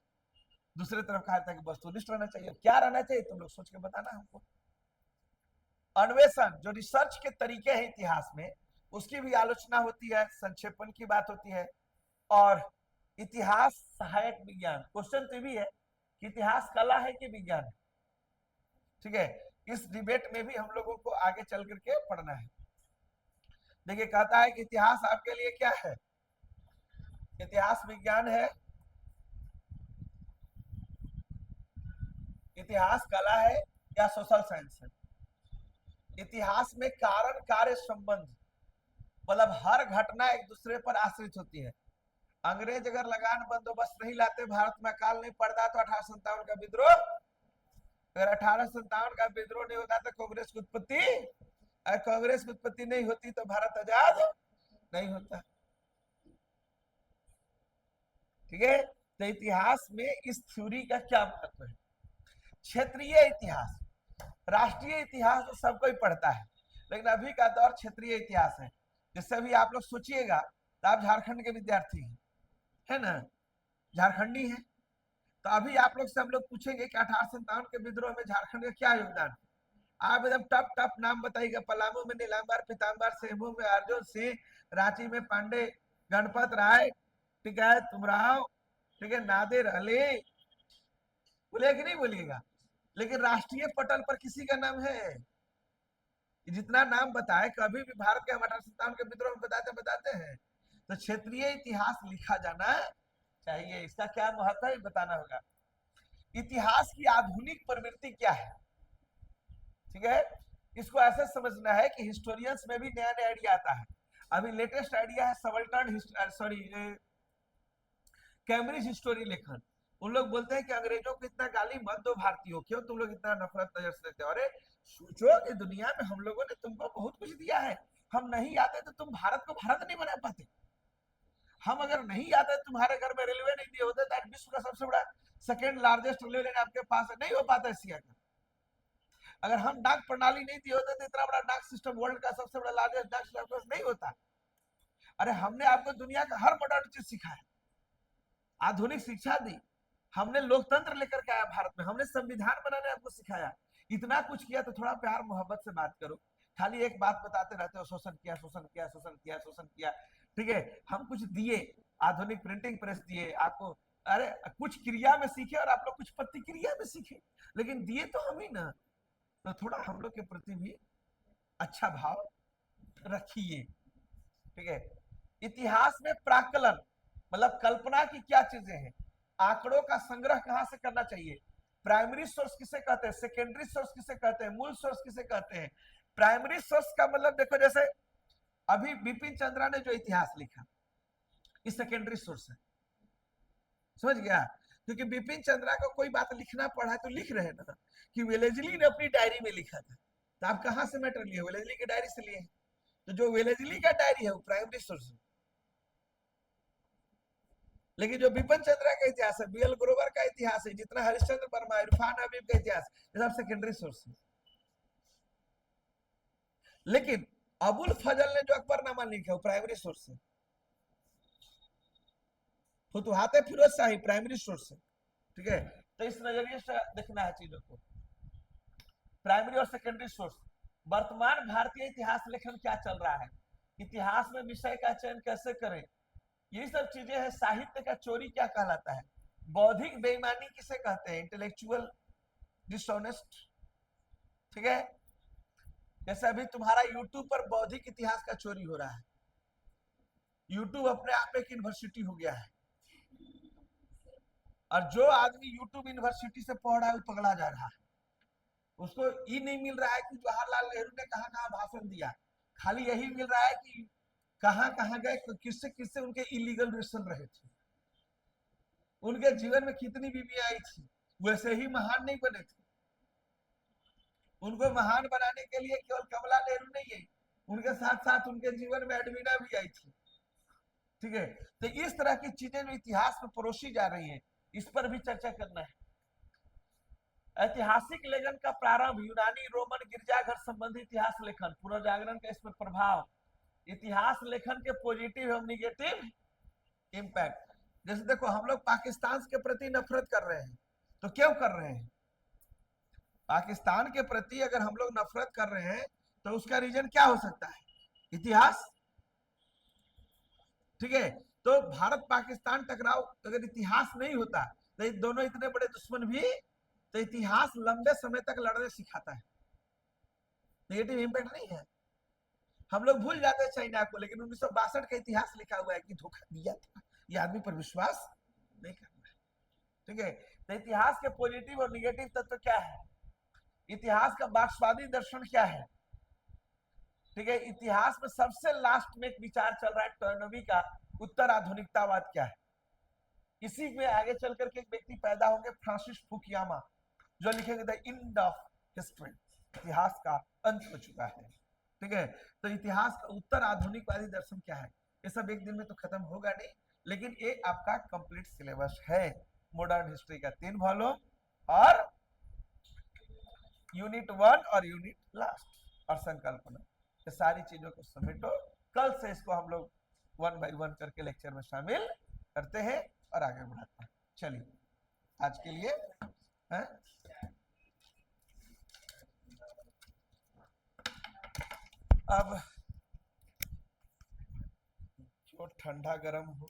दूसरे तरफ कहा था कि वस्तुनिष्ठ रहना चाहिए। क्या रहना चाहिए तुम लोग सोच के बताना हमको। अन्वेषण, जो रिसर्च के तरीके हैं इतिहास में, उसकी भी आलोचना होती है, संक्षेपण की बात होती है। और इतिहास सहायक विज्ञान, क्वेश्चन तो भी है कि इतिहास कला है कि विज्ञान है, ठीक है। इस डिबेट में भी हम लोगों को आगे चल करके पढ़ना है। देखिए कहता है कि इतिहास आपके लिए क्या है, इतिहास विज्ञान है, इतिहास कला है या सोशल साइंस है। इतिहास में कारण कार्य संबंध, मतलब हर घटना एक दूसरे पर आश्रित होती है। अंग्रेज अगर लगान बंदोबस्त नहीं लाते, भारत में अकाल नहीं पड़ता, तो 1857 का विद्रोह, अगर 1857 का विद्रोह नहीं होता तो कांग्रेस की उत्पत्ति, अगर कांग्रेस की उत्पत्ति नहीं होती तो भारत आजाद नहीं होता। ठीक है, तो इतिहास में इस थ्योरी का क्या महत्व है? क्षेत्रीय इतिहास, राष्ट्रीय इतिहास तो सब कोई पढ़ता है, लेकिन अभी का दौर क्षेत्रीय इतिहास है। जिससे भी आप लोग सोचिएगा तो आप झारखंड के विद्यार्थी हैं, है ना, झारखंडी हैं, तो अभी आप लोग से हम लोग पूछेंगे कि 1857 के विद्रोह में झारखंड का क्या योगदान है। आप एकदम टप टप नाम बताइएगा, पलामू में नीलांबर पीताम्बर, सेमू में अर्जुन सिंह, रांची में पांडे गणपत राय, ठीक है, तुमराव, ठीक है, नादिर अली, बोलिए कि नहीं बोलिएगा। लेकिन राष्ट्रीय पटल पर किसी का नाम है? जितना नाम बताए, कभी भी भारत के 1857 के विद्रोह में बताते हैं। तो क्षेत्रीय इतिहास लिखा जाना चाहिए। इसका क्या महत्व है बताना होगा। इतिहास की आधुनिक प्रवृत्ति क्या है? ठीक है, इसको ऐसे समझना है कि हिस्टोरियंस में भी नया नया आइडिया आता है। अभी लेटेस्ट आइडिया है सबल्टर्न, सॉरी, कैम्ब्रिज हिस्टोरी लेखन। उन लोग बोलते हैं कि अंग्रेजों को इतना गाली मत दो भारतीयों, क्यों तुम लोग इतना नफरत नजर से देखते हो? अरे सोचो कि दुनिया में हम लोगों ने तुमको बहुत कुछ दिया है, हम नहीं आते तो तुम भारत को भारत नहीं बना पाते। हम अगर नहीं आते, तुम्हारे घर में रेलवे नहीं दिए होते तो विश्व का सबसे बड़ा सेकेंड लार्जेस्ट रेलवे लाइन आपके पास है, नहीं हो पाता एशिया का। अगर हम डाक प्रणाली नहीं दिए होते तो इतना बड़ा डाक सिस्टम, वर्ल्ड का सबसे बड़ा लार्जेस्ट डाक सिस्टम नहीं होता। अरे हमने आपको दुनिया का हर मॉडर्न चीज सिखाया, आधुनिक शिक्षा दी, हमने लोकतंत्र लेकर के आया भारत में, हमने संविधान बनाने आपको सिखाया, इतना कुछ किया। तो थोड़ा प्यार मोहब्बत से बात करो। खाली एक बात बताते रहते हो, शोषण किया, शोषण किया, शोषण किया, शोषण किया। ठीक है, हम कुछ दिए, आधुनिक प्रिंटिंग प्रेस दिए आपको। अरे कुछ क्रिया में सीखे और आप लोग कुछ प्रतिक्रिया में सीखे, लेकिन दिए तो हम ही ना। तो थोड़ा हम लोग के प्रति भी अच्छा भाव रखिए। ठीक है, इतिहास में प्राक्कलन मतलब कल्पना की क्या चीजें हैं, आंकड़ों का संग्रह कहां से करना चाहिए, प्राइमरी सोर्स किसे कहते हैं, सेकेंडरी सोर्स किसे कहते हैं, मूल सोर्स किसे कहते हैं। प्राइमरी सोर्स का मतलब देखो, जैसे अभी बिपिन चंद्रा ने जो इतिहास लिखा, ये सेकेंडरी सोर्स है, समझ गया। क्योंकि बिपिन चंद्रा को कोई बात लिखना पड़ा है तो लिख रहे ना, कि वेलेजली ने अपनी डायरी में लिखा था, तो आप कहां से मैटर लिए? वेलेजली की डायरी से लिए। तो जो वेलेजली का डायरी है वो प्राइमरी सोर्स है, लेकिन जो बिपिन चंद्रा का इतिहास है, बीएल ग्रोवर का इतिहास है, जितना हरिश्चंद्र वर्मा, इरफान हबीब का इतिहास, ये सब सेकेंडरी सोर्स है। लेकिन अबुल फजल ने जो अकबरनामा लिखा वो प्राइमरी सोर्स है। फुतुहात फिरोज शाही प्राइमरी सोर्स है। ठीक है, तो इस नजरिए से देखना है चीजों को, प्राइमरी और सेकेंडरी सोर्स। वर्तमान भारतीय इतिहास लेखन क्या चल रहा है, इतिहास में विषय का चयन कैसे करें, ये सब चीजें हैं। साहित्य का चोरी क्या कहलाता है, बौद्धिक बेईमानी किसे कहते हैं, इंटेलेक्चुअल डिसऑनेस्ट। ठीक है, जैसे अभी तुम्हारा यूट्यूब पर बौद्धिक इतिहास का चोरी हो रहा है। यूट्यूब अपने आप एक यूनिवर्सिटी हो गया है, और जो आदमी यूट्यूब यूनिवर्सिटी से पढ़ रहा है वो पगला जा रहा है। उसको ये नहीं मिल रहा है कि जवाहरलाल नेहरू ने कहां कहां भाषण दिया, खाली यही मिल रहा है कि कहां कहां गए, किससे किससे उनके इलीगल रिलेशन रहे थे, उनके जीवन में कितनी बीवियां आई थी, वैसे ही महान नहीं बने थे। उनको महान बनाने के लिए केवल कमला नेहरू नहीं है, उनके साथ साथ उनके जीवन में एडवीना भी आई थी। ठीक है, तो इस तरह की चीजें जो इतिहास में परोसी जा रही हैं, इस पर भी चर्चा करना है। ऐतिहासिक लेखन का प्रारंभ, यूनानी रोमन गिरजाघर संबंधी इतिहास लेखन, पुनर्जागरण का इस पर प्रभाव, इतिहास लेखन के पॉजिटिव एवं निगेटिव इंपैक्ट। जैसे देखो, हम लोग पाकिस्तान के प्रति नफरत कर रहे हैं, तो क्यों कर रहे हैं? पाकिस्तान के प्रति अगर हम लोग नफरत कर रहे हैं तो उसका रीजन क्या हो सकता है? इतिहास। ठीक है, तो भारत पाकिस्तान टकराव अगर इतिहास नहीं होता तो दोनों इतने बड़े दुश्मन भी, तो इतिहास लंबे समय तक लड़ने सिखाता है, नेगेटिव इंपैक्ट नहीं है। हम लोग भूल जाते हैं चाइना को, लेकिन 1962 का इतिहास लिखा हुआ है कि धोखा दिया था, ये आदमी पर विश्वास नहीं करना है। ठीक है, तो इतिहास के पॉजिटिव और निगेटिव तत्व क्या है, इतिहास का मार्क्सवादी दर्शन क्या है। ठीक है, इतिहास में सबसे लास्ट में एक विचार चल रहा है टर्नबी का, उत्तर आधुनिकतावाद क्या है। इसी में आगे चल करके एक व्यक्ति पैदा होंगे, फ्रांसिस फुकुयामा, जो लिखेंगे द एंड ऑफ हिस्ट्री, इतिहास का अंत हो चुका है। ठीक है। तो इतिहास का उत्तर आधुनिकवादी दर्शन क्या है, ये सब एक दिन में तो खत्म होगा नहीं, लेकिन ये आपका कंप्लीट सिलेबस है। मॉडर्न हिस्ट्री का 3 वॉल्यूम और यूनिट 1 और यूनिट लास्ट और संकल्पना, ये सारी चीजों को समेटो। कल से इसको हम लोग 1 बाय 1 करके लेक्चर में शामिल करते हैं और आगे बढ़ाते हैं। चलिए आज के लिए है? अब जो ठंडा गर्म हो